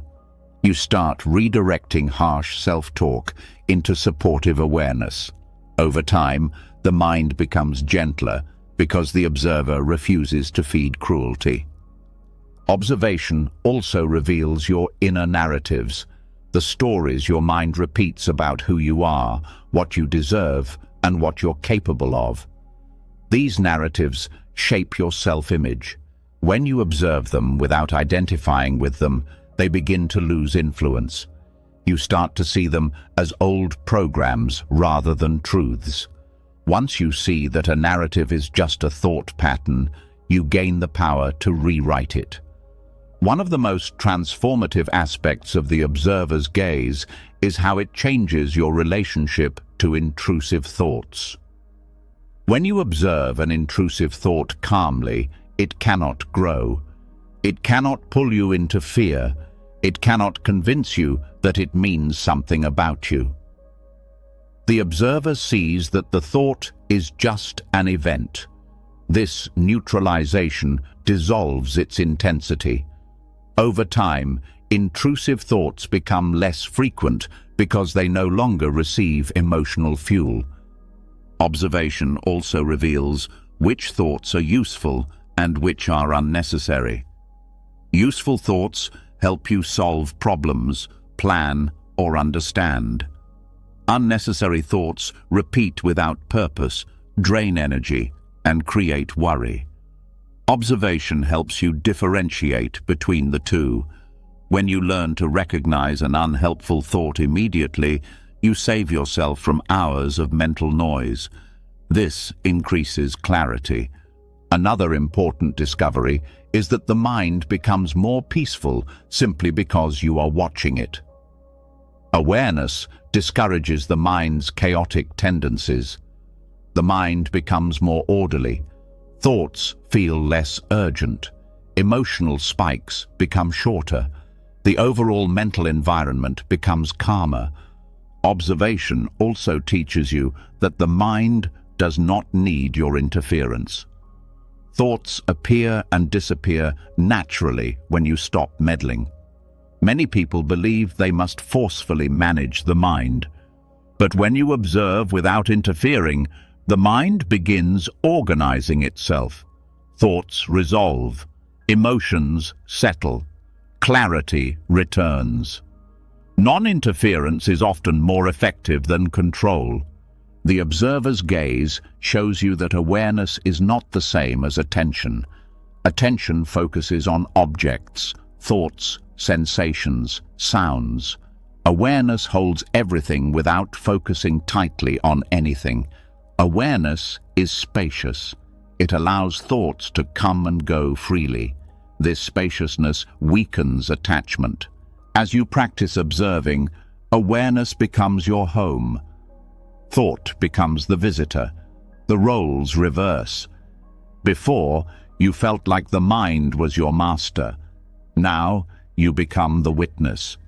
You start redirecting harsh self-talk into supportive awareness. Over time, the mind becomes gentler because the observer refuses to feed cruelty. Observation also reveals your inner narratives, the stories your mind repeats about who you are, what you deserve, and what you're capable of. These narratives shape your self-image. When you observe them without identifying with them, they begin to lose influence. You start to see them as old programs rather than truths. Once you see that a narrative is just a thought pattern, you gain the power to rewrite it. One of the most transformative aspects of the observer's gaze is how it changes your relationship to intrusive thoughts. When you observe an intrusive thought calmly, it cannot grow. It cannot pull you into fear. It cannot convince you that it means something about you. The observer sees that the thought is just an event. This neutralization dissolves its intensity. Over time, intrusive thoughts become less frequent because they no longer receive emotional fuel. Observation also reveals which thoughts are useful and which are unnecessary. Useful thoughts help you solve problems, plan, or understand. Unnecessary thoughts repeat without purpose, drain energy, and create worry. Observation helps you differentiate between the two. When you learn to recognize an unhelpful thought immediately, you save yourself from hours of mental noise. This increases clarity. Another important discovery is that the mind becomes more peaceful simply because you are watching it. Awareness discourages the mind's chaotic tendencies. The mind becomes more orderly. Thoughts feel less urgent. Emotional spikes become shorter. The overall mental environment becomes calmer. Observation also teaches you that the mind does not need your interference. Thoughts appear and disappear naturally when you stop meddling. Many people believe they must forcefully manage the mind. But when you observe without interfering, the mind begins organizing itself. Thoughts resolve. Emotions settle. Clarity returns. Non-interference is often more effective than control. The observer's gaze shows you that awareness is not the same as attention. Attention focuses on objects, thoughts, sensations, sounds. Awareness holds everything without focusing tightly on anything. Awareness is spacious. It allows thoughts to come and go freely. This spaciousness weakens attachment. As you practice observing, awareness becomes your home. Thought becomes the visitor. The roles reverse. Before, you felt like the mind was your master. Now, you become the witness.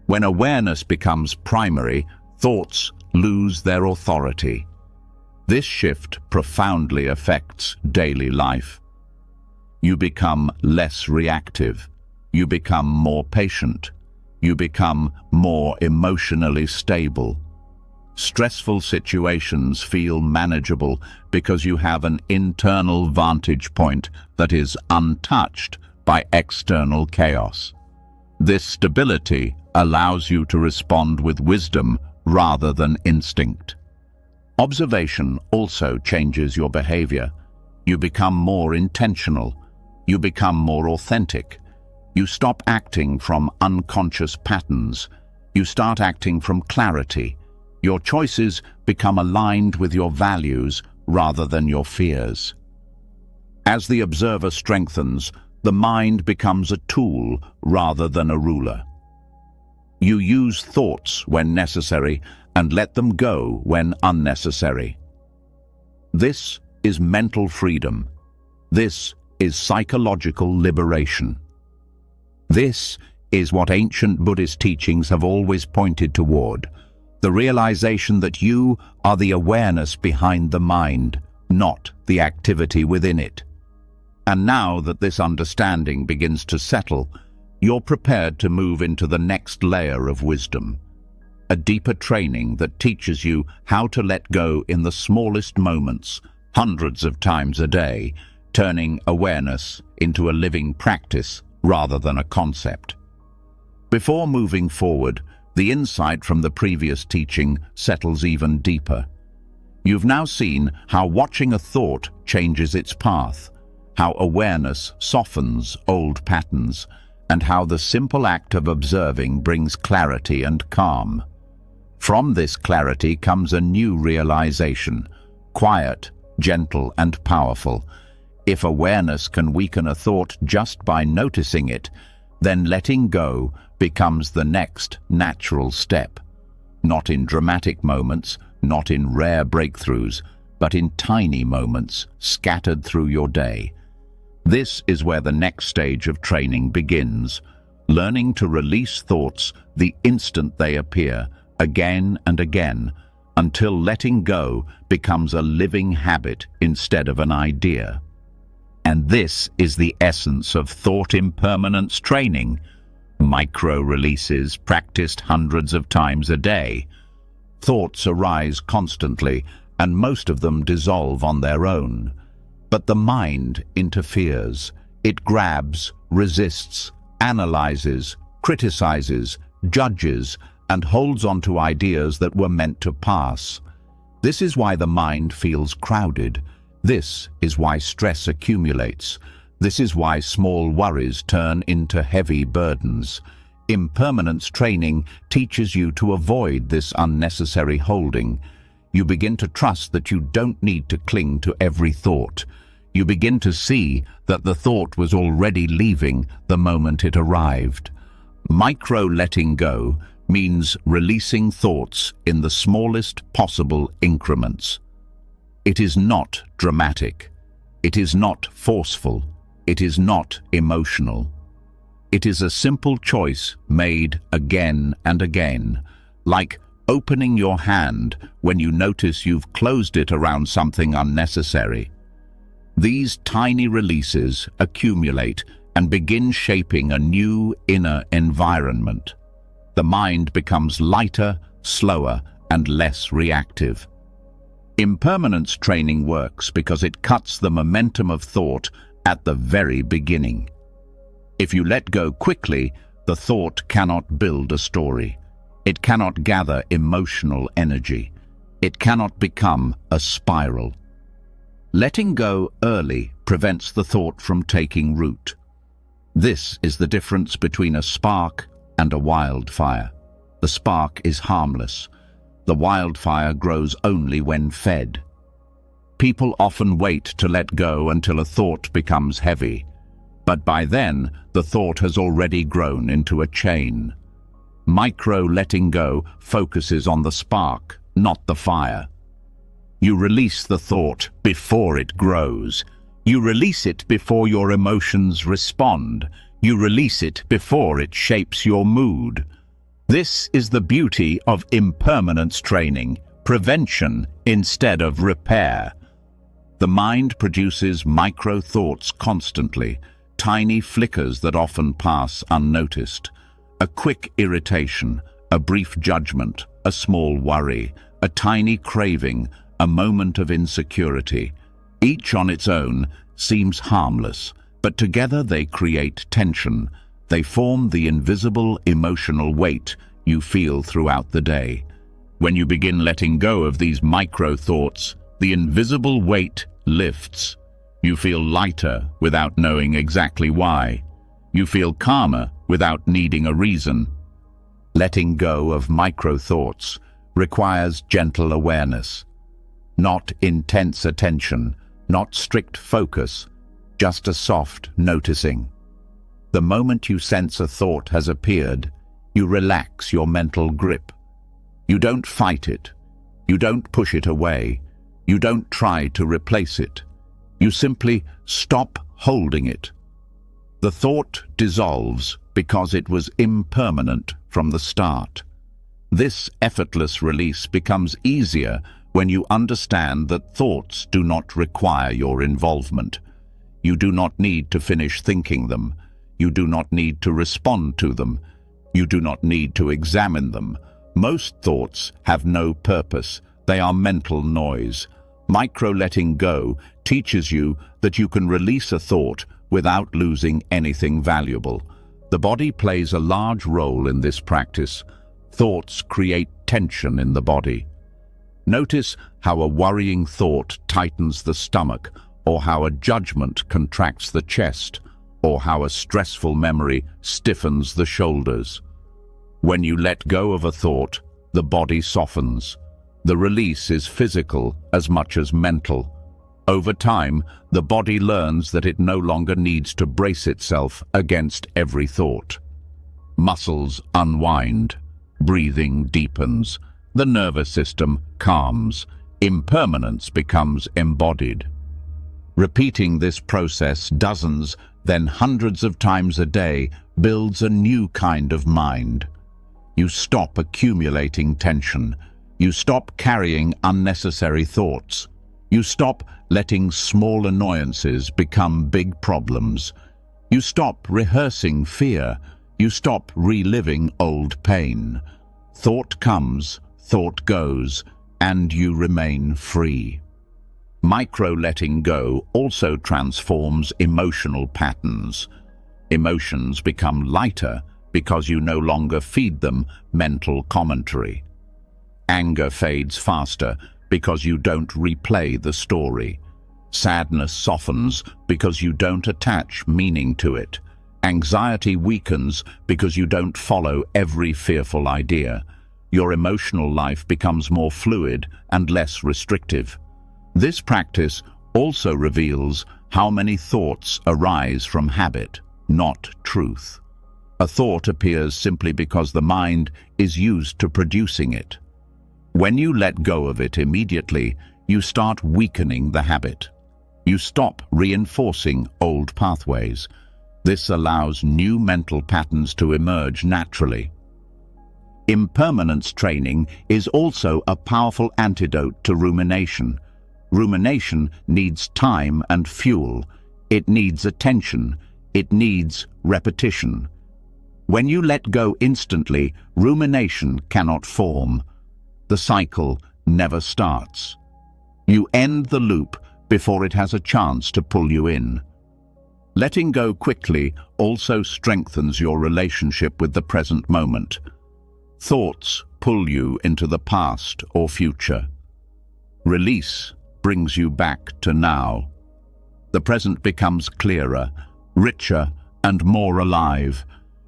When awareness becomes primary, thoughts lose their authority. This shift profoundly affects daily life. You become less reactive. You become more patient. You become more emotionally stable. Stressful situations feel manageable because you have an internal vantage point that is untouched by external chaos. This stability allows you to respond with wisdom rather than instinct. Observation also changes your behavior. You become more intentional. You become more authentic. You stop acting from unconscious patterns. You start acting from clarity. Your choices become aligned with your values rather than your fears. As the observer strengthens, the mind becomes a tool rather than a ruler. You use thoughts when necessary and let them go when unnecessary. This is mental freedom. This is psychological liberation. This is what ancient Buddhist teachings have always pointed toward, the realization that you are the awareness behind the mind, not the activity within it. And now that this understanding begins to settle, you're prepared to move into the next layer of wisdom, a deeper training that teaches you how to let go in the smallest moments, hundreds of times a day, turning awareness into a living practice rather than a concept. Before moving forward, the insight from the previous teaching settles even deeper. You've now seen how watching a thought changes its path, how awareness softens old patterns, and how the simple act of observing brings clarity and calm. From this clarity comes a new realization, quiet, gentle, and powerful. If awareness can weaken a thought just by noticing it, then letting go becomes the next natural step. Not in dramatic moments, not in rare breakthroughs, but in tiny moments scattered through your day. This is where the next stage of training begins, learning to release thoughts the instant they appear, again and again, until letting go becomes a living habit instead of an idea. And this is the essence of thought impermanence training. Micro-releases practiced hundreds of times a day. Thoughts arise constantly, and most of them dissolve on their own. But the mind interferes. It grabs, resists, analyzes, criticizes, judges, and holds on to ideas that were meant to pass. This is why the mind feels crowded. This is why stress accumulates. This is why small worries turn into heavy burdens. Impermanence training teaches you to avoid this unnecessary holding. You begin to trust that you don't need to cling to every thought. You begin to see that the thought was already leaving the moment it arrived. Micro-letting go means releasing thoughts in the smallest possible increments. It is not dramatic. It is not forceful. It is not emotional. It is a simple choice made again and again, like opening your hand when you notice you've closed it around something unnecessary. These tiny releases accumulate and begin shaping a new inner environment. The mind becomes lighter, slower, and less reactive. Impermanence training works because it cuts the momentum of thought at the very beginning. If you let go quickly, the thought cannot build a story. It cannot gather emotional energy. It cannot become a spiral. Letting go early prevents the thought from taking root. This is the difference between a spark and a wildfire. The spark is harmless. The wildfire grows only when fed. People often wait to let go until a thought becomes heavy, but by then the thought has already grown into a chain. Micro-letting go focuses on the spark, not the fire. You release the thought before it grows. You release it before your emotions respond. You release it before it shapes your mood. This is the beauty of impermanence training, prevention instead of repair. The mind produces micro-thoughts constantly, tiny flickers that often pass unnoticed. A quick irritation, a brief judgment, a small worry, a tiny craving, a moment of insecurity. Each on its own seems harmless, but together they create tension. They form the invisible emotional weight you feel throughout the day. When you begin letting go of these micro-thoughts, the invisible weight lifts. You feel lighter without knowing exactly why. You feel calmer without needing a reason. Letting go of micro-thoughts requires gentle awareness. Not intense attention, not strict focus, just a soft noticing. The moment you sense a thought has appeared, you relax your mental grip. You don't fight it. You don't push it away. You don't try to replace it. You simply stop holding it. The thought dissolves because it was impermanent from the start. This effortless release becomes easier when you understand that thoughts do not require your involvement. You do not need to finish thinking them. You do not need to respond to them. You do not need to examine them. Most thoughts have no purpose. They are mental noise. Micro-letting go teaches you that you can release a thought without losing anything valuable. The body plays a large role in this practice. Thoughts create tension in the body. Notice how a worrying thought tightens the stomach, or how a judgment contracts the chest, or how a stressful memory stiffens the shoulders. When you let go of a thought, the body softens. The release is physical as much as mental. Over time, the body learns that it no longer needs to brace itself against every thought. Muscles unwind, breathing deepens, the nervous system calms, impermanence becomes embodied. Repeating this process dozens, then hundreds of times a day builds a new kind of mind. You stop accumulating tension. You stop carrying unnecessary thoughts. You stop letting small annoyances become big problems. You stop rehearsing fear. You stop reliving old pain. Thought comes, thought goes, and you remain free. Micro-letting go also transforms emotional patterns. Emotions become lighter because you no longer feed them mental commentary. Anger fades faster because you don't replay the story. Sadness softens because you don't attach meaning to it. Anxiety weakens because you don't follow every fearful idea. Your emotional life becomes more fluid and less restrictive. This practice also reveals how many thoughts arise from habit, not truth. A thought appears simply because the mind is used to producing it. When you let go of it immediately, you start weakening the habit. You stop reinforcing old pathways. This allows new mental patterns to emerge naturally. Impermanence training is also a powerful antidote to rumination. Rumination needs time and fuel. It needs attention. It needs repetition. When you let go instantly, rumination cannot form. The cycle never starts. You end the loop before it has a chance to pull you in. Letting go quickly also strengthens your relationship with the present moment. Thoughts pull you into the past or future. Release brings you back to now. The present becomes clearer, richer, and more alive.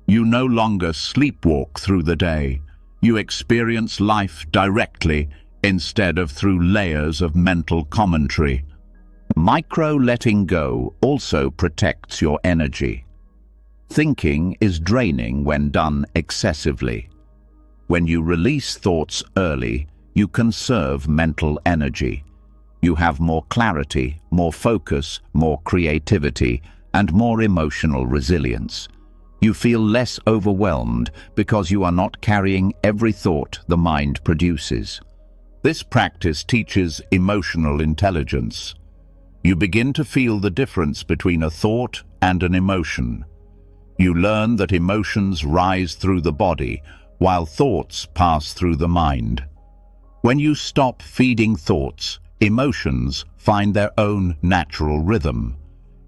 You no longer sleepwalk through the day. You experience life directly instead of through layers of mental commentary. Micro-letting go also protects your energy. Thinking is draining when done excessively. When you release thoughts early, you conserve mental energy. You have more clarity, more focus, more creativity, and more emotional resilience. You feel less overwhelmed because you are not carrying every thought the mind produces. This practice teaches emotional intelligence. You begin to feel the difference between a thought and an emotion. You learn that emotions rise through the body, while thoughts pass through the mind. When you stop feeding thoughts, emotions find their own natural rhythm.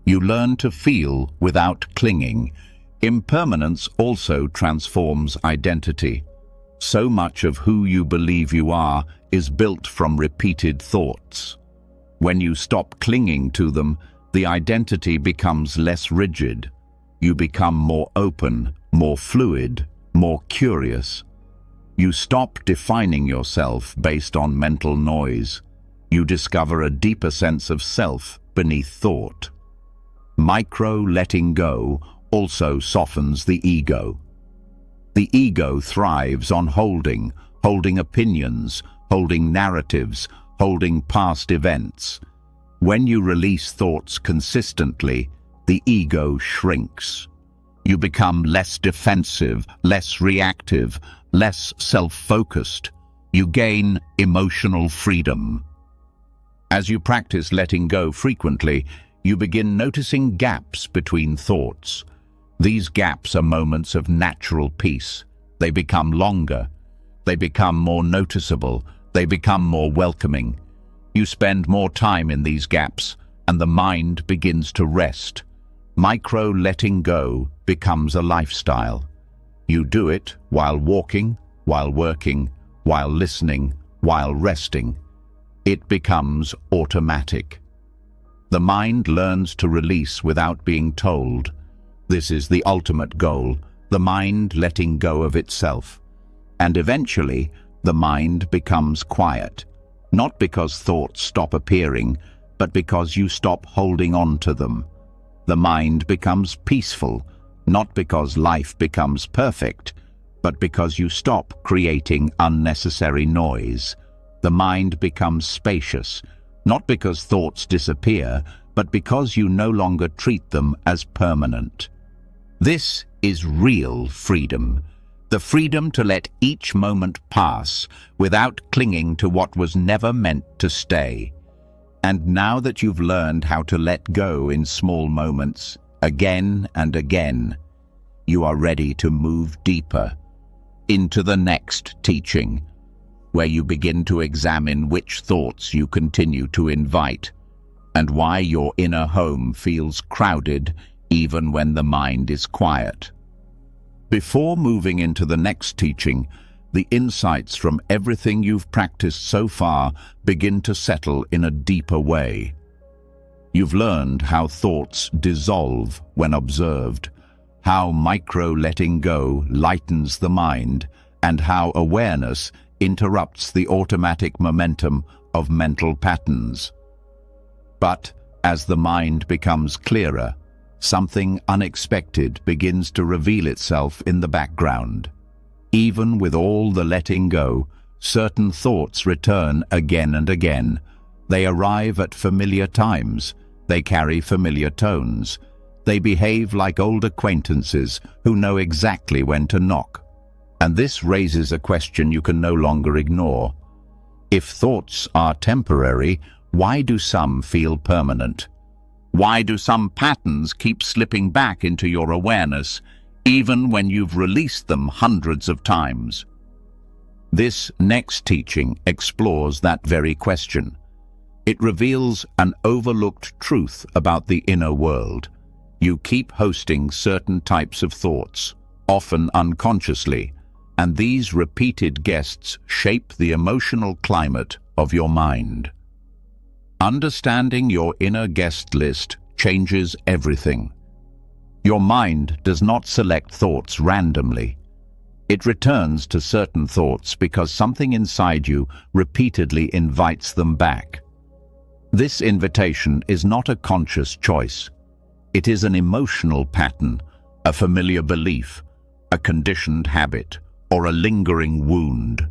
You learn to feel without clinging. Impermanence also transforms identity. So much of who you believe you are is built from repeated thoughts. When you stop clinging to them, the identity becomes less rigid. You become more open, more fluid, more curious. You stop defining yourself based on mental noise. You discover a deeper sense of self beneath thought. Micro-letting go also softens the ego. The ego thrives on holding opinions, holding narratives, holding past events. When you release thoughts consistently, the ego shrinks. You become less defensive, less reactive, less self-focused. You gain emotional freedom. As you practice letting go frequently, you begin noticing gaps between thoughts. These gaps are moments of natural peace. They become longer. They become more noticeable. They become more welcoming. You spend more time in these gaps, and the mind begins to rest. Micro-letting go becomes a lifestyle. You do it while walking, while working, while listening, while resting. It becomes automatic. The mind learns to release without being told. This is the ultimate goal, the mind letting go of itself. And eventually, the mind becomes quiet, not because thoughts stop appearing, but because you stop holding on to them. The mind becomes peaceful, not because life becomes perfect, but because you stop creating unnecessary noise. The mind becomes spacious, not because thoughts disappear, but because you no longer treat them as permanent. This is real freedom, the freedom to let each moment pass without clinging to what was never meant to stay. And now that you've learned how to let go in small moments, again and again, you are ready to move deeper into the next teaching, where you begin to examine which thoughts you continue to invite and why your inner home feels crowded even when the mind is quiet. Before moving into the next teaching, the insights from everything you've practiced so far begin to settle in a deeper way. You've learned how thoughts dissolve when observed, how micro-letting go lightens the mind, and how awareness interrupts the automatic momentum of mental patterns. But as the mind becomes clearer, something unexpected begins to reveal itself in the background. Even with all the letting go, certain thoughts return again and again. They arrive at familiar times. They carry familiar tones. They behave like old acquaintances who know exactly when to knock. And this raises a question you can no longer ignore. If thoughts are temporary, why do some feel permanent? Why do some patterns keep slipping back into your awareness, even when you've released them hundreds of times? This next teaching explores that very question. It reveals an overlooked truth about the inner world. You keep hosting certain types of thoughts, often unconsciously, and these repeated guests shape the emotional climate of your mind. Understanding your inner guest list changes everything. Your mind does not select thoughts randomly. It returns to certain thoughts because something inside you repeatedly invites them back. This invitation is not a conscious choice. It is an emotional pattern, a familiar belief, a conditioned habit, or a lingering wound.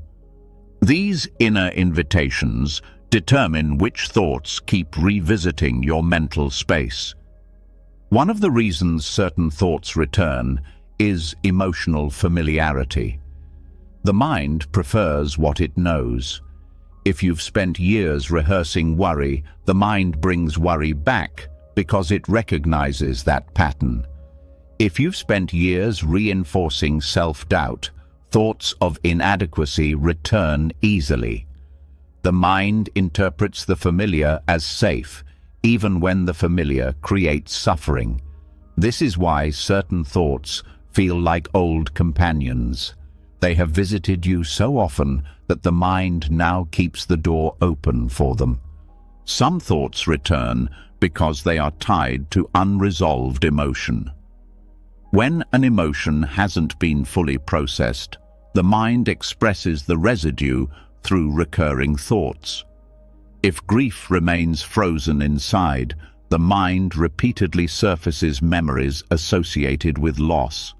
These inner invitations determine which thoughts keep revisiting your mental space. One of the reasons certain thoughts return is emotional familiarity. The mind prefers what it knows. If you've spent years rehearsing worry, the mind brings worry back because it recognizes that pattern. If you've spent years reinforcing self-doubt, thoughts of inadequacy return easily. The mind interprets the familiar as safe, even when the familiar creates suffering. This is why certain thoughts feel like old companions. They have visited you so often that the mind now keeps the door open for them. Some thoughts return because they are tied to unresolved emotion. When an emotion hasn't been fully processed, the mind expresses the residue through recurring thoughts. If grief remains frozen inside, the mind repeatedly surfaces memories associated with loss.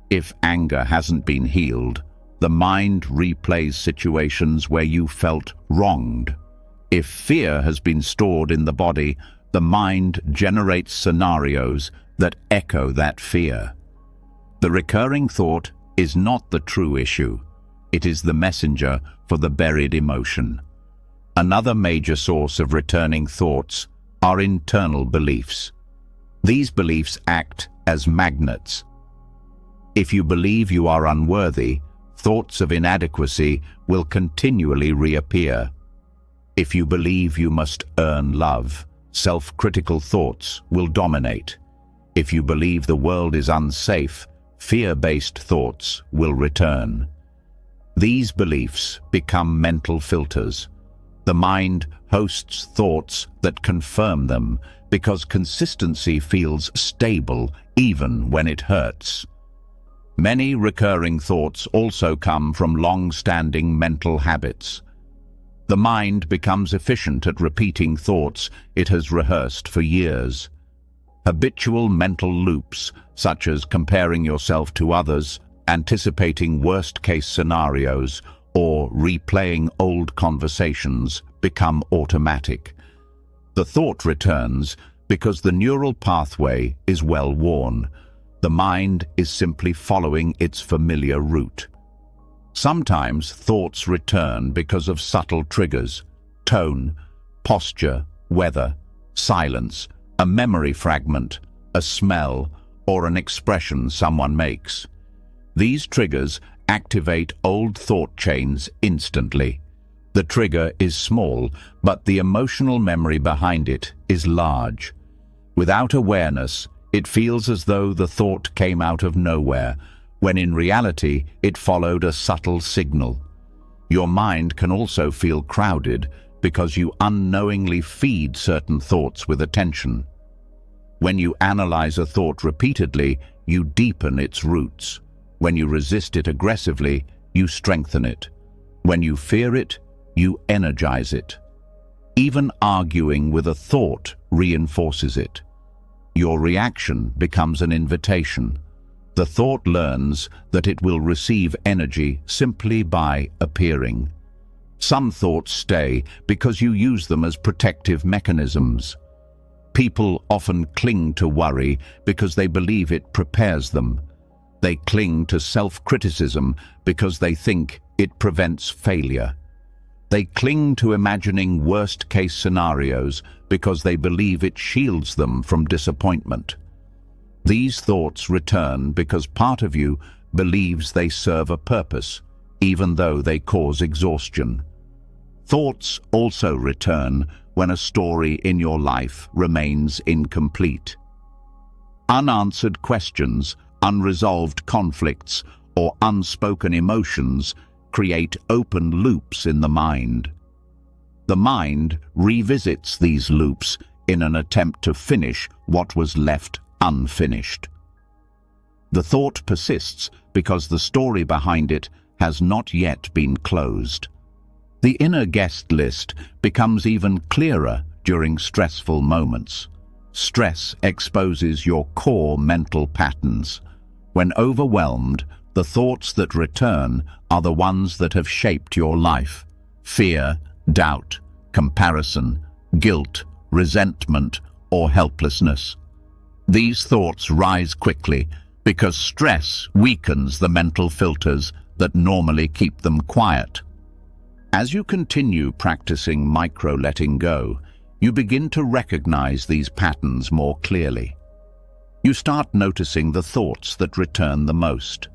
If anger hasn't been healed, the mind replays situations where you felt wronged. If fear has been stored in the body, the mind generates scenarios that echo that fear. The recurring thought is not the true issue. It is the messenger for the buried emotion. Another major source of returning thoughts are internal beliefs. These beliefs act as magnets. If you believe you are unworthy, thoughts of inadequacy will continually reappear. If you believe you must earn love, self-critical thoughts will dominate. If you believe the world is unsafe, fear-based thoughts will return. These beliefs become mental filters. The mind hosts thoughts that confirm them because consistency feels stable even when it hurts. Many recurring thoughts also come from long-standing mental habits. The mind becomes efficient at repeating thoughts it has rehearsed for years. Habitual mental loops, such as comparing yourself to others, anticipating worst-case scenarios, or replaying old conversations, become automatic. The thought returns because the neural pathway is well worn. The mind is simply following its familiar route. Sometimes thoughts return because of subtle triggers: tone, posture, weather, silence, a memory fragment, a smell, or an expression someone makes. These triggers activate old thought chains instantly. The trigger is small, but the emotional memory behind it is large. Without awareness, it feels as though the thought came out of nowhere, when in reality it followed a subtle signal. Your mind can also feel crowded because you unknowingly feed certain thoughts with attention. When you analyze a thought repeatedly, you deepen its roots. When you resist it aggressively, you strengthen it. When you fear it, you energize it. Even arguing with a thought reinforces it. Your reaction becomes an invitation. The thought learns that it will receive energy simply by appearing. Some thoughts stay because you use them as protective mechanisms. People often cling to worry because they believe it prepares them. They cling to self-criticism because they think it prevents failure. They cling to imagining worst-case scenarios because they believe it shields them from disappointment. These thoughts return because part of you believes they serve a purpose, even though they cause exhaustion. Thoughts also return when a story in your life remains incomplete. Unanswered questions, unresolved conflicts, or unspoken emotions create open loops in the mind. The mind revisits these loops in an attempt to finish what was left unfinished. The thought persists because the story behind it has not yet been closed. The inner guest list becomes even clearer during stressful moments. Stress exposes your core mental patterns. When overwhelmed, the thoughts that return are the ones that have shaped your life: fear, doubt, comparison, guilt, resentment, or helplessness. These thoughts rise quickly because stress weakens the mental filters that normally keep them quiet. As you continue practicing micro-letting go, you begin to recognize these patterns more clearly. You start noticing the thoughts that return the most.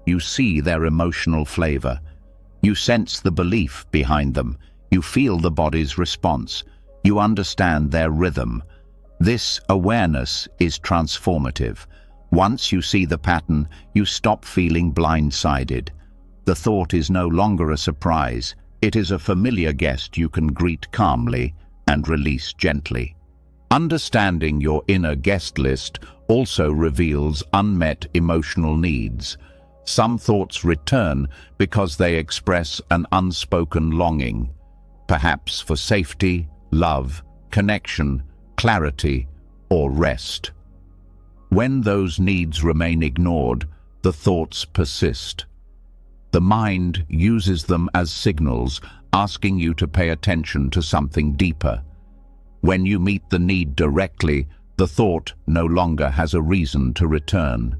You see their emotional flavor. You sense the belief behind them. You feel the body's response. You understand their rhythm. This awareness is transformative. Once you see the pattern, you stop feeling blindsided. The thought is no longer a surprise. It is a familiar guest you can greet calmly and release gently. Understanding your inner guest list also reveals unmet emotional needs. Some thoughts return because they express an unspoken longing, perhaps for safety, love, connection, clarity, or rest. When those needs remain ignored, the thoughts persist. The mind uses them as signals, asking you to pay attention to something deeper. When you meet the need directly, the thought no longer has a reason to return.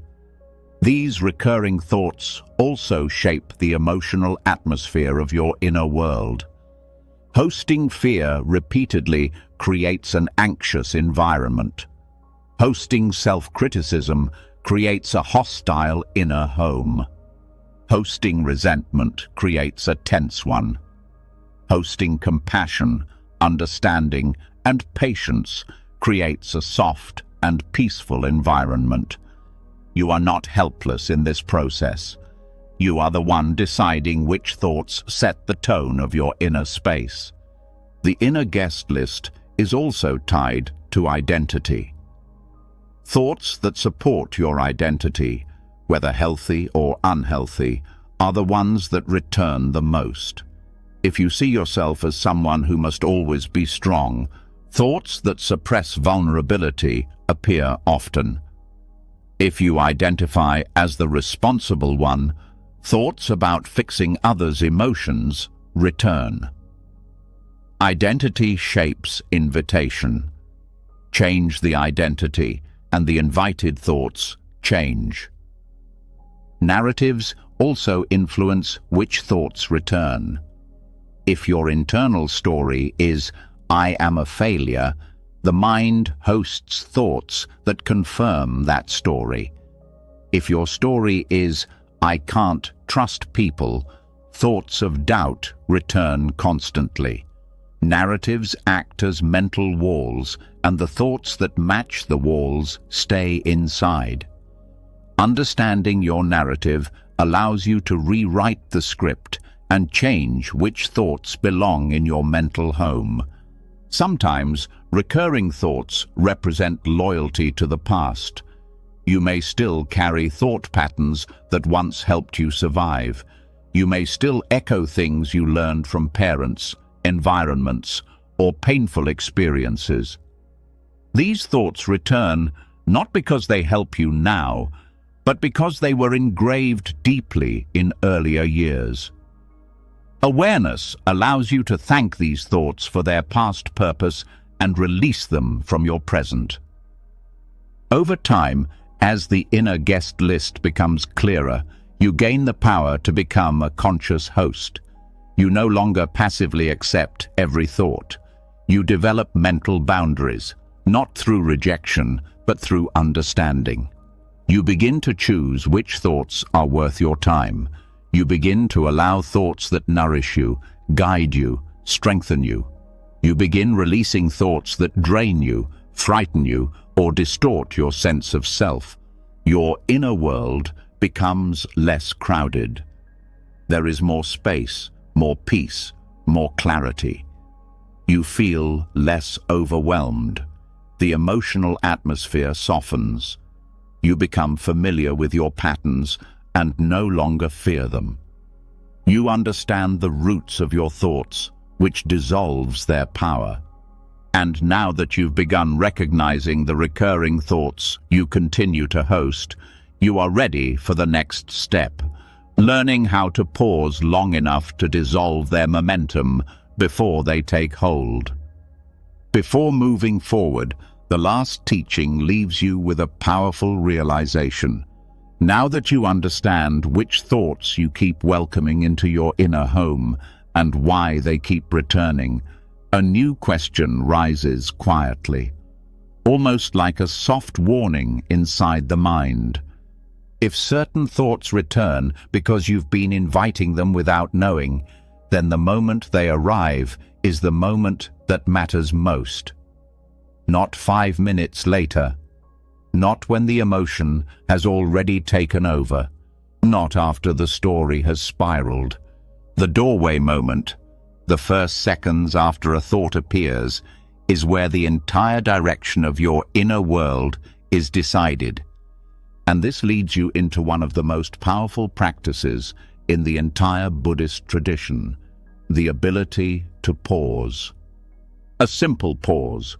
These recurring thoughts also shape the emotional atmosphere of your inner world. Hosting fear repeatedly creates an anxious environment. Hosting self-criticism creates a hostile inner home. Hosting resentment creates a tense one. Hosting compassion, understanding, and patience creates a soft and peaceful environment. You are not helpless in this process. You are the one deciding which thoughts set the tone of your inner space. The inner guest list is also tied to identity. Thoughts that support your identity, whether healthy or unhealthy, are the ones that return the most. If you see yourself as someone who must always be strong, thoughts that suppress vulnerability appear often. If you identify as the responsible one, thoughts about fixing others' emotions return. Identity shapes invitation. Change the identity, and the invited thoughts change. Narratives also influence which thoughts return. If your internal story is, "I am a failure," the mind hosts thoughts that confirm that story. If your story is, "I can't trust people," thoughts of doubt return constantly. Narratives act as mental walls, and the thoughts that match the walls stay inside. Understanding your narrative allows you to rewrite the script and change which thoughts belong in your mental home. Sometimes, recurring thoughts represent loyalty to the past. You may still carry thought patterns that once helped you survive. You may still echo things you learned from parents, environments, or painful experiences. These thoughts return not because they help you now, but because they were engraved deeply in earlier years. Awareness allows you to thank these thoughts for their past purpose and release them from your present. Over time, as the inner guest list becomes clearer, you gain the power to become a conscious host. You no longer passively accept every thought. You develop mental boundaries, not through rejection, but through understanding. You begin to choose which thoughts are worth your time. You begin to allow thoughts that nourish you, guide you, strengthen you. You begin releasing thoughts that drain you, frighten you, or distort your sense of self. Your inner world becomes less crowded. There is more space, more peace, more clarity. You feel less overwhelmed. The emotional atmosphere softens. You become familiar with your patterns and no longer fear them. You understand the roots of your thoughts, which dissolves their power. And now that you've begun recognizing the recurring thoughts you continue to host, you are ready for the next step, learning how to pause long enough to dissolve their momentum before they take hold. Before moving forward, the last teaching leaves you with a powerful realization. Now that you understand which thoughts you keep welcoming into your inner home, and why they keep returning, a new question rises quietly, almost like a soft warning inside the mind. If certain thoughts return because you've been inviting them without knowing, then the moment they arrive is the moment that matters most. Not 5 minutes later, not when the emotion has already taken over, not after the story has spiraled. The doorway moment, the first seconds after a thought appears, is where the entire direction of your inner world is decided. And this leads you into one of the most powerful practices in the entire Buddhist tradition, the ability to pause. A simple pause,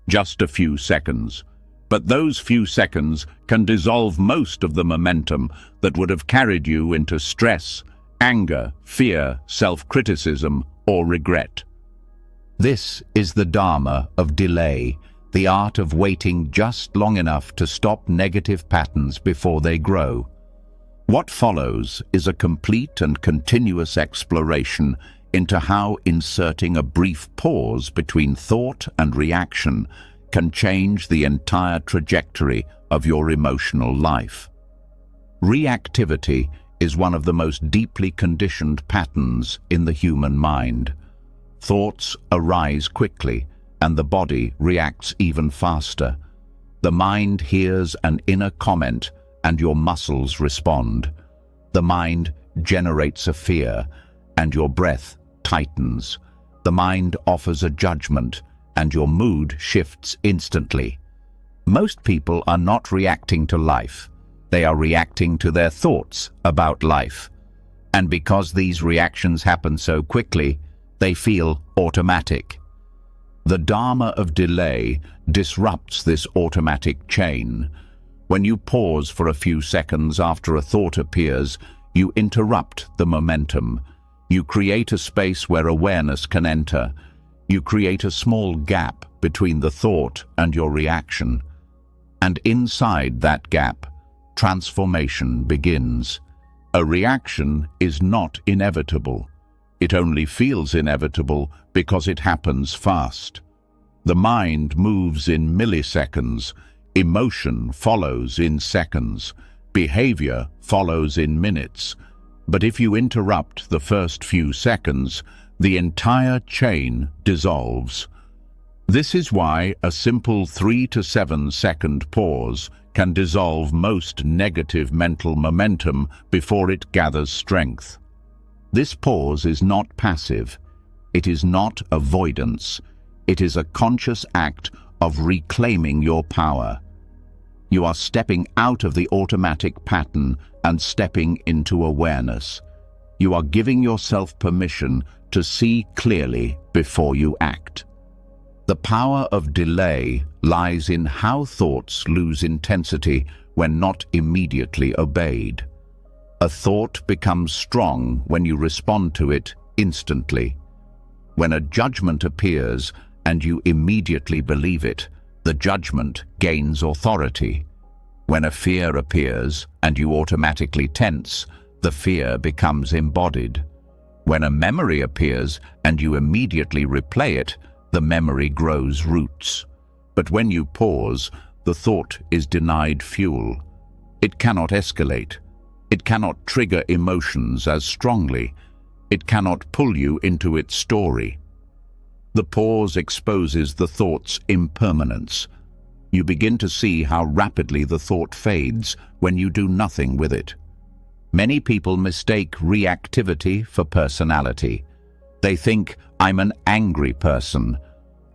just a few seconds. But those few seconds can dissolve most of the momentum that would have carried you into stress, anger, fear, self-criticism, or regret. This is the Dharma of delay, the art of waiting just long enough to stop negative patterns before they grow. What follows is a complete and continuous exploration into how inserting a brief pause between thought and reaction can change the entire trajectory of your emotional life. Reactivity is one of the most deeply conditioned patterns in the human mind. Thoughts arise quickly, and the body reacts even faster. The mind hears an inner comment, and your muscles respond. The mind generates a fear, and your breath tightens. The mind offers a judgment, and your mood shifts instantly. Most people are not reacting to life. They are reacting to their thoughts about life. And because these reactions happen so quickly, they feel automatic. The Dharma of delay disrupts this automatic chain. When you pause for a few seconds after a thought appears, you interrupt the momentum. You create a space where awareness can enter. You create a small gap between the thought and your reaction. And inside that gap, transformation begins. A reaction is not inevitable. It only feels inevitable because it happens fast. The mind moves in milliseconds. Emotion follows in seconds. Behavior follows in minutes. But if you interrupt the first few seconds, the entire chain dissolves. This is why a simple 3 to 7 second pause can dissolve most negative mental momentum before it gathers strength. This pause is not passive. It is not avoidance. It is a conscious act of reclaiming your power. You are stepping out of the automatic pattern and stepping into awareness. You are giving yourself permission to see clearly before you act. The power of delay lies in how thoughts lose intensity when not immediately obeyed. A thought becomes strong when you respond to it instantly. When a judgment appears and you immediately believe it, the judgment gains authority. When a fear appears and you automatically tense, the fear becomes embodied. When a memory appears and you immediately replay it, the memory grows roots. But when you pause, the thought is denied fuel. It cannot escalate. It cannot trigger emotions as strongly. It cannot pull you into its story. The pause exposes the thought's impermanence. You begin to see how rapidly the thought fades when you do nothing with it. Many people mistake reactivity for personality. They think, I'm an angry person,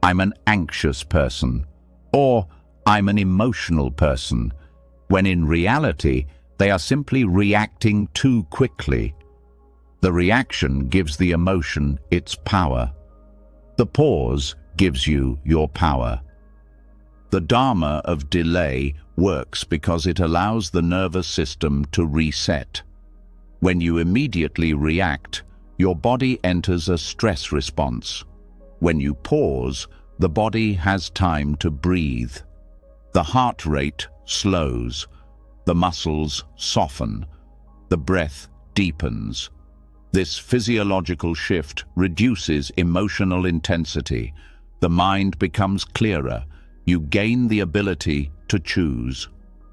I'm an anxious person, or I'm an emotional person, when in reality, they are simply reacting too quickly. The reaction gives the emotion its power. The pause gives you your power. The Dharma of delay works because it allows the nervous system to reset. When you immediately react, your body enters a stress response. When you pause, the body has time to breathe. The heart rate slows. The muscles soften. The breath deepens. This physiological shift reduces emotional intensity. The mind becomes clearer. You gain the ability to choose.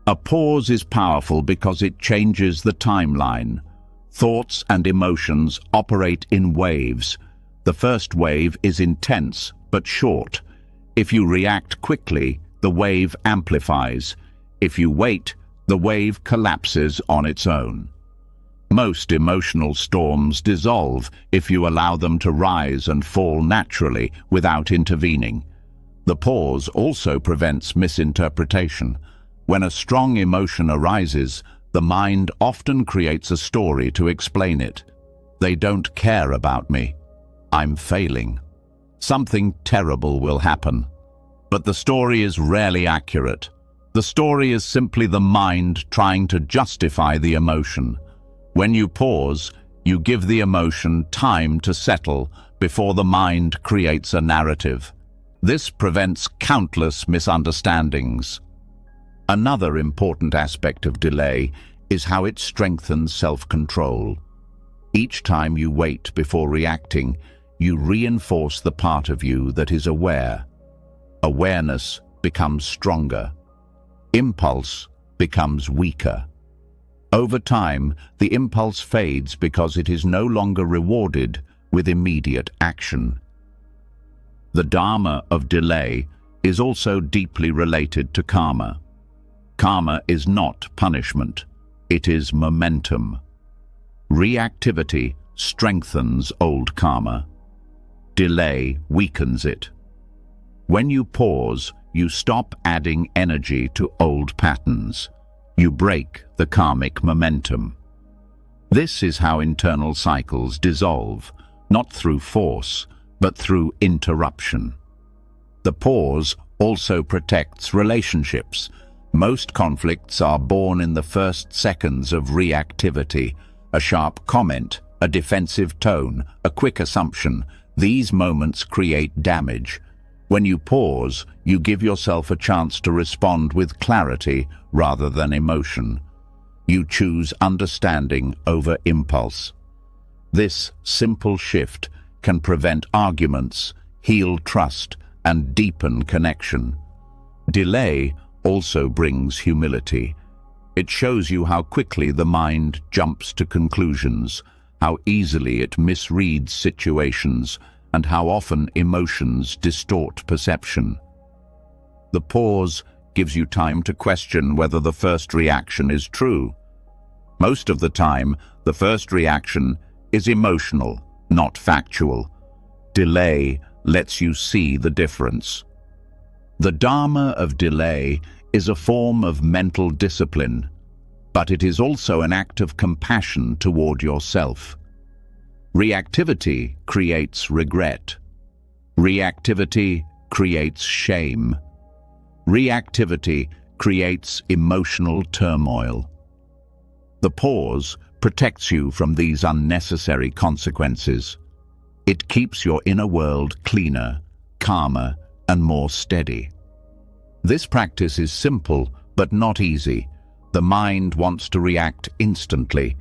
A pause is powerful because it changes the timeline. Thoughts and emotions operate in waves. The first wave is intense but short. If you react quickly, the wave amplifies. If you wait, the wave collapses on its own. Most emotional storms dissolve if you allow them to rise and fall naturally without intervening. The pause also prevents misinterpretation. When a strong emotion arises, the mind often creates a story to explain it. They don't care about me. I'm failing. Something terrible will happen. But the story is rarely accurate. The story is simply the mind trying to justify the emotion. When you pause, you give the emotion time to settle before the mind creates a narrative. This prevents countless misunderstandings. Another important aspect of delay is how it strengthens self-control. Each time you wait before reacting, you reinforce the part of you that is aware. Awareness becomes stronger. Impulse becomes weaker. Over time, the impulse fades because it is no longer rewarded with immediate action. The Dharma of delay is also deeply related to karma. Karma is not punishment, it is momentum. Reactivity strengthens old karma. Delay weakens it. When you pause, you stop adding energy to old patterns. You break the karmic momentum. This is how internal cycles dissolve, not through force, but through interruption. The pause also protects relationships. Most conflicts are born in the first seconds of reactivity. A sharp comment, a defensive tone, a quick assumption. These moments create damage. When you pause, you give yourself a chance to respond with clarity rather than emotion. You choose understanding over impulse. This simple shift can prevent arguments, heal trust, and deepen connection. Delay also brings humility. It shows you how quickly the mind jumps to conclusions, how easily it misreads situations, and how often emotions distort perception. The pause gives you time to question whether the first reaction is true. Most of the time, the first reaction is emotional, not factual. Delay lets you see the difference. The Dharma of delay is a form of mental discipline, but it is also an act of compassion toward yourself. Reactivity creates regret. Reactivity creates shame. Reactivity creates emotional turmoil. The pause protects you from these unnecessary consequences. It keeps your inner world cleaner, calmer, and more steady. This practice is simple but not easy. The mind wants to react instantly.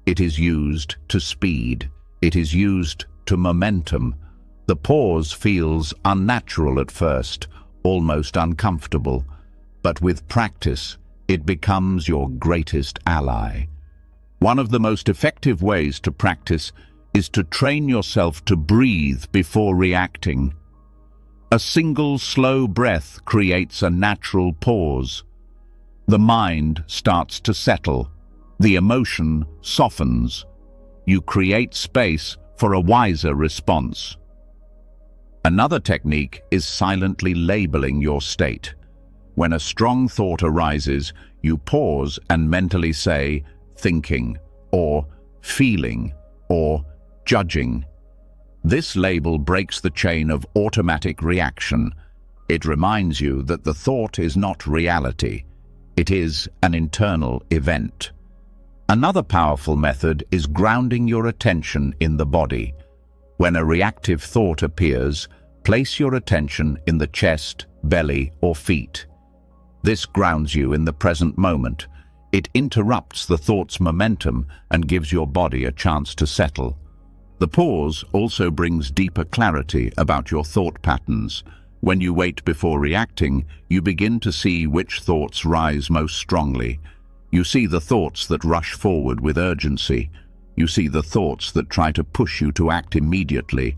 It is used to speed. It is used to momentum. The pause feels unnatural at first, almost uncomfortable, but with practice, it becomes your greatest ally. One of the most effective ways to practice is to train yourself to breathe before reacting. A single slow breath creates a natural pause. The mind starts to settle. The emotion softens. You create space for a wiser response. Another technique is silently labeling your state. When a strong thought arises, you pause and mentally say, thinking, or feeling, or judging. This label breaks the chain of automatic reaction. It reminds you that the thought is not reality. It is an internal event. Another powerful method is grounding your attention in the body. When a reactive thought appears, place your attention in the chest, belly, or feet. This grounds you in the present moment. It interrupts the thought's momentum and gives your body a chance to settle. The pause also brings deeper clarity about your thought patterns. When you wait before reacting, you begin to see which thoughts rise most strongly. You see the thoughts that rush forward with urgency. You see the thoughts that try to push you to act immediately.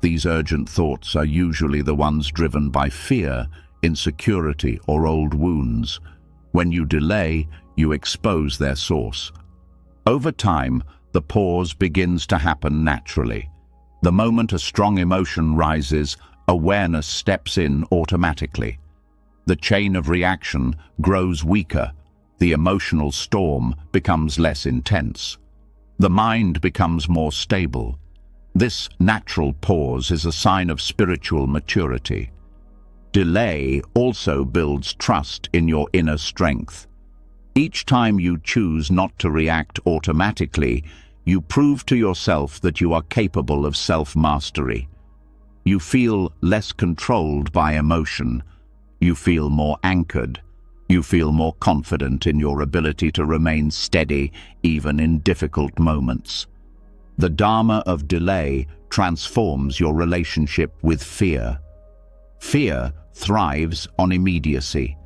These urgent thoughts are usually the ones driven by fear, insecurity, or old wounds. When you delay, you expose their source. Over time, the pause begins to happen naturally. The moment a strong emotion rises, awareness steps in automatically. The chain of reaction grows weaker. The emotional storm becomes less intense. The mind becomes more stable. This natural pause is a sign of spiritual maturity. Delay also builds trust in your inner strength. Each time you choose not to react automatically, you prove to yourself that you are capable of self-mastery. You feel less controlled by emotion. You feel more anchored. You feel more confident in your ability to remain steady even in difficult moments. The Dharma of delay transforms your relationship with fear. Fear thrives on immediacy.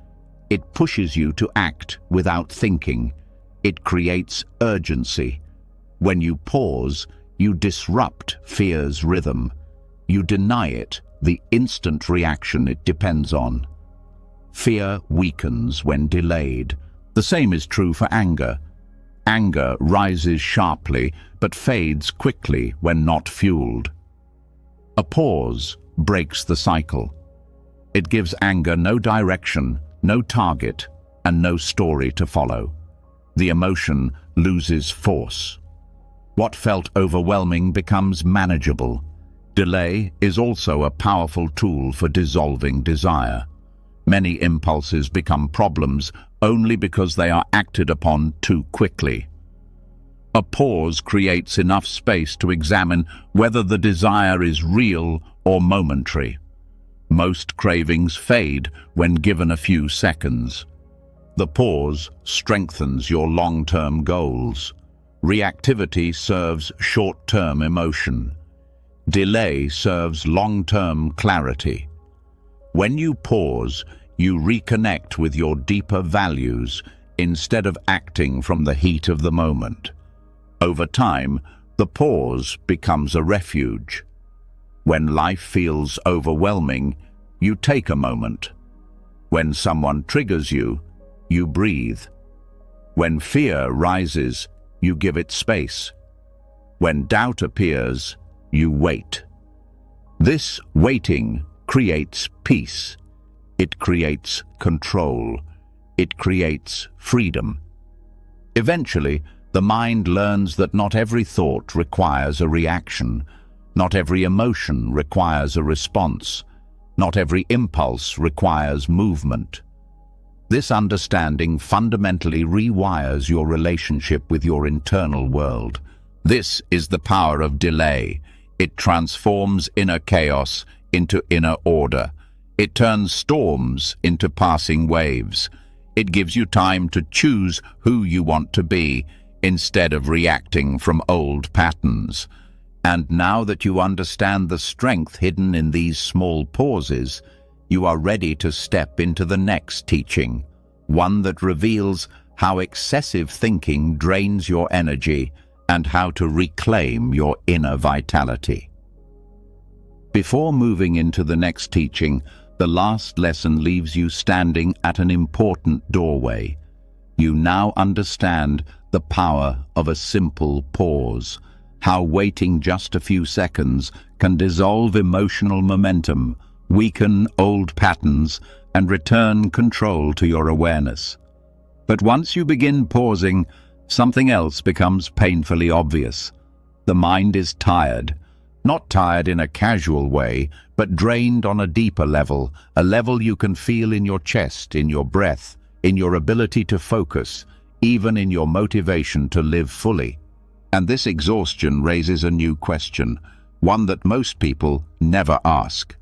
It pushes you to act without thinking. It creates urgency. When you pause, you disrupt fear's rhythm. You deny it the instant reaction it depends on. Fear weakens when delayed. The same is true for anger. Anger rises sharply but fades quickly when not fueled. A pause breaks the cycle. It gives anger no direction, no target, and no story to follow. The emotion loses force. What felt overwhelming becomes manageable. Delay is also a powerful tool for dissolving desire. Many impulses become problems only because they are acted upon too quickly. A pause creates enough space to examine whether the desire is real or momentary. Most cravings fade when given a few seconds. The pause strengthens your long-term goals. Reactivity serves short-term emotion. Delay serves long-term clarity. When you pause, you reconnect with your deeper values instead of acting from the heat of the moment. Over time, the pause becomes a refuge. When life feels overwhelming, you take a moment. When someone triggers you, you breathe. When fear rises, you give it space. When doubt appears, you wait. This waiting creates peace. It creates control. It creates freedom. Eventually, the mind learns that not every thought requires a reaction. Not every emotion requires a response. Not every impulse requires movement. This understanding fundamentally rewires your relationship with your internal world. This is the power of delay. It transforms inner chaos into inner order. It turns storms into passing waves. It gives you time to choose who you want to be instead of reacting from old patterns. And now that you understand the strength hidden in these small pauses, you are ready to step into the next teaching, one that reveals how excessive thinking drains your energy and how to reclaim your inner vitality. Before moving into the next teaching, the last lesson leaves you standing at an important doorway. You now understand the power of a simple pause, how waiting just a few seconds can dissolve emotional momentum, weaken old patterns, and return control to your awareness. But once you begin pausing, something else becomes painfully obvious. The mind is tired. Not tired in a casual way, but drained on a deeper level, a level you can feel in your chest, in your breath, in your ability to focus, even in your motivation to live fully. And this exhaustion raises a new question, one that most people never ask.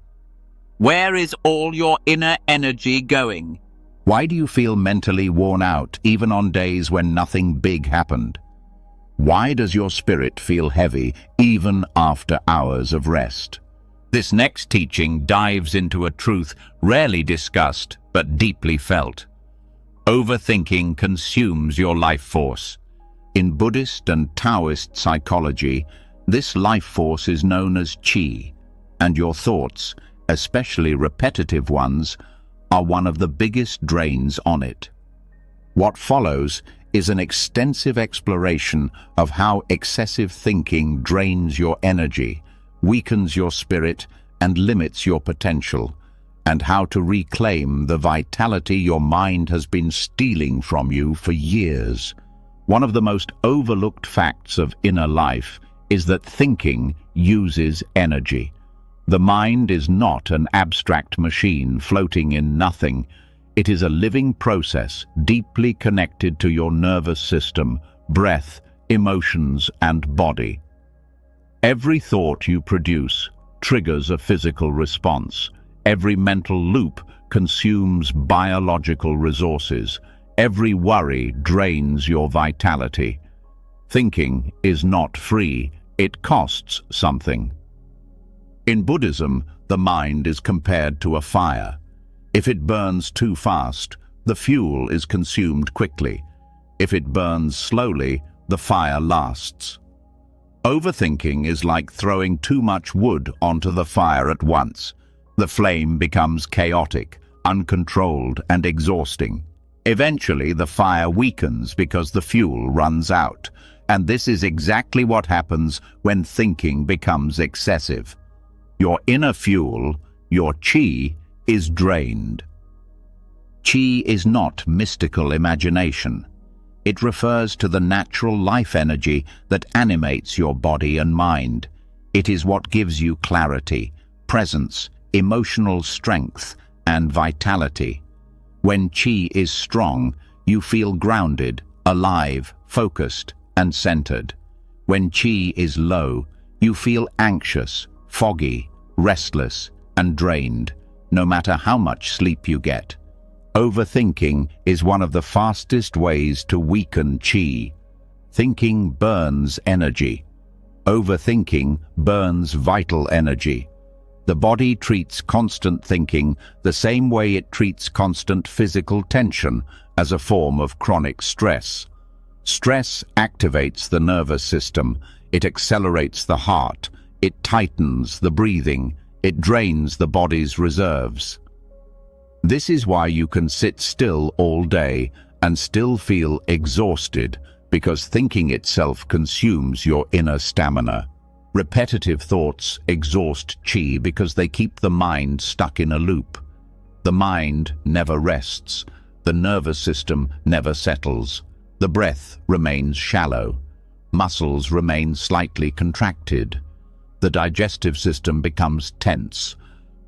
Where is all your inner energy going? Why do you feel mentally worn out even on days when nothing big happened? Why does your spirit feel heavy even after hours of rest? This next teaching dives into a truth rarely discussed but deeply felt. Overthinking consumes your life force. In Buddhist and Taoist psychology, this life force is known as qi, and your thoughts, especially repetitive ones, are one of the biggest drains on it. What follows is an extensive exploration of how excessive thinking drains your energy, weakens your spirit, and limits your potential, and how to reclaim the vitality your mind has been stealing from you for years. One of the most overlooked facts of inner life is that thinking uses energy. The mind is not an abstract machine floating in nothing. It is a living process deeply connected to your nervous system, breath, emotions, and body. Every thought you produce triggers a physical response. Every mental loop consumes biological resources. Every worry drains your vitality. Thinking is not free, it costs something. In Buddhism, the mind is compared to a fire. If it burns too fast, the fuel is consumed quickly. If it burns slowly, the fire lasts. Overthinking is like throwing too much wood onto the fire at once. The flame becomes chaotic, uncontrolled, and exhausting. Eventually, the fire weakens because the fuel runs out. And this is exactly what happens when thinking becomes excessive. Your inner fuel, your qi, is drained. Qi is not mystical imagination. It refers to the natural life energy that animates your body and mind. It is what gives you clarity, presence, emotional strength, and vitality. When qi is strong, you feel grounded, alive, focused, and centered. When qi is low, you feel anxious, foggy, restless, and drained, no matter how much sleep you get. Overthinking is one of the fastest ways to weaken qi. Thinking burns energy. Overthinking burns vital energy. The body treats constant thinking the same way it treats constant physical tension, as a form of chronic stress. Stress activates the nervous system, it accelerates the heart, it tightens the breathing, it drains the body's reserves. This is why you can sit still all day and still feel exhausted, because thinking itself consumes your inner stamina. Repetitive thoughts exhaust qi because they keep the mind stuck in a loop. The mind never rests. The nervous system never settles. The breath remains shallow. Muscles remain slightly contracted. The digestive system becomes tense.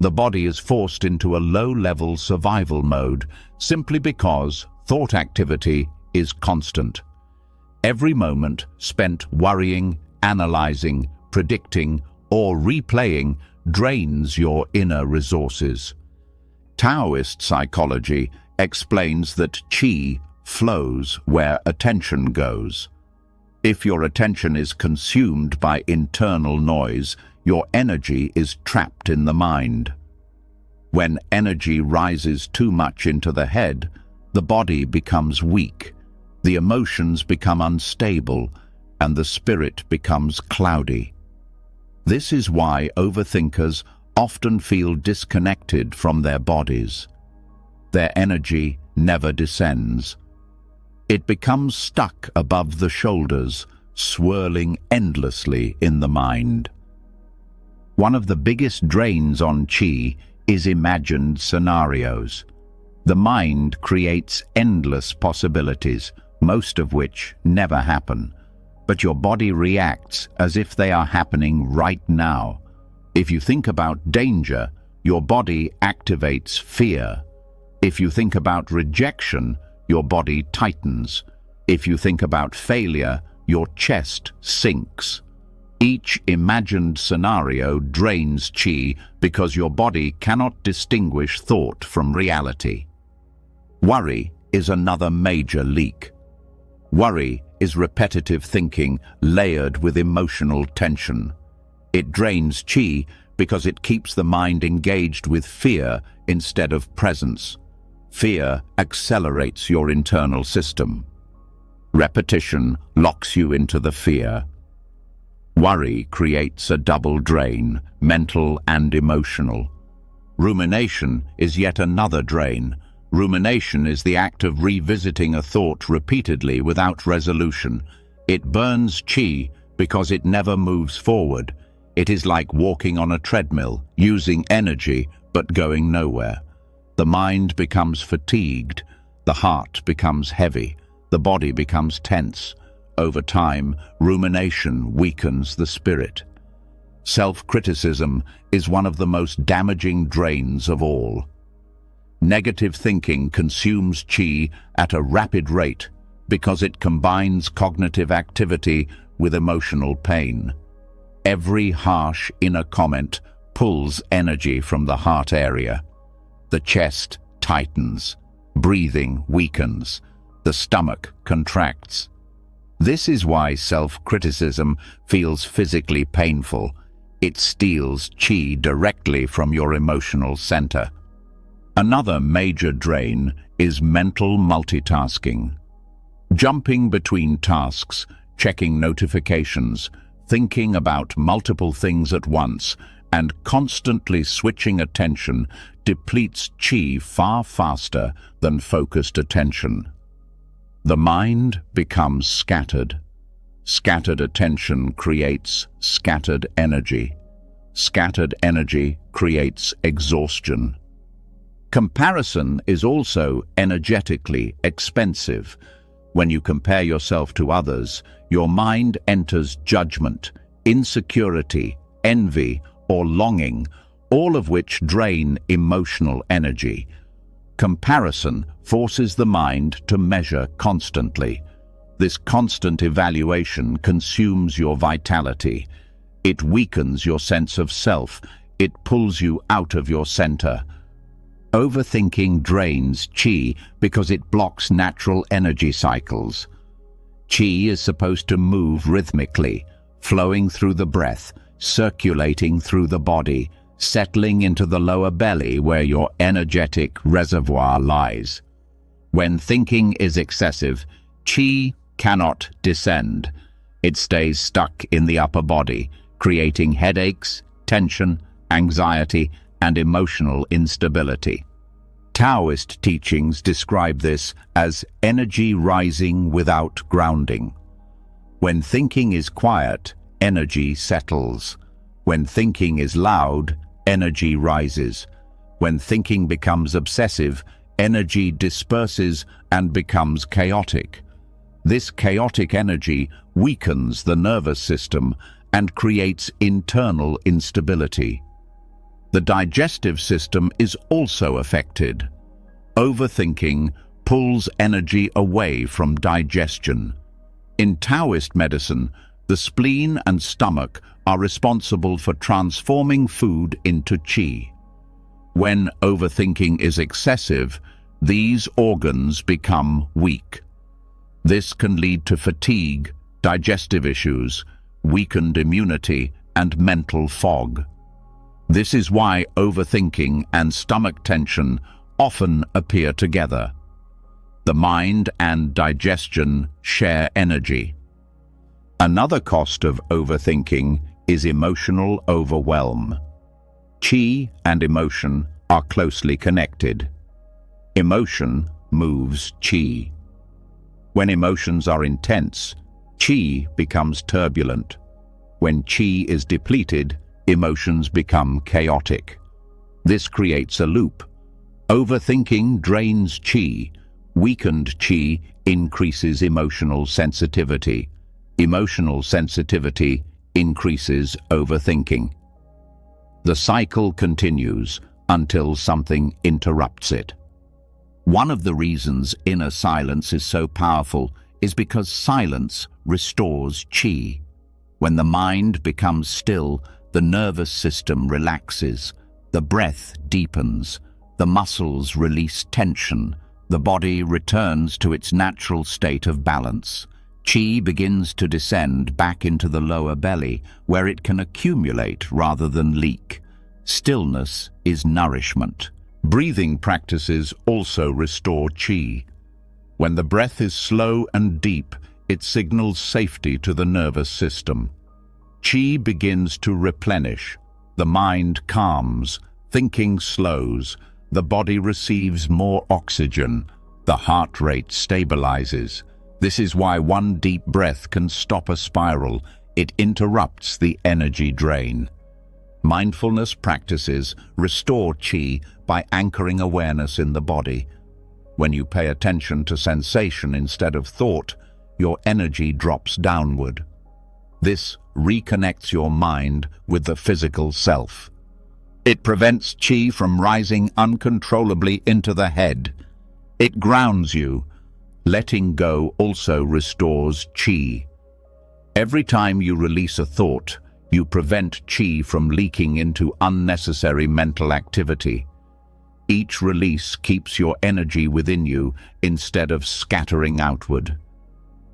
The body is forced into a low-level survival mode simply because thought activity is constant. Every moment spent worrying, analyzing, predicting, or replaying drains your inner resources. Taoist psychology explains that qi flows where attention goes. If your attention is consumed by internal noise, your energy is trapped in the mind. When energy rises too much into the head, the body becomes weak, the emotions become unstable, and the spirit becomes cloudy. This is why overthinkers often feel disconnected from their bodies. Their energy never descends. It becomes stuck above the shoulders, swirling endlessly in the mind. One of the biggest drains on qi is imagined scenarios. The mind creates endless possibilities, most of which never happen, but your body reacts as if they are happening right now. If you think about danger, your body activates fear. If you think about rejection, your body tightens. If you think about failure, your chest sinks. Each imagined scenario drains qi because your body cannot distinguish thought from reality. Worry is another major leak. Worry is repetitive thinking layered with emotional tension. It drains qi because it keeps the mind engaged with fear instead of presence. Fear accelerates your internal system. Repetition locks you into the fear. Worry creates a double drain, mental and emotional. Rumination is yet another drain. Rumination is the act of revisiting a thought repeatedly without resolution. It burns qi because it never moves forward. It is like walking on a treadmill, using energy but going nowhere. The mind becomes fatigued, the heart becomes heavy, the body becomes tense. Over time, rumination weakens the spirit. Self-criticism is one of the most damaging drains of all. Negative thinking consumes qi at a rapid rate because it combines cognitive activity with emotional pain. Every harsh inner comment pulls energy from the heart area. The chest tightens, breathing weakens, the stomach contracts. This is why self-criticism feels physically painful. It steals qi directly from your emotional center. Another major drain is mental multitasking. Jumping between tasks, checking notifications, thinking about multiple things at once, and constantly switching attention depletes qi far faster than focused attention. The mind becomes scattered. Scattered attention creates scattered energy. Scattered energy creates exhaustion. Comparison is also energetically expensive. When you compare yourself to others, your mind enters judgment, insecurity, envy, or longing, all of which drain emotional energy. Comparison forces the mind to measure constantly. This constant evaluation consumes your vitality. It weakens your sense of self. It pulls you out of your center. Overthinking drains qi because it blocks natural energy cycles. Qi is supposed to move rhythmically, flowing through the breath, circulating through the body, settling into the lower belly where your energetic reservoir lies. When thinking is excessive, qi cannot descend. It stays stuck in the upper body, creating headaches, tension, anxiety, and emotional instability. Taoist teachings describe this as energy rising without grounding. When thinking is quiet, energy settles. When thinking is loud, energy rises. When thinking becomes obsessive, energy disperses and becomes chaotic. This chaotic energy weakens the nervous system and creates internal instability. The digestive system is also affected. Overthinking pulls energy away from digestion. In Taoist medicine, the spleen and stomach are responsible for transforming food into qi. When overthinking is excessive, these organs become weak. This can lead to fatigue, digestive issues, weakened immunity, and mental fog. This is why overthinking and stomach tension often appear together. The mind and digestion share energy. Another cost of overthinking is emotional overwhelm. Qi and emotion are closely connected. Emotion moves qi. When emotions are intense, qi becomes turbulent. When qi is depleted, emotions become chaotic. This creates a loop. Overthinking drains qi. Weakened qi increases emotional sensitivity. Emotional sensitivity increases overthinking. The cycle continues until something interrupts it. One of the reasons inner silence is so powerful is because silence restores qi. When the mind becomes still, the nervous system relaxes, the breath deepens, the muscles release tension, The body returns to its natural state of balance. Qi begins to descend back into the lower belly, where it can accumulate rather than leak. Stillness is nourishment. Breathing practices also restore qi. When the breath is slow and deep, it signals safety to the nervous system. Qi begins to replenish. The mind calms, thinking slows, the body receives more oxygen, the heart rate stabilizes. This is why one deep breath can stop a spiral. It interrupts the energy drain. Mindfulness practices restore qi by anchoring awareness in the body. When you pay attention to sensation instead of thought, your energy drops downward. This reconnects your mind with the physical self. It prevents qi from rising uncontrollably into the head. It grounds you. Letting go also restores qi. Every time you release a thought, you prevent qi from leaking into unnecessary mental activity. Each release keeps your energy within you instead of scattering outward.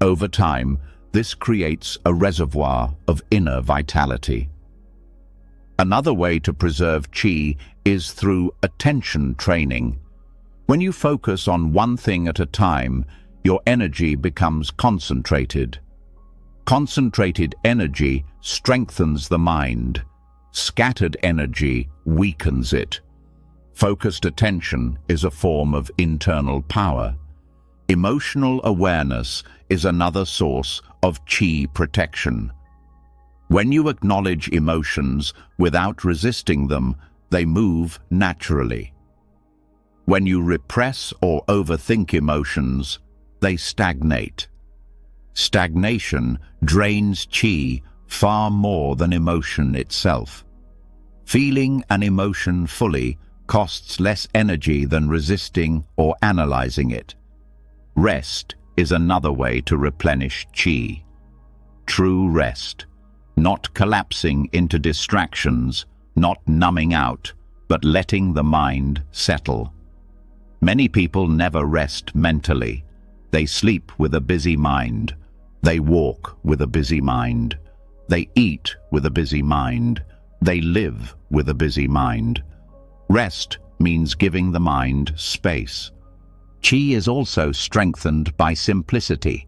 Over time, this creates a reservoir of inner vitality. Another way to preserve qi is through attention training. When you focus on one thing at a time, your energy becomes concentrated. Concentrated energy strengthens the mind. Scattered energy weakens it. Focused attention is a form of internal power. Emotional awareness is another source of qi protection. When you acknowledge emotions without resisting them, they move naturally. When you repress or overthink emotions, they stagnate. Stagnation drains qi far more than emotion itself. Feeling an emotion fully costs less energy than resisting or analyzing it. Rest is another way to replenish qi. True rest, not collapsing into distractions, not numbing out, but letting the mind settle. Many people never rest mentally. They sleep with a busy mind. They walk with a busy mind. They eat with a busy mind. They live with a busy mind. Rest means giving the mind space. Qi is also strengthened by simplicity.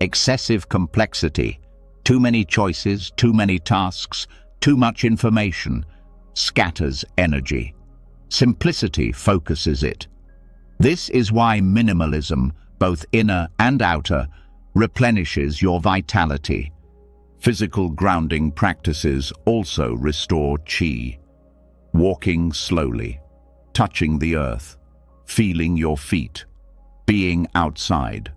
Excessive complexity, too many choices, too many tasks, too much information, scatters energy. Simplicity focuses it. This is why minimalism, both inner and outer, replenishes your vitality. Physical grounding practices also restore qi. Walking slowly, touching the earth, feeling your feet, being outside.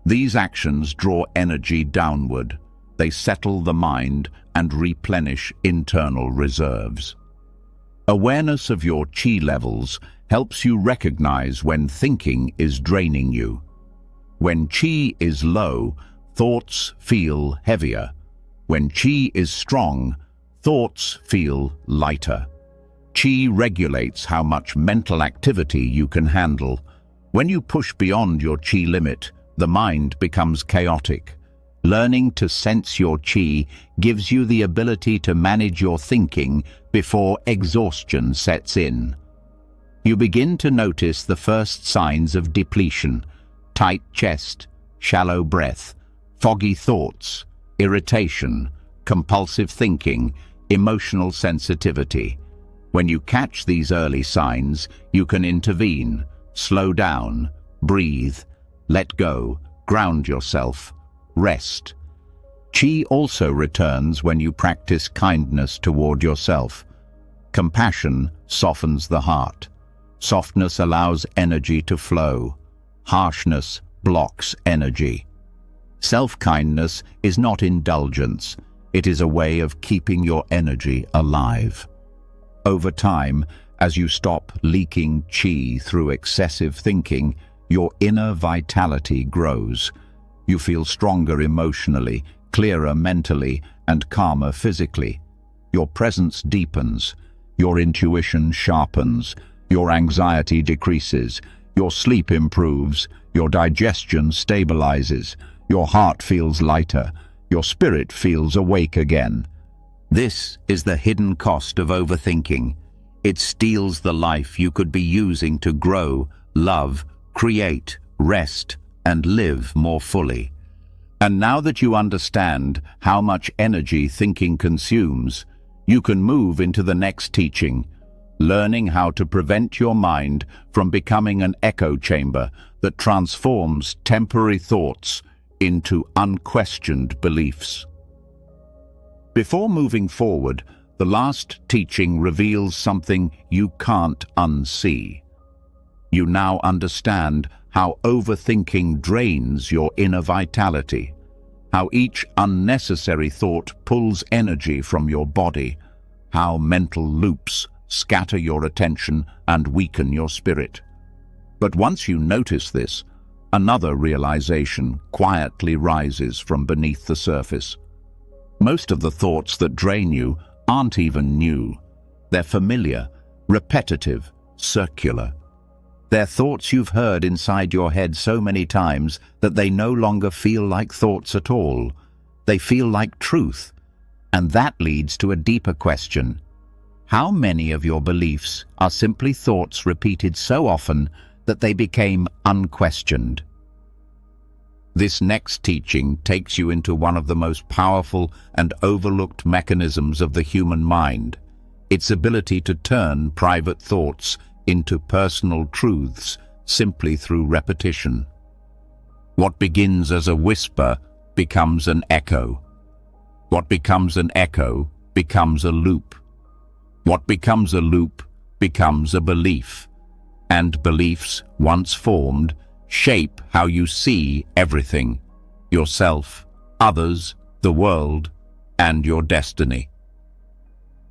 These actions draw energy downward. They settle the mind and replenish internal reserves. Awareness of your qi levels helps you recognize when thinking is draining you. When qi is low, thoughts feel heavier. When qi is strong, thoughts feel lighter. Qi regulates how much mental activity you can handle. When you push beyond your qi limit, the mind becomes chaotic. Learning to sense your qi gives you the ability to manage your thinking before exhaustion sets in. You begin to notice the first signs of depletion: tight chest, shallow breath, foggy thoughts, irritation, compulsive thinking, emotional sensitivity. When you catch these early signs, you can intervene, slow down, breathe, let go, ground yourself, rest. Qi also returns when you practice kindness toward yourself. Compassion softens the heart. Softness allows energy to flow. Harshness blocks energy. Self-kindness is not indulgence. It is a way of keeping your energy alive. Over time, as you stop leaking qi through excessive thinking, your inner vitality grows. You feel stronger emotionally, clearer mentally, and calmer physically. Your presence deepens. Your intuition sharpens. Your anxiety decreases. Your sleep improves, your digestion stabilizes, your heart feels lighter, your spirit feels awake again. This is the hidden cost of overthinking. It steals the life you could be using to grow, love, create, rest, and live more fully. And now that you understand how much energy thinking consumes, you can move into the next teaching, learning how to prevent your mind from becoming an echo chamber that transforms temporary thoughts into unquestioned beliefs. Before moving forward, the last teaching reveals something you can't unsee. You now understand how overthinking drains your inner vitality, how each unnecessary thought pulls energy from your body, how mental loops scatter your attention and weaken your spirit. But once you notice this, another realization quietly rises from beneath the surface. Most of the thoughts that drain you aren't even new. They're familiar, repetitive, circular. They're thoughts you've heard inside your head so many times that they no longer feel like thoughts at all. They feel like truth. And that leads to a deeper question. How many of your beliefs are simply thoughts repeated so often that they became unquestioned? This next teaching takes you into one of the most powerful and overlooked mechanisms of the human mind, its ability to turn private thoughts into personal truths simply through repetition. What begins as a whisper becomes an echo. What becomes an echo becomes a loop. What becomes a loop becomes a belief. And beliefs, once formed, shape how you see everything: yourself, others, the world, and your destiny.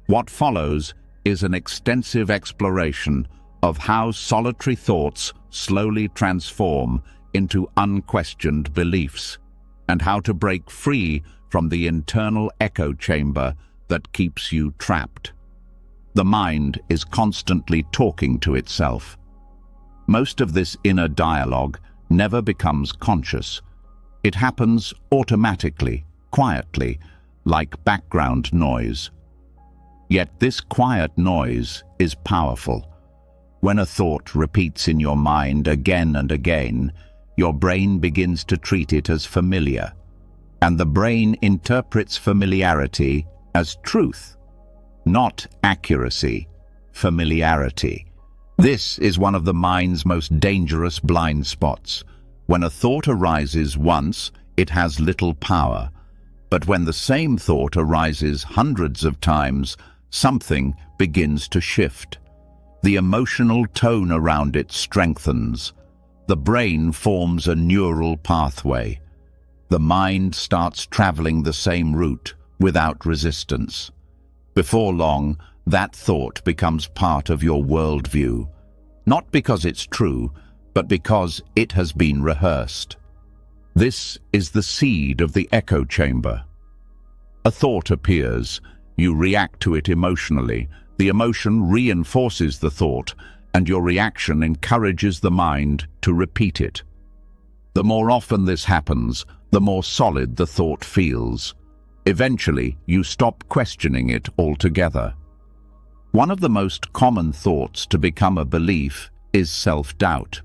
What follows is an extensive exploration of how solitary thoughts slowly transform into unquestioned beliefs, and how to break free from the internal echo chamber that keeps you trapped. The mind is constantly talking to itself. Most of this inner dialogue never becomes conscious. It happens automatically, quietly, like background noise. Yet this quiet noise is powerful. When a thought repeats in your mind again and again, your brain begins to treat it as familiar. And the brain interprets familiarity as truth, not accuracy, familiarity. This is one of the mind's most dangerous blind spots. When a thought arises once, it has little power. But when the same thought arises hundreds of times, something begins to shift. The emotional tone around it strengthens. The brain forms a neural pathway. The mind starts traveling the same route without resistance. Before long, that thought becomes part of your worldview, not because it's true, but because it has been rehearsed. This is the seed of the echo chamber. A thought appears, you react to it emotionally, the emotion reinforces the thought, and your reaction encourages the mind to repeat it. The more often this happens, the more solid the thought feels. Eventually, you stop questioning it altogether. One of the most common thoughts to become a belief is self-doubt.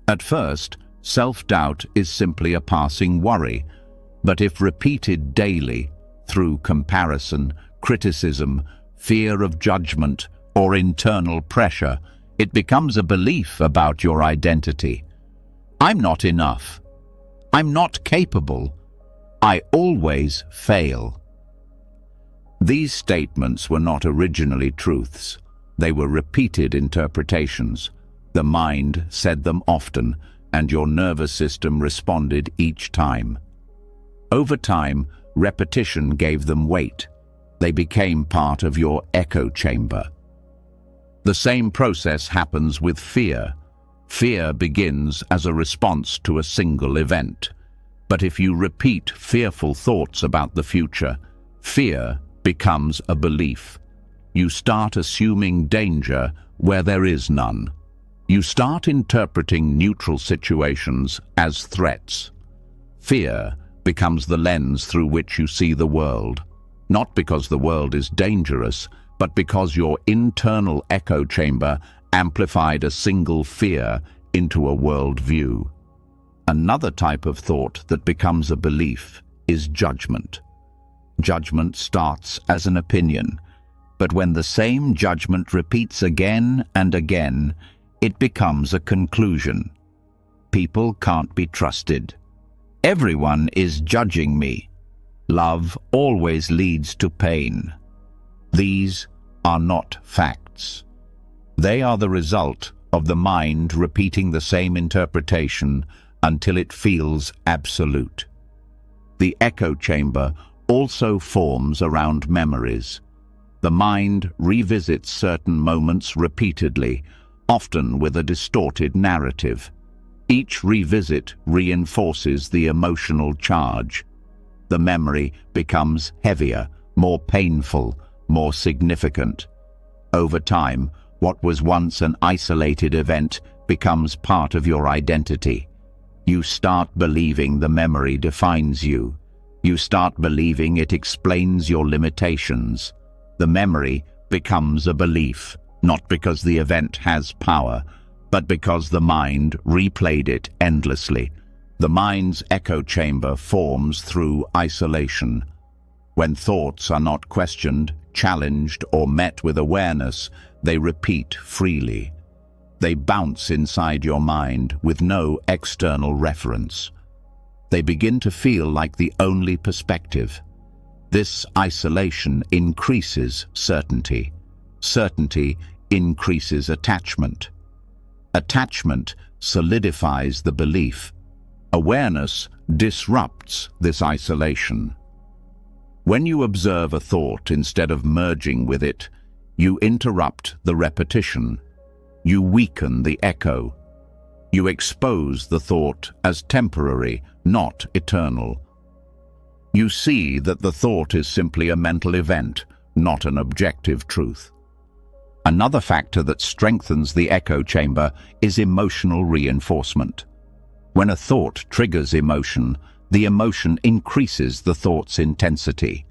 At first, self-doubt is simply a passing worry, but if repeated daily, through comparison, criticism, fear of judgment, or internal pressure, it becomes a belief about your identity. I'm not enough. I'm not capable. I always fail. These statements were not originally truths. They were repeated interpretations. The mind said them often, and your nervous system responded each time. Over time, repetition gave them weight. They became part of your echo chamber. The same process happens with fear. Fear begins as a response to a single event. But if you repeat fearful thoughts about the future, fear becomes a belief. You start assuming danger where there is none. You start interpreting neutral situations as threats. Fear becomes the lens through which you see the world, not because the world is dangerous, but because your internal echo chamber amplified a single fear into a world view. Another type of thought that becomes a belief is judgment. Judgment starts as an opinion, but when the same judgment repeats again and again, it becomes a conclusion. People can't be trusted. Everyone is judging me. Love always leads to pain. These are not facts. They are the result of the mind repeating the same interpretation until it feels absolute. The echo chamber also forms around memories. The mind revisits certain moments repeatedly, often with a distorted narrative. Each revisit reinforces the emotional charge. The memory becomes heavier, more painful, more significant. Over time, what was once an isolated event becomes part of your identity. You start believing the memory defines you. You start believing it explains your limitations. The memory becomes a belief, not because the event has power, but because the mind replayed it endlessly. The mind's echo chamber forms through isolation. When thoughts are not questioned, challenged, or met with awareness, they repeat freely. They bounce inside your mind with no external reference. They begin to feel like the only perspective. This isolation increases certainty. Certainty increases attachment. Attachment solidifies the belief. Awareness disrupts this isolation. When you observe a thought instead of merging with it, you interrupt the repetition. You weaken the echo. You expose the thought as temporary, not eternal. You see that the thought is simply a mental event, not an objective truth. Another factor that strengthens the echo chamber is emotional reinforcement. When a thought triggers emotion, the emotion increases the thought's intensity.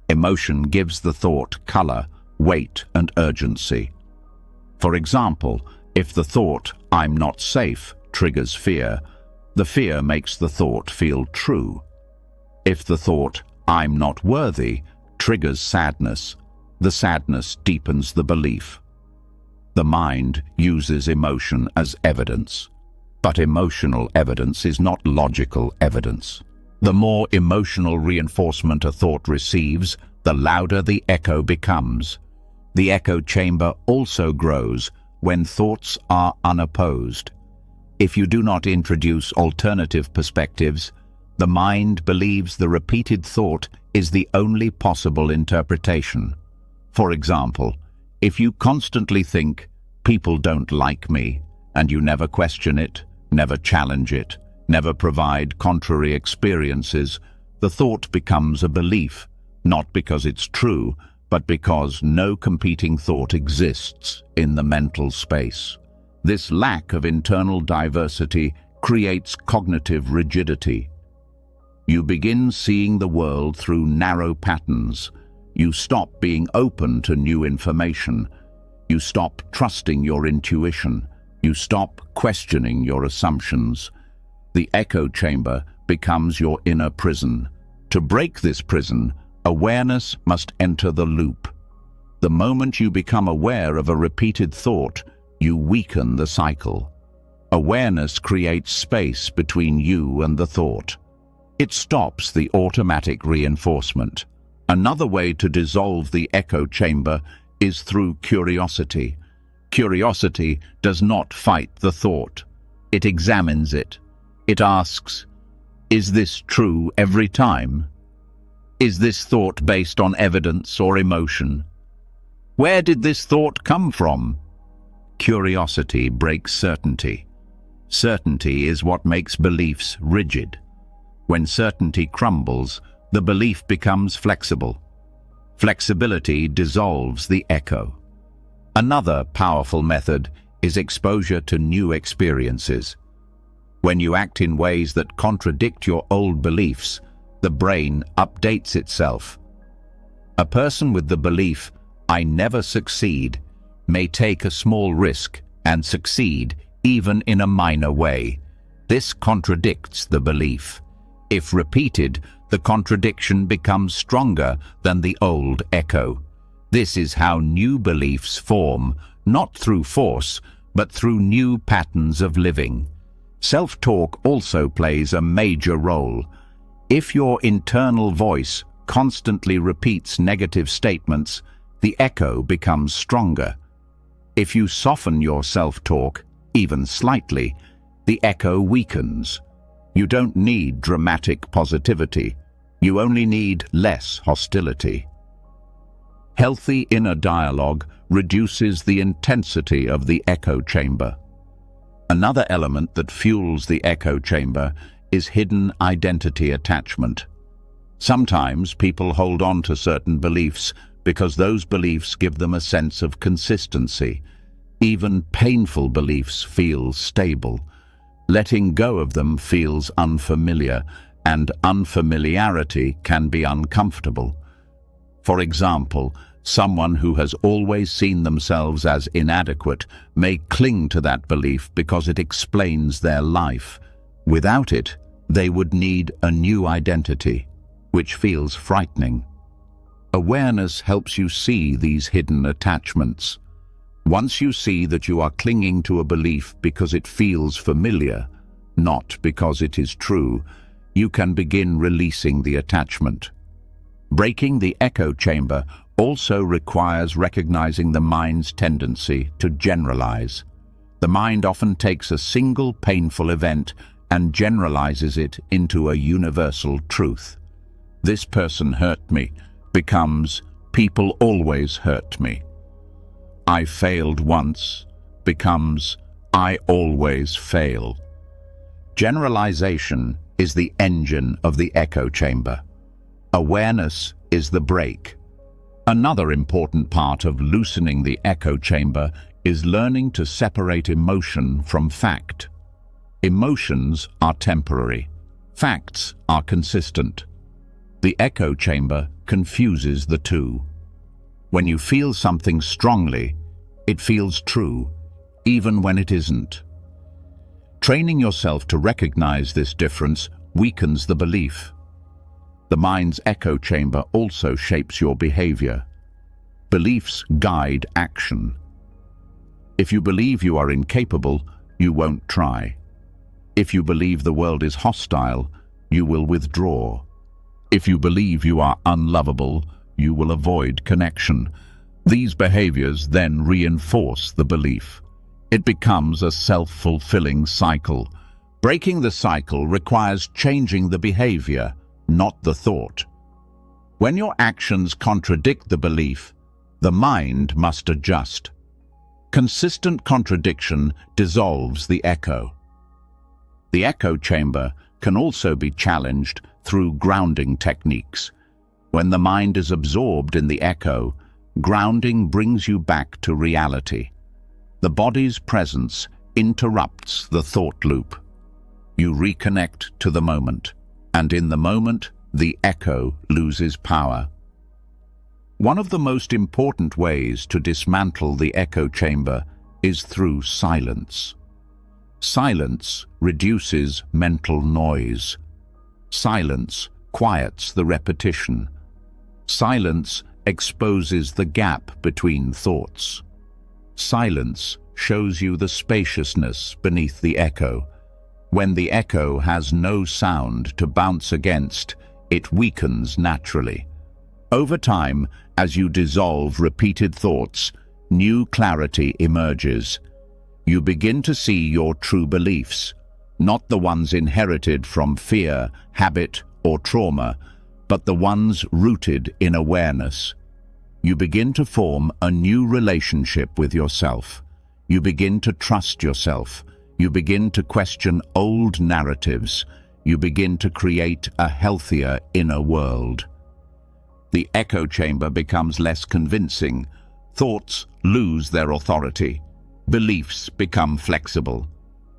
Emotion gives the thought color, weight, and urgency. For example, if the thought, "I'm not safe," triggers fear, the fear makes the thought feel true. If the thought, "I'm not worthy," triggers sadness, the sadness deepens the belief. The mind uses emotion as evidence, but emotional evidence is not logical evidence. The more emotional reinforcement a thought receives, the louder the echo becomes. The echo chamber also grows when thoughts are unopposed. If you do not introduce alternative perspectives, the mind believes the repeated thought is the only possible interpretation. For example, if you constantly think, "People don't like me," and you never question it, never challenge it, never provide contrary experiences, the thought becomes a belief, not because it's true, but because no competing thought exists in the mental space. This lack of internal diversity creates cognitive rigidity. You begin seeing the world through narrow patterns. You stop being open to new information. You stop trusting your intuition. You stop questioning your assumptions. The echo chamber becomes your inner prison. To break this prison, awareness must enter the loop. The moment you become aware of a repeated thought, you weaken the cycle. Awareness creates space between you and the thought. It stops the automatic reinforcement. Another way to dissolve the echo chamber is through curiosity. Curiosity does not fight the thought. It examines it. It asks, "Is this true every time? Is this thought based on evidence or emotion? Where did this thought come from?" Curiosity breaks certainty. Certainty is what makes beliefs rigid. When certainty crumbles, the belief becomes flexible. Flexibility dissolves the echo. Another powerful method is exposure to new experiences. When you act in ways that contradict your old beliefs, the brain updates itself. A person with the belief, "I never succeed," may take a small risk and succeed, even in a minor way. This contradicts the belief. If repeated, the contradiction becomes stronger than the old echo. This is how new beliefs form, not through force, but through new patterns of living. Self-talk also plays a major role. If your internal voice constantly repeats negative statements, the echo becomes stronger. If you soften your self-talk, even slightly, the echo weakens. You don't need dramatic positivity. You only need less hostility. Healthy inner dialogue reduces the intensity of the echo chamber. Another element that fuels the echo chamber is hidden identity attachment. Sometimes people hold on to certain beliefs because those beliefs give them a sense of consistency. Even painful beliefs feel stable. Letting go of them feels unfamiliar, and unfamiliarity can be uncomfortable. For example, someone who has always seen themselves as inadequate may cling to that belief because it explains their life. Without it, they would need a new identity, which feels frightening. Awareness helps you see these hidden attachments. Once you see that you are clinging to a belief because it feels familiar, not because it is true, you can begin releasing the attachment. Breaking the echo chamber also requires recognizing the mind's tendency to generalize. The mind often takes a single painful event and generalizes it into a universal truth. "This person hurt me" becomes "people always hurt me." "I failed once" becomes "I always fail." Generalization is the engine of the echo chamber. Awareness is the brake. Another important part of loosening the echo chamber is learning to separate emotion from fact. Emotions are temporary. Facts are consistent. The echo chamber confuses the two. When you feel something strongly, it feels true, even when it isn't. Training yourself to recognize this difference weakens the belief. The mind's echo chamber also shapes your behavior. Beliefs guide action. If you believe you are incapable, you won't try. If you believe the world is hostile, you will withdraw. If you believe you are unlovable, you will avoid connection. These behaviors then reinforce the belief. It becomes a self-fulfilling cycle. Breaking the cycle requires changing the behavior, not the thought. When your actions contradict the belief, the mind must adjust. Consistent contradiction dissolves the echo. The echo chamber can also be challenged through grounding techniques. When the mind is absorbed in the echo, grounding brings you back to reality. The body's presence interrupts the thought loop. You reconnect to the moment, and in the moment, the echo loses power. One of the most important ways to dismantle the echo chamber is through silence. Silence reduces mental noise. Silence quiets the repetition. Silence exposes the gap between thoughts. Silence shows you the spaciousness beneath the echo. When the echo has no sound to bounce against, it weakens naturally. Over time, as you dissolve repeated thoughts, new clarity emerges. You begin to see your true beliefs, not the ones inherited from fear, habit, or trauma, but the ones rooted in awareness. You begin to form a new relationship with yourself. You begin to trust yourself. You begin to question old narratives. You begin to create a healthier inner world. The echo chamber becomes less convincing. Thoughts lose their authority. beliefs become flexible.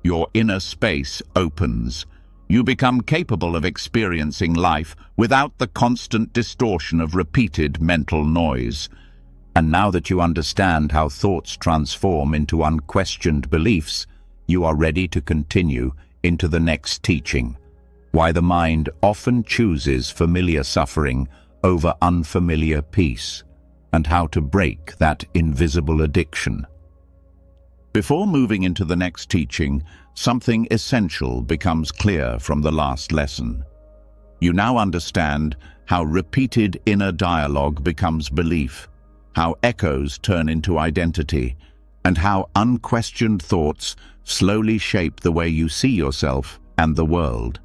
Your inner space opens. You become capable of experiencing life without the constant distortion of repeated mental noise. And now that you understand how thoughts transform into unquestioned beliefs, you are ready to continue into the next teaching. Why the mind often chooses familiar suffering over unfamiliar peace, and how to break that invisible addiction. Before moving into the next teaching, something essential becomes clear from the last lesson. You now understand how repeated inner dialogue becomes belief, how echoes turn into identity, and how unquestioned thoughts slowly shape the way you see yourself and the world.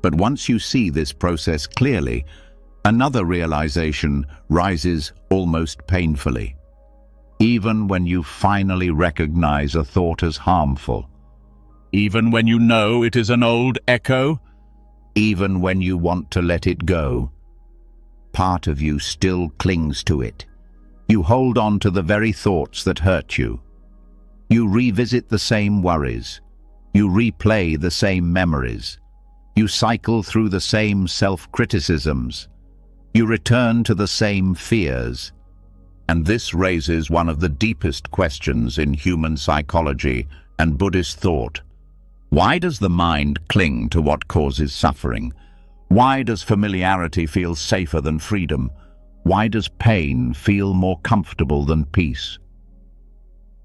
But once you see this process clearly, another realization rises almost painfully. Even when you finally recognize a thought as harmful, even when you know it is an old echo, even when you want to let it go, part of you still clings to it. You hold on to the very thoughts that hurt you. You revisit the same worries. You replay the same memories. You cycle through the same self-criticisms. You return to the same fears. And this raises one of the deepest questions in human psychology and Buddhist thought. Why does the mind cling to what causes suffering? Why does familiarity feel safer than freedom? Why does pain feel more comfortable than peace?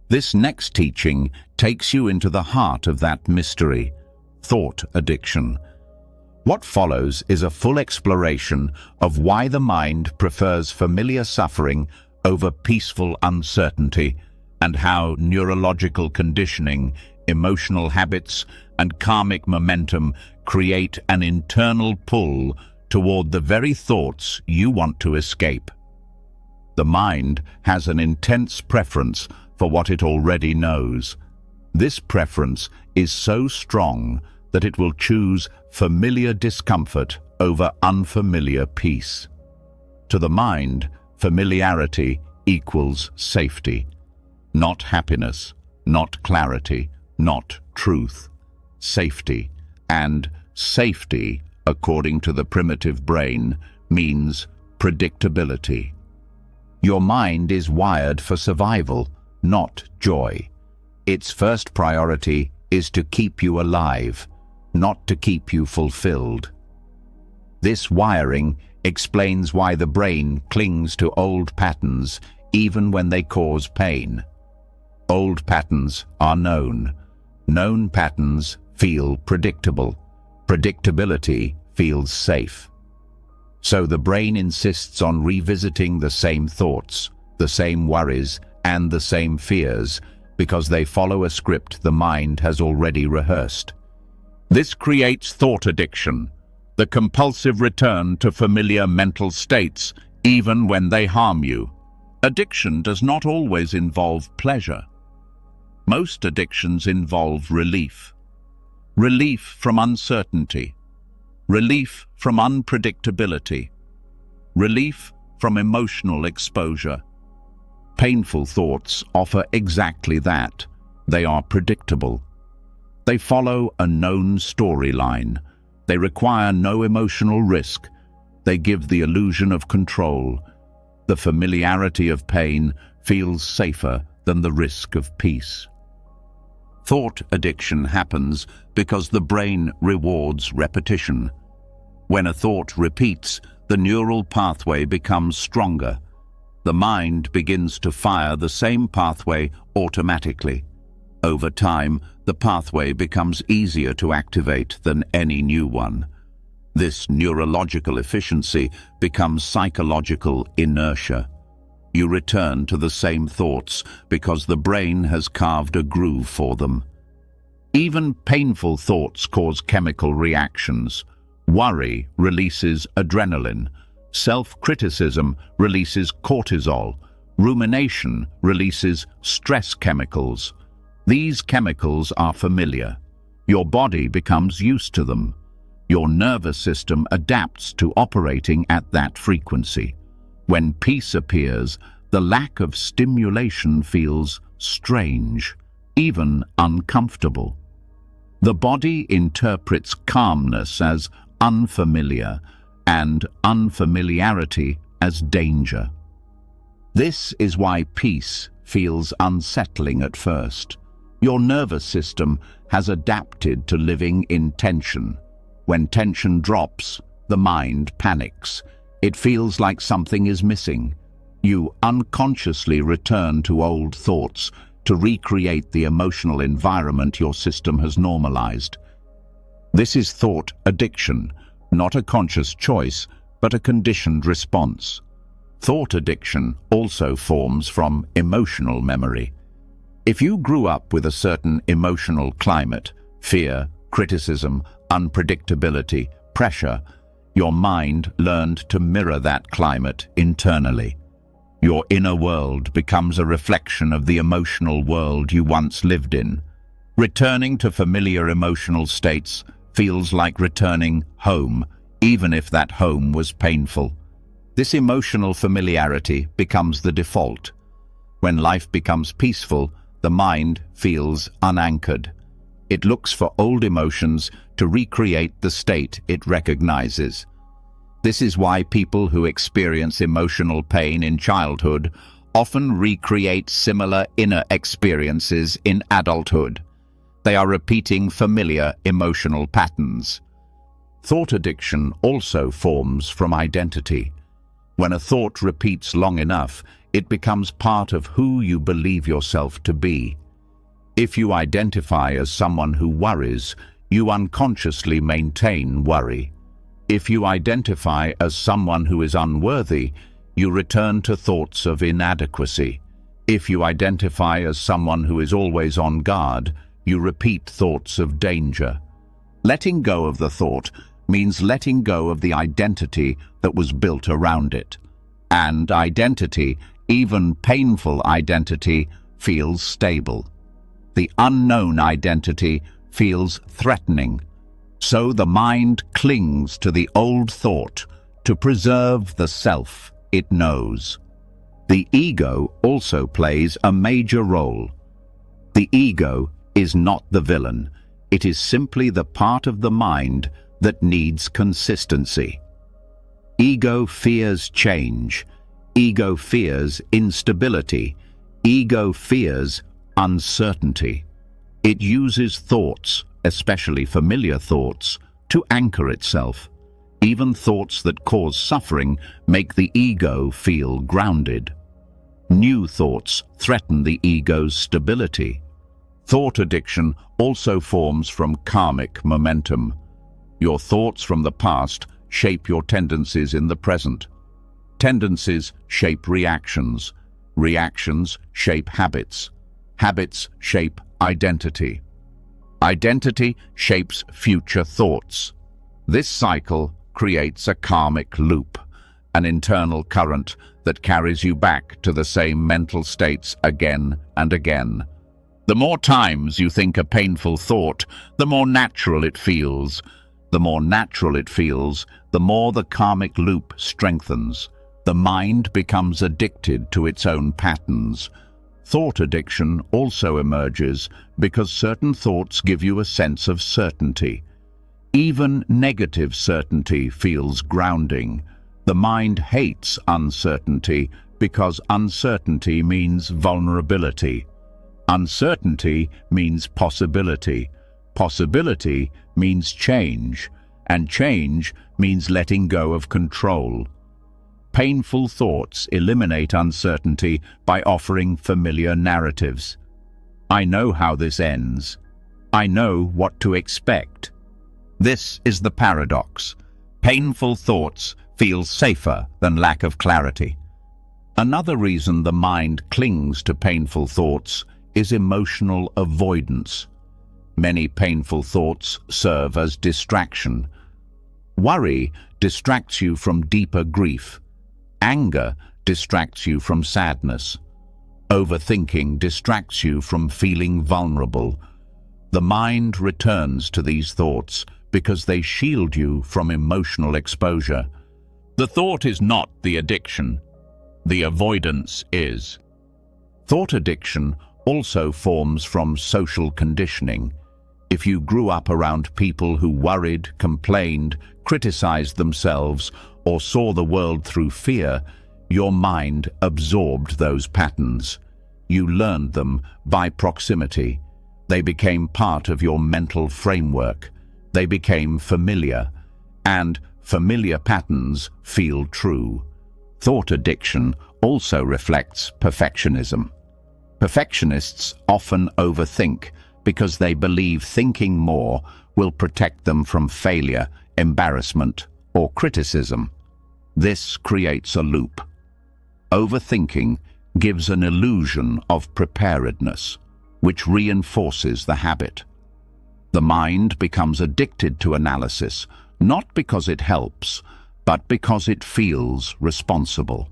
This next teaching takes you into the heart of that mystery, thought addiction. What follows is a full exploration of why the mind prefers familiar suffering over peaceful uncertainty, and how neurological conditioning, emotional habits, and karmic momentum create an internal pull toward the very thoughts you want to escape. The mind has an intense preference for what it already knows. This preference is so strong that it will choose familiar discomfort over unfamiliar peace. To the mind, familiarity equals safety, not happiness, not clarity, not truth. Safety. And safety, according to the primitive brain, means predictability. Your mind is wired for survival, not joy. Its first priority is to keep you alive, not to keep you fulfilled. This wiring explains why the brain clings to old patterns even when they cause pain. Old patterns are known. Known patterns feel predictable. Predictability feels safe. So the brain insists on revisiting the same thoughts, the same worries, and the same fears, because they follow a script the mind has already rehearsed. This creates thought addiction, the compulsive return to familiar mental states, even when they harm you. Addiction does not always involve pleasure. Most addictions involve relief. Relief from uncertainty. Relief from unpredictability. Relief from emotional exposure. Painful thoughts offer exactly that. They are predictable. They follow a known storyline. They require no emotional risk. They give the illusion of control. The familiarity of pain feels safer than the risk of peace. Thought addiction happens because the brain rewards repetition. When a thought repeats, the neural pathway becomes stronger. The mind begins to fire the same pathway automatically. Over time, the pathway becomes easier to activate than any new one. This neurological efficiency becomes psychological inertia. You return to the same thoughts because the brain has carved a groove for them. Even painful thoughts cause chemical reactions. Worry releases adrenaline. Self-criticism releases cortisol. Rumination releases stress chemicals. These chemicals are familiar. Your body becomes used to them. Your nervous system adapts to operating at that frequency. When peace appears, the lack of stimulation feels strange, even uncomfortable. The body interprets calmness as unfamiliar and unfamiliarity as danger. This is why peace feels unsettling at first. Your nervous system has adapted to living in tension. When tension drops, the mind panics. It feels like something is missing. You unconsciously return to old thoughts to recreate the emotional environment your system has normalized. This is thought addiction, not a conscious choice, but a conditioned response. Thought addiction also forms from emotional memory. If you grew up with a certain emotional climate, fear, criticism, unpredictability, pressure, your mind learned to mirror that climate internally. Your inner world becomes a reflection of the emotional world you once lived in. Returning to familiar emotional states feels like returning home, even if that home was painful. This emotional familiarity becomes the default. When life becomes peaceful, the mind feels unanchored. It looks for old emotions to recreate the state it recognizes. This is why people who experience emotional pain in childhood often recreate similar inner experiences in adulthood. They are repeating familiar emotional patterns. Thought addiction also forms from identity. When a thought repeats long enough, it becomes part of who you believe yourself to be. If you identify as someone who worries, you unconsciously maintain worry. If you identify as someone who is unworthy, you return to thoughts of inadequacy. If you identify as someone who is always on guard, you repeat thoughts of danger. Letting go of the thought means letting go of the identity that was built around it. And identity, even painful identity, feels stable. The unknown identity feels threatening. So the mind clings to the old thought to preserve the self it knows. The ego also plays a major role. The ego is not the villain. It is simply the part of the mind that needs consistency. Ego fears change. Ego fears instability. Ego fears uncertainty. It uses thoughts, especially familiar thoughts, to anchor itself. Even thoughts that cause suffering make the ego feel grounded. New thoughts threaten the ego's stability. Thought addiction also forms from karmic momentum. Your thoughts from the past shape your tendencies in the present. Tendencies shape reactions. Reactions shape habits. Habits shape identity. Identity shapes future thoughts. This cycle creates a karmic loop, an internal current that carries you back to the same mental states again and again. The more times you think a painful thought, the more natural it feels. The more natural it feels, the more the karmic loop strengthens. The mind becomes addicted to its own patterns. Thought addiction also emerges because certain thoughts give you a sense of certainty. Even negative certainty feels grounding. The mind hates uncertainty because uncertainty means vulnerability. Uncertainty means possibility. Possibility means change, and change means letting go of control. Painful thoughts eliminate uncertainty by offering familiar narratives. I know how this ends. I know what to expect. This is the paradox. Painful thoughts feel safer than lack of clarity. Another reason the mind clings to painful thoughts is emotional avoidance. Many painful thoughts serve as distraction. Worry distracts you from deeper grief. Anger distracts you from sadness. Overthinking distracts you from feeling vulnerable. The mind returns to these thoughts because they shield you from emotional exposure. The thought is not the addiction. The avoidance is. Thought addiction also forms from social conditioning. If you grew up around people who worried, complained, criticized themselves, or saw the world through fear, your mind absorbed those patterns. You learned them by proximity. They became part of your mental framework. They became familiar, and familiar patterns feel true. Thought addiction also reflects perfectionism. Perfectionists often overthink because they believe thinking more will protect them from failure, embarrassment, or criticism. This creates a loop. Overthinking gives an illusion of preparedness, which reinforces the habit. The mind becomes addicted to analysis, not because it helps, but because it feels responsible.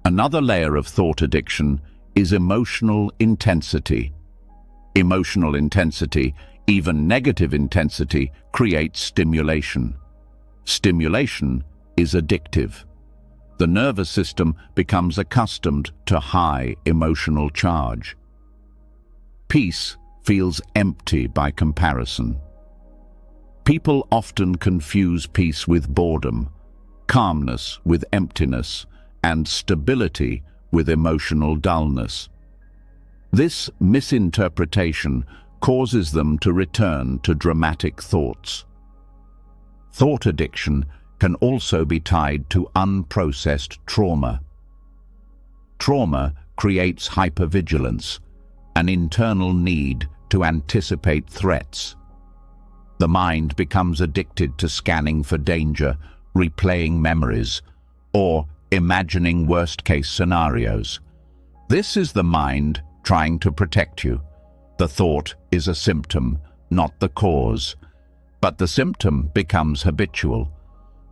Another layer of thought addiction is emotional intensity. Emotional intensity, even negative intensity, creates stimulation. Stimulation is addictive. The nervous system becomes accustomed to high emotional charge. Peace feels empty by comparison. People often confuse peace with boredom, calmness with emptiness, and stability with emotional dullness. This misinterpretation causes them to return to dramatic thoughts. Thought addiction can also be tied to unprocessed trauma. Trauma creates hypervigilance, an internal need to anticipate threats. The mind becomes addicted to scanning for danger, replaying memories, or imagining worst-case scenarios. This is the mind trying to protect you. The thought is a symptom, not the cause. But the symptom becomes habitual.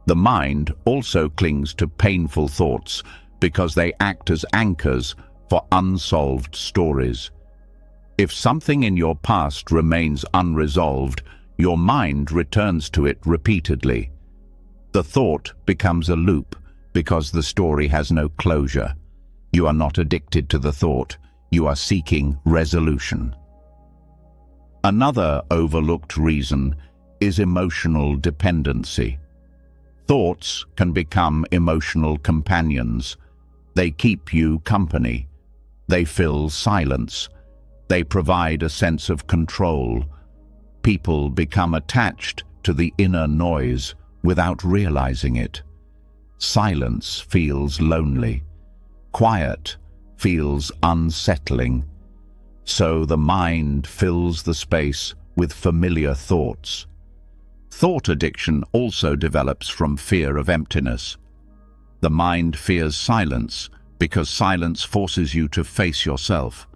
The mind also clings to painful thoughts because they act as anchors for unsolved stories. If something in your past remains unresolved, your mind returns to it repeatedly. The thought becomes a loop because the story has no closure. You are not addicted to the thought, you are seeking resolution. Another overlooked reason is emotional dependency. Thoughts can become emotional companions. They keep you company. They fill silence. They provide a sense of control. People become attached to the inner noise without realizing it. Silence feels lonely. Quiet feels unsettling. So the mind fills the space with familiar thoughts. Thought addiction also develops from fear of emptiness. The mind fears silence because silence forces you to face yourself.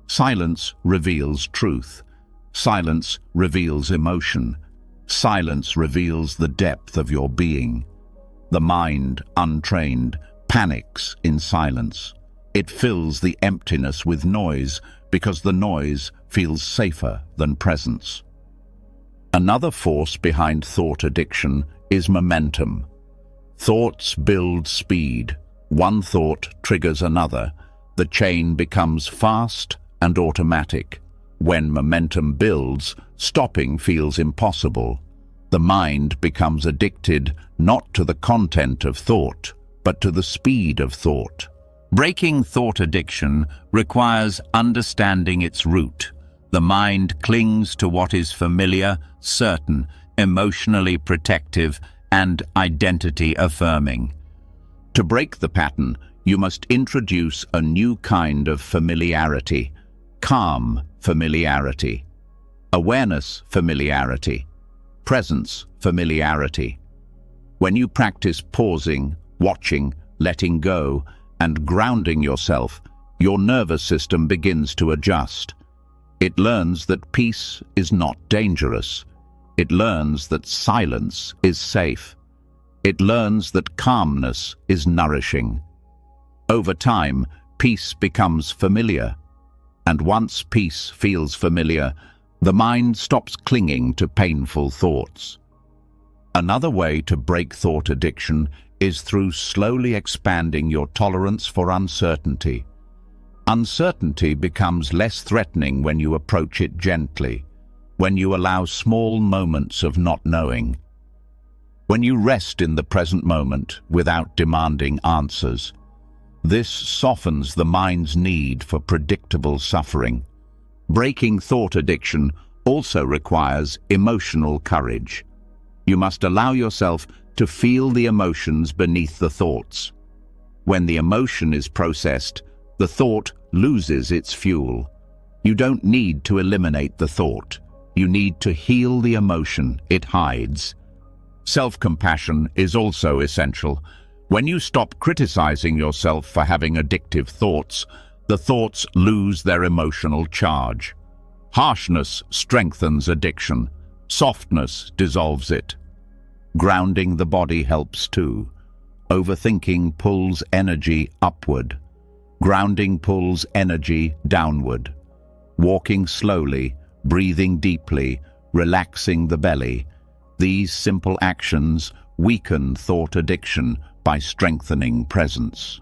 Silence reveals truth. Silence reveals emotion. Silence reveals the depth of your being. The mind, untrained, panics in silence. It fills the emptiness with noise because the noise feels safer than presence. Another force behind thought addiction is momentum. Thoughts build speed. One thought triggers another. The chain becomes fast and automatic. When momentum builds, stopping feels impossible. The mind becomes addicted not to the content of thought, but to the speed of thought. Breaking thought addiction requires understanding its root. The mind clings to what is familiar, certain, emotionally protective, and identity-affirming. To break the pattern, you must introduce a new kind of familiarity: calm familiarity, awareness familiarity, presence familiarity. When you practice pausing, watching, letting go, and grounding yourself, your nervous system begins to adjust. It learns that peace is not dangerous. It learns that silence is safe. It learns that calmness is nourishing. Over time, peace becomes familiar. And once peace feels familiar, the mind stops clinging to painful thoughts. Another way to break thought addiction is through slowly expanding your tolerance for uncertainty. Uncertainty becomes less threatening when you approach it gently, when you allow small moments of not knowing, when you rest in the present moment without demanding answers. This softens the mind's need for predictable suffering. Breaking thought addiction also requires emotional courage. You must allow yourself to feel the emotions beneath the thoughts. When the emotion is processed, the thought loses its fuel. You don't need to eliminate the thought. You need to heal the emotion it hides. Self-compassion is also essential. When you stop criticizing yourself for having addictive thoughts, the thoughts lose their emotional charge. Harshness strengthens addiction. Softness dissolves it. Grounding the body helps too. Overthinking pulls energy upward. Grounding pulls energy downward. Walking slowly, breathing deeply, relaxing the belly. These simple actions weaken thought addiction by strengthening presence.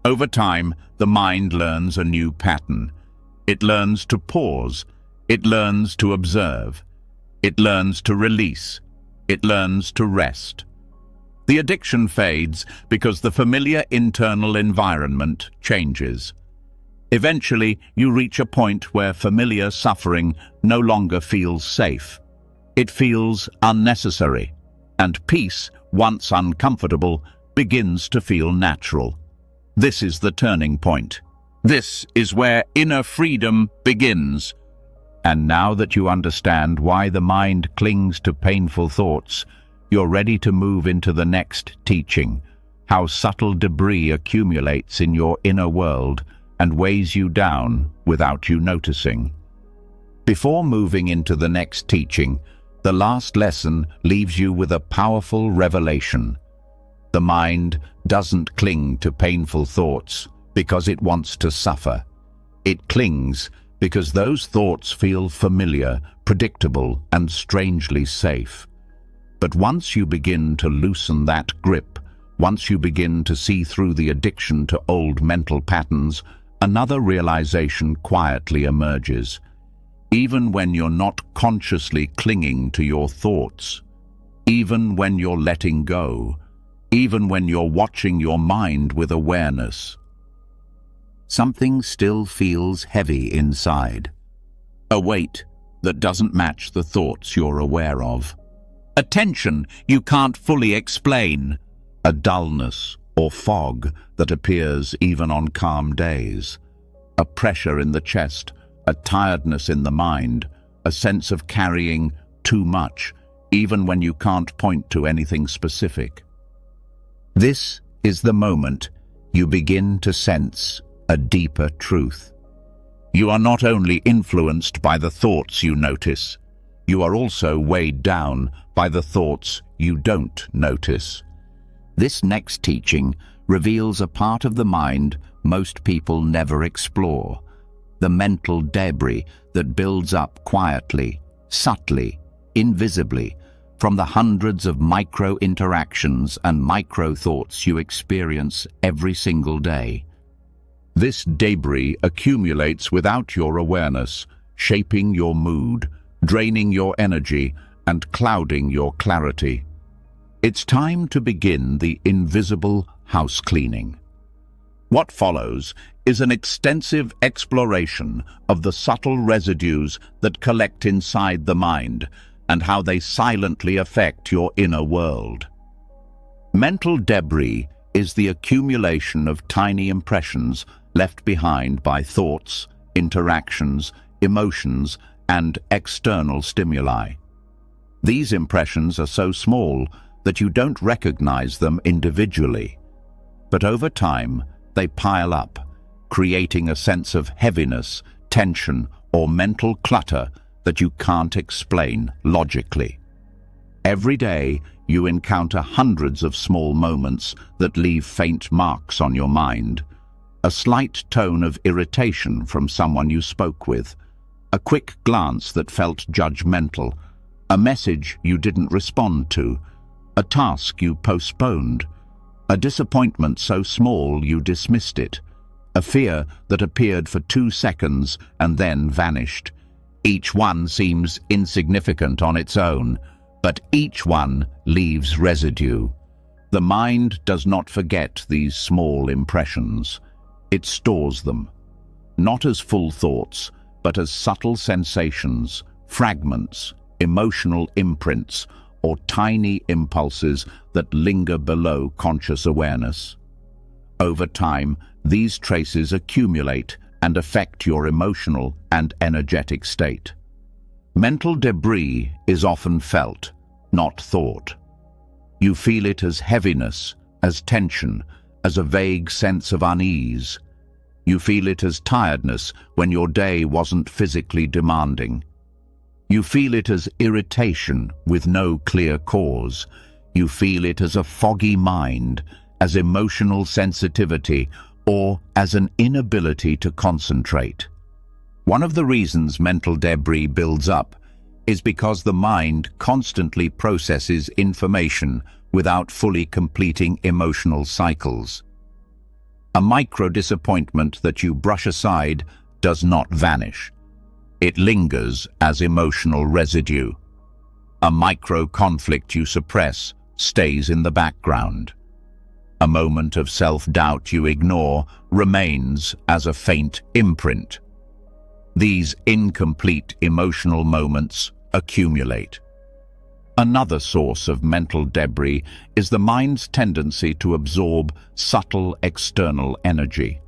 Over time, the mind learns a new pattern. It learns to pause. It learns to observe. It learns to release. It learns to rest. The addiction fades because the familiar internal environment changes. Eventually, you reach a point where familiar suffering no longer feels safe. It feels unnecessary, and peace, once uncomfortable, begins to feel natural. This is the turning point. This is where inner freedom begins. And now that you understand why the mind clings to painful thoughts, you're ready to move into the next teaching, how subtle debris accumulates in your inner world and weighs you down without you noticing. Before moving into the next teaching, the last lesson leaves you with a powerful revelation. The mind doesn't cling to painful thoughts because it wants to suffer. It clings because those thoughts feel familiar, predictable, and strangely safe. But once you begin to loosen that grip, once you begin to see through the addiction to old mental patterns, another realization quietly emerges. Even when you're not consciously clinging to your thoughts, even when you're letting go, even when you're watching your mind with awareness, something still feels heavy inside. A weight that doesn't match the thoughts you're aware of. A tension you can't fully explain. A dullness or fog that appears even on calm days. A pressure in the chest, a tiredness in the mind, a sense of carrying too much, even when you can't point to anything specific. This is the moment you begin to sense a deeper truth. You are not only influenced by the thoughts you notice, you are also weighed down by the thoughts you don't notice. This next teaching reveals a part of the mind most people never explore, the mental debris that builds up quietly, subtly, invisibly, from the hundreds of micro-interactions and micro-thoughts you experience every single day. This debris accumulates without your awareness, shaping your mood, draining your energy, and clouding your clarity. It's time to begin the invisible house cleaning. What follows is an extensive exploration of the subtle residues that collect inside the mind and how they silently affect your inner world. Mental debris is the accumulation of tiny impressions left behind by thoughts, interactions, emotions, and external stimuli. These impressions are so small that you don't recognize them individually, but over time they pile up, creating a sense of heaviness, tension, or mental clutter that you can't explain logically. Every day, you encounter hundreds of small moments that leave faint marks on your mind. A slight tone of irritation from someone you spoke with, a quick glance that felt judgmental, a message you didn't respond to, a task you postponed, a disappointment so small you dismissed it, a fear that appeared for 2 seconds and then vanished. Each one seems insignificant on its own, but each one leaves residue. The mind does not forget these small impressions. It stores them, not as full thoughts, but as subtle sensations, fragments, emotional imprints, or tiny impulses that linger below conscious awareness. Over time, these traces accumulate and affect your emotional and energetic state. Mental debris is often felt, not thought. You feel it as heaviness, as tension, as a vague sense of unease. You feel it as tiredness when your day wasn't physically demanding. You feel it as irritation with no clear cause. You feel it as a foggy mind, as emotional sensitivity, or as an inability to concentrate. One of the reasons mental debris builds up is because the mind constantly processes information without fully completing emotional cycles. A micro-disappointment that you brush aside does not vanish. It lingers as emotional residue. A micro-conflict you suppress stays in the background. A moment of self-doubt you ignore remains as a faint imprint. These incomplete emotional moments accumulate. Another source of mental debris is the mind's tendency to absorb subtle external energy.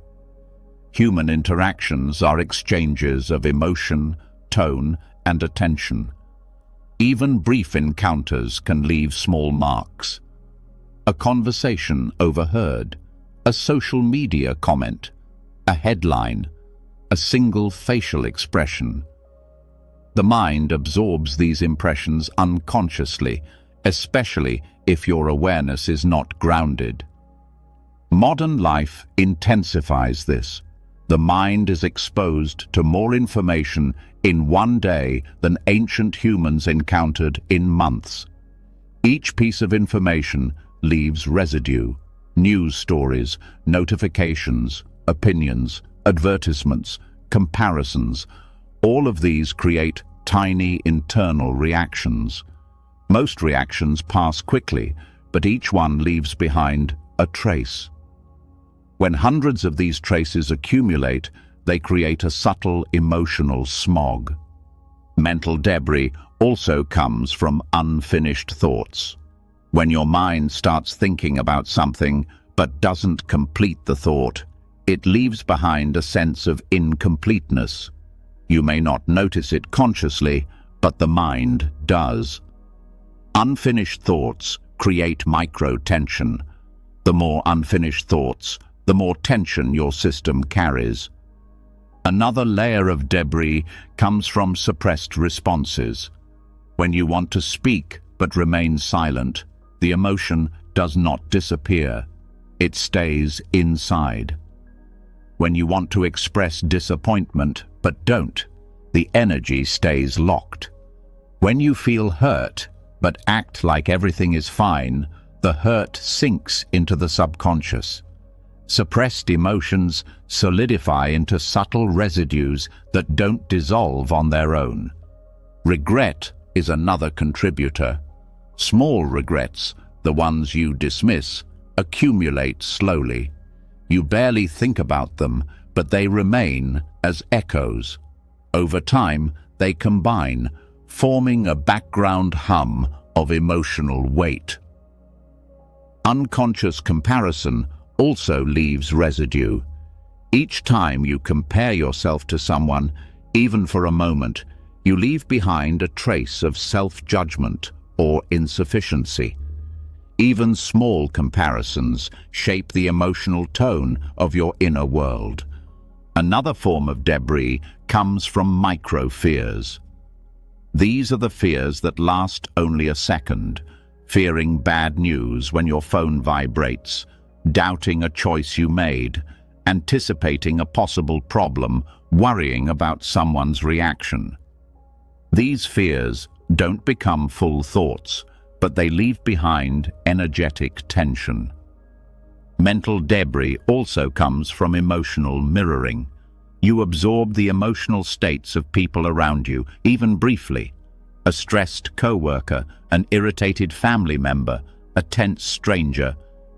Human interactions are exchanges of emotion, tone, and attention. Even brief encounters can leave small marks. A conversation overheard, a social media comment, a headline, a single facial expression. The mind absorbs these impressions unconsciously, especially if your awareness is not grounded. Modern life intensifies this. The mind is exposed to more information in one day than ancient humans encountered in months. Each piece of information leaves residue: news stories, notifications, opinions, advertisements, comparisons. All of these create tiny internal reactions. Most reactions pass quickly, but each one leaves behind a trace. When hundreds of these traces accumulate, they create a subtle emotional smog. Mental debris also comes from unfinished thoughts. When your mind starts thinking about something but doesn't complete the thought, it leaves behind a sense of incompleteness. You may not notice it consciously, but the mind does. Unfinished thoughts create micro-tension. The more unfinished thoughts, the more tension your system carries. Another layer of debris comes from suppressed responses. When you want to speak but remain silent, the emotion does not disappear. It stays inside. When you want to express disappointment but don't, the energy stays locked. When you feel hurt but act like everything is fine, the hurt sinks into the subconscious. Suppressed emotions solidify into subtle residues that don't dissolve on their own. Regret is another contributor. Small regrets, the ones you dismiss, accumulate slowly. You barely think about them, but they remain as echoes. Over time, they combine, forming a background hum of emotional weight. Unconscious comparison also leaves residue. Each time you compare yourself to someone, even for a moment, you leave behind a trace of self-judgment or insufficiency. Even small comparisons shape the emotional tone of your inner world. Another form of debris comes from micro-fears. These are the fears that last only a second: fearing bad news when your phone vibrates, doubting a choice you made, anticipating a possible problem, worrying about someone's reaction. These fears don't become full thoughts, but they leave behind energetic tension. Mental debris also comes from emotional mirroring. You absorb the emotional states of people around you, even briefly. A stressed coworker, an irritated family member, a tense stranger.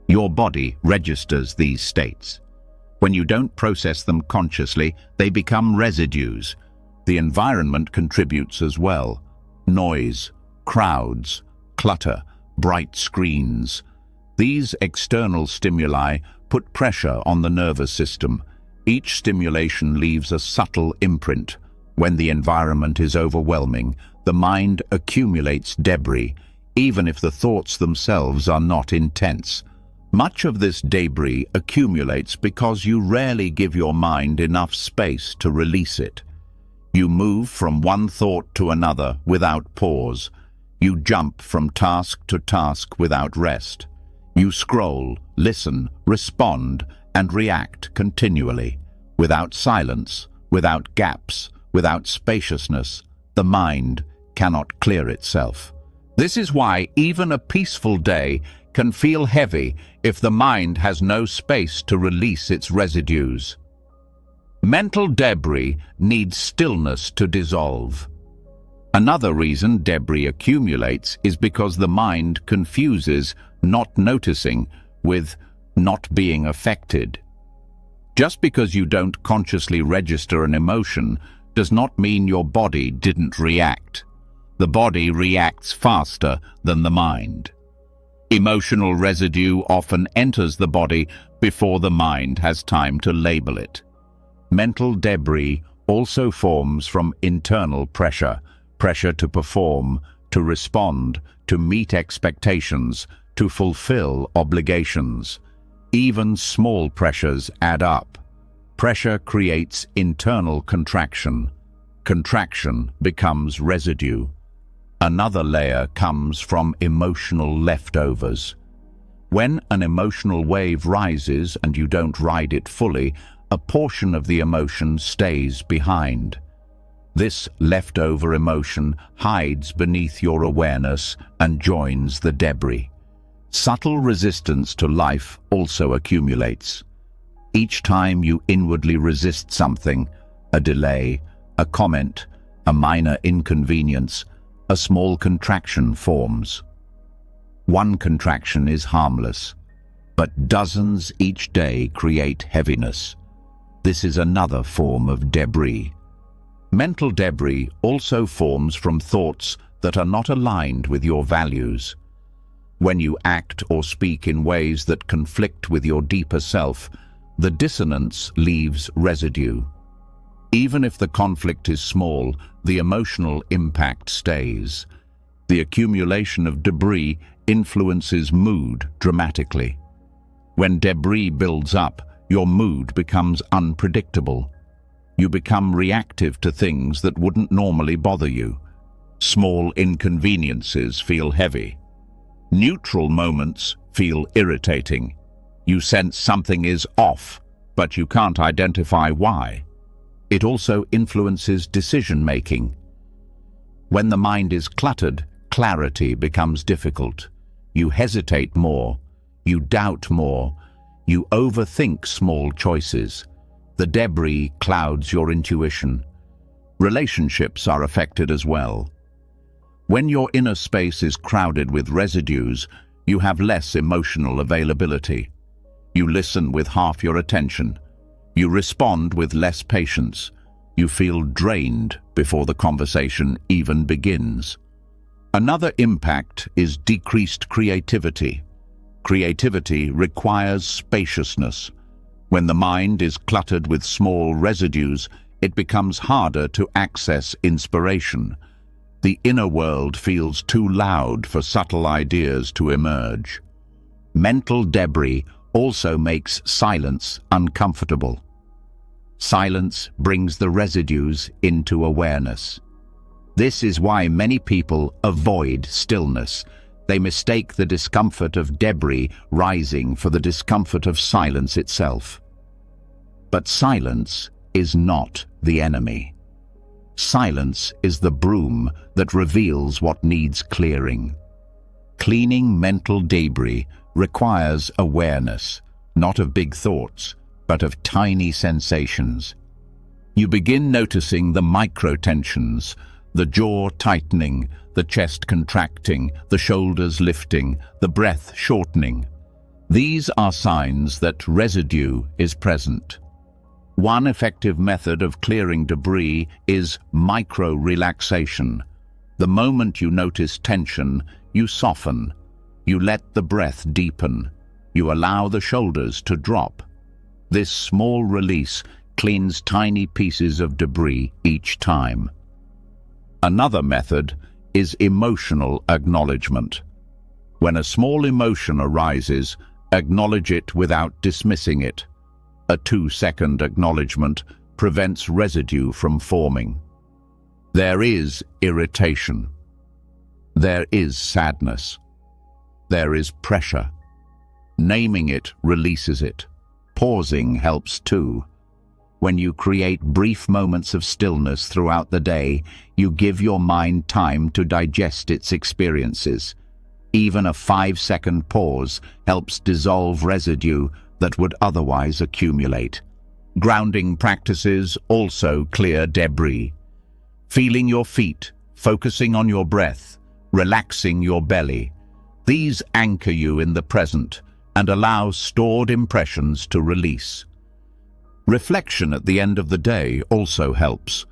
Your body registers these states. When you don't process them consciously, they become residues. The environment contributes as well. Noise, crowds, clutter, bright screens. These external stimuli put pressure on the nervous system. Each stimulation leaves a subtle imprint. When the environment is overwhelming, the mind accumulates debris, even if the thoughts themselves are not intense. Much of this debris accumulates because you rarely give your mind enough space to release it. You move from one thought to another without pause. You jump from task to task without rest. You scroll, listen, respond, and react continually. Without silence, without gaps, without spaciousness, the mind cannot clear itself. This is why even a peaceful day can feel heavy if the mind has no space to release its residues. Mental debris needs stillness to dissolve. Another reason debris accumulates is because the mind confuses not noticing with not being affected. Just because you don't consciously register an emotion does not mean your body didn't react. The body reacts faster than the mind. Emotional residue often enters the body before the mind has time to label it. Mental debris also forms from internal pressure, pressure to perform, to respond, to meet expectations, to fulfill obligations. Even small pressures add up. Pressure creates internal contraction. Contraction becomes residue. Another layer comes from emotional leftovers. When an emotional wave rises and you don't ride it fully, a portion of the emotion stays behind. This leftover emotion hides beneath your awareness and joins the debris. Subtle resistance to life also accumulates. Each time you inwardly resist something, a delay, a comment, a minor inconvenience, a small contraction forms. One contraction is harmless, but dozens each day create heaviness. This is another form of debris. Mental debris also forms from thoughts that are not aligned with your values. When you act or speak in ways that conflict with your deeper self, the dissonance leaves residue. Even if the conflict is small, the emotional impact stays. The accumulation of debris influences mood dramatically. When debris builds up, your mood becomes unpredictable. You become reactive to things that wouldn't normally bother you. Small inconveniences feel heavy. Neutral moments feel irritating. You sense something is off, but you can't identify why. It also influences decision-making. When the mind is cluttered, clarity becomes difficult. You hesitate more. You doubt more. You overthink small choices. The debris clouds your intuition. Relationships are affected as well. When your inner space is crowded with residues, you have less emotional availability. You listen with half your attention. You respond with less patience. You feel drained before the conversation even begins. Another impact is decreased creativity. Creativity requires spaciousness. When the mind is cluttered with small residues, it becomes harder to access inspiration. The inner world feels too loud for subtle ideas to emerge. Mental debris also makes silence uncomfortable. Silence brings the residues into awareness. This is why many people avoid stillness. They mistake the discomfort of debris rising for the discomfort of silence itself. But silence is not the enemy. Silence is the broom that reveals what needs clearing. Cleaning mental debris requires awareness. not of big thoughts, but of tiny sensations. You begin noticing the micro-tensions, the jaw tightening, the chest contracting, the shoulders lifting, the breath shortening. These are signs that residue is present. One effective method of clearing debris is micro-relaxation. The moment you notice tension, you soften. You let the breath deepen. You allow the shoulders to drop. This small release cleans tiny pieces of debris each time. Another method is emotional acknowledgement. When a small emotion arises, acknowledge it without dismissing it. A 2-second acknowledgement prevents residue from forming. There is irritation. There is sadness. There is pressure. Naming it releases it. Pausing helps too. When you create brief moments of stillness throughout the day, you give your mind time to digest its experiences. Even a 5-second pause helps dissolve residue that would otherwise accumulate. Grounding practices also clear debris. Feeling your feet, focusing on your breath, relaxing your belly. These anchor you in the present and allow stored impressions to release. Reflection at the end of the day also helps.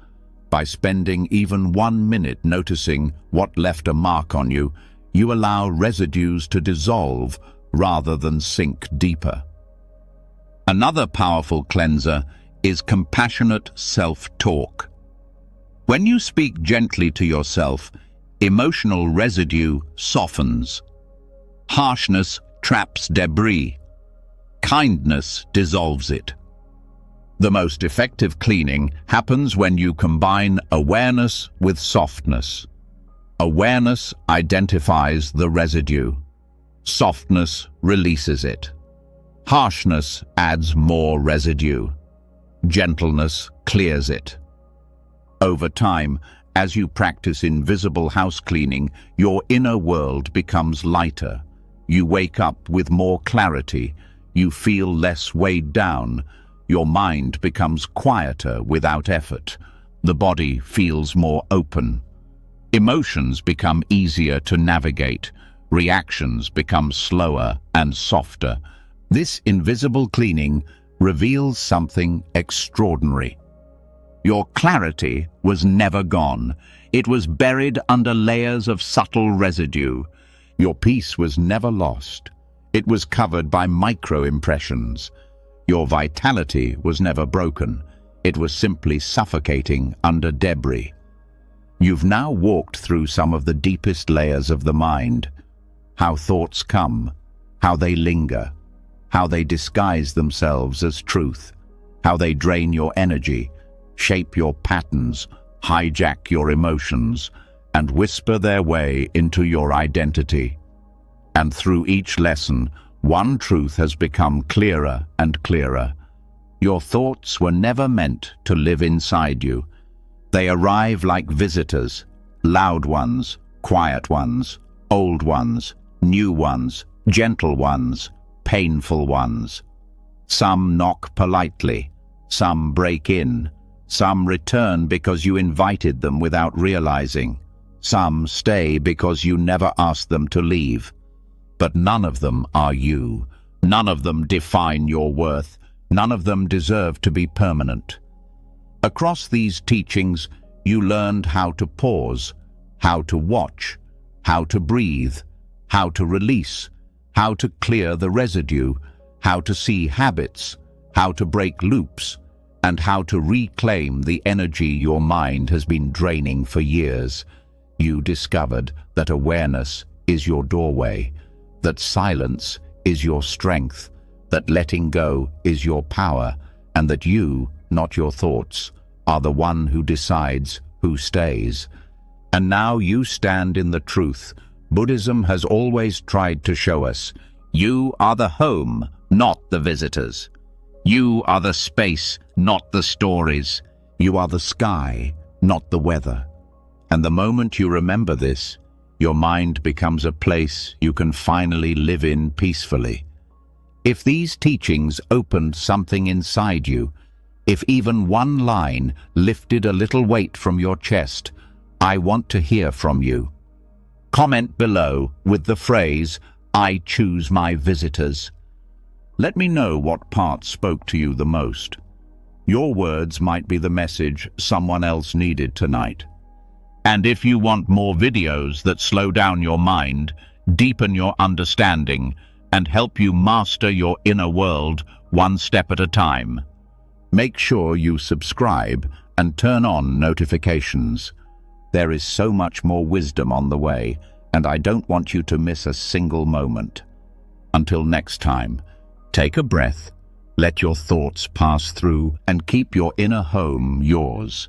By spending even 1 minute noticing what left a mark on you, you allow residues to dissolve rather than sink deeper. Another powerful cleanser is compassionate self-talk. When you speak gently to yourself, emotional residue softens. Harshness traps debris. Kindness dissolves it. The most effective cleaning happens when you combine awareness with softness. Awareness identifies the residue. Softness releases it. Harshness adds more residue. Gentleness clears it. Over time, as you practice invisible house cleaning, your inner world becomes lighter. You wake up with more clarity. You feel less weighed down. Your mind becomes quieter without effort. The body feels more open. Emotions become easier to navigate. Reactions become slower and softer. This invisible cleaning reveals something extraordinary. Your clarity was never gone. It was buried under layers of subtle residue. Your peace was never lost. It was covered by micro-impressions. Your vitality was never broken. It was simply suffocating under debris. You've now walked through some of the deepest layers of the mind. How thoughts come, how they linger, how they disguise themselves as truth, how they drain your energy, shape your patterns, hijack your emotions, and whisper their way into your identity. And through each lesson, one truth has become clearer and clearer. Your thoughts were never meant to live inside you. They arrive like visitors, loud ones, quiet ones, old ones, new ones, gentle ones, painful ones. Some knock politely, some break in, some return because you invited them without realizing. Some stay because you never asked them to leave. But none of them are you. None of them define your worth. None of them deserve to be permanent. Across these teachings, you learned how to pause, how to watch, how to breathe, how to release, how to clear the residue, how to see habits, how to break loops, and how to reclaim the energy your mind has been draining for years. You discovered that awareness is your doorway, that silence is your strength, that letting go is your power, and that you, not your thoughts, are the one who decides who stays. And now you stand in the truth Buddhism has always tried to show us. You are the home, not the visitors. You are the space, not the stories. You are the sky, not the weather. And the moment you remember this, your mind becomes a place you can finally live in peacefully. If these teachings opened something inside you, if even one line lifted a little weight from your chest, I want to hear from you. Comment below with the phrase, "I choose my visitors." Let me know what part spoke to you the most. Your words might be the message someone else needed tonight. And if you want more videos that slow down your mind, deepen your understanding, and help you master your inner world one step at a time, make sure you subscribe and turn on notifications. There is so much more wisdom on the way, and I don't want you to miss a single moment. Until next time, take a breath, let your thoughts pass through, and keep your inner home yours.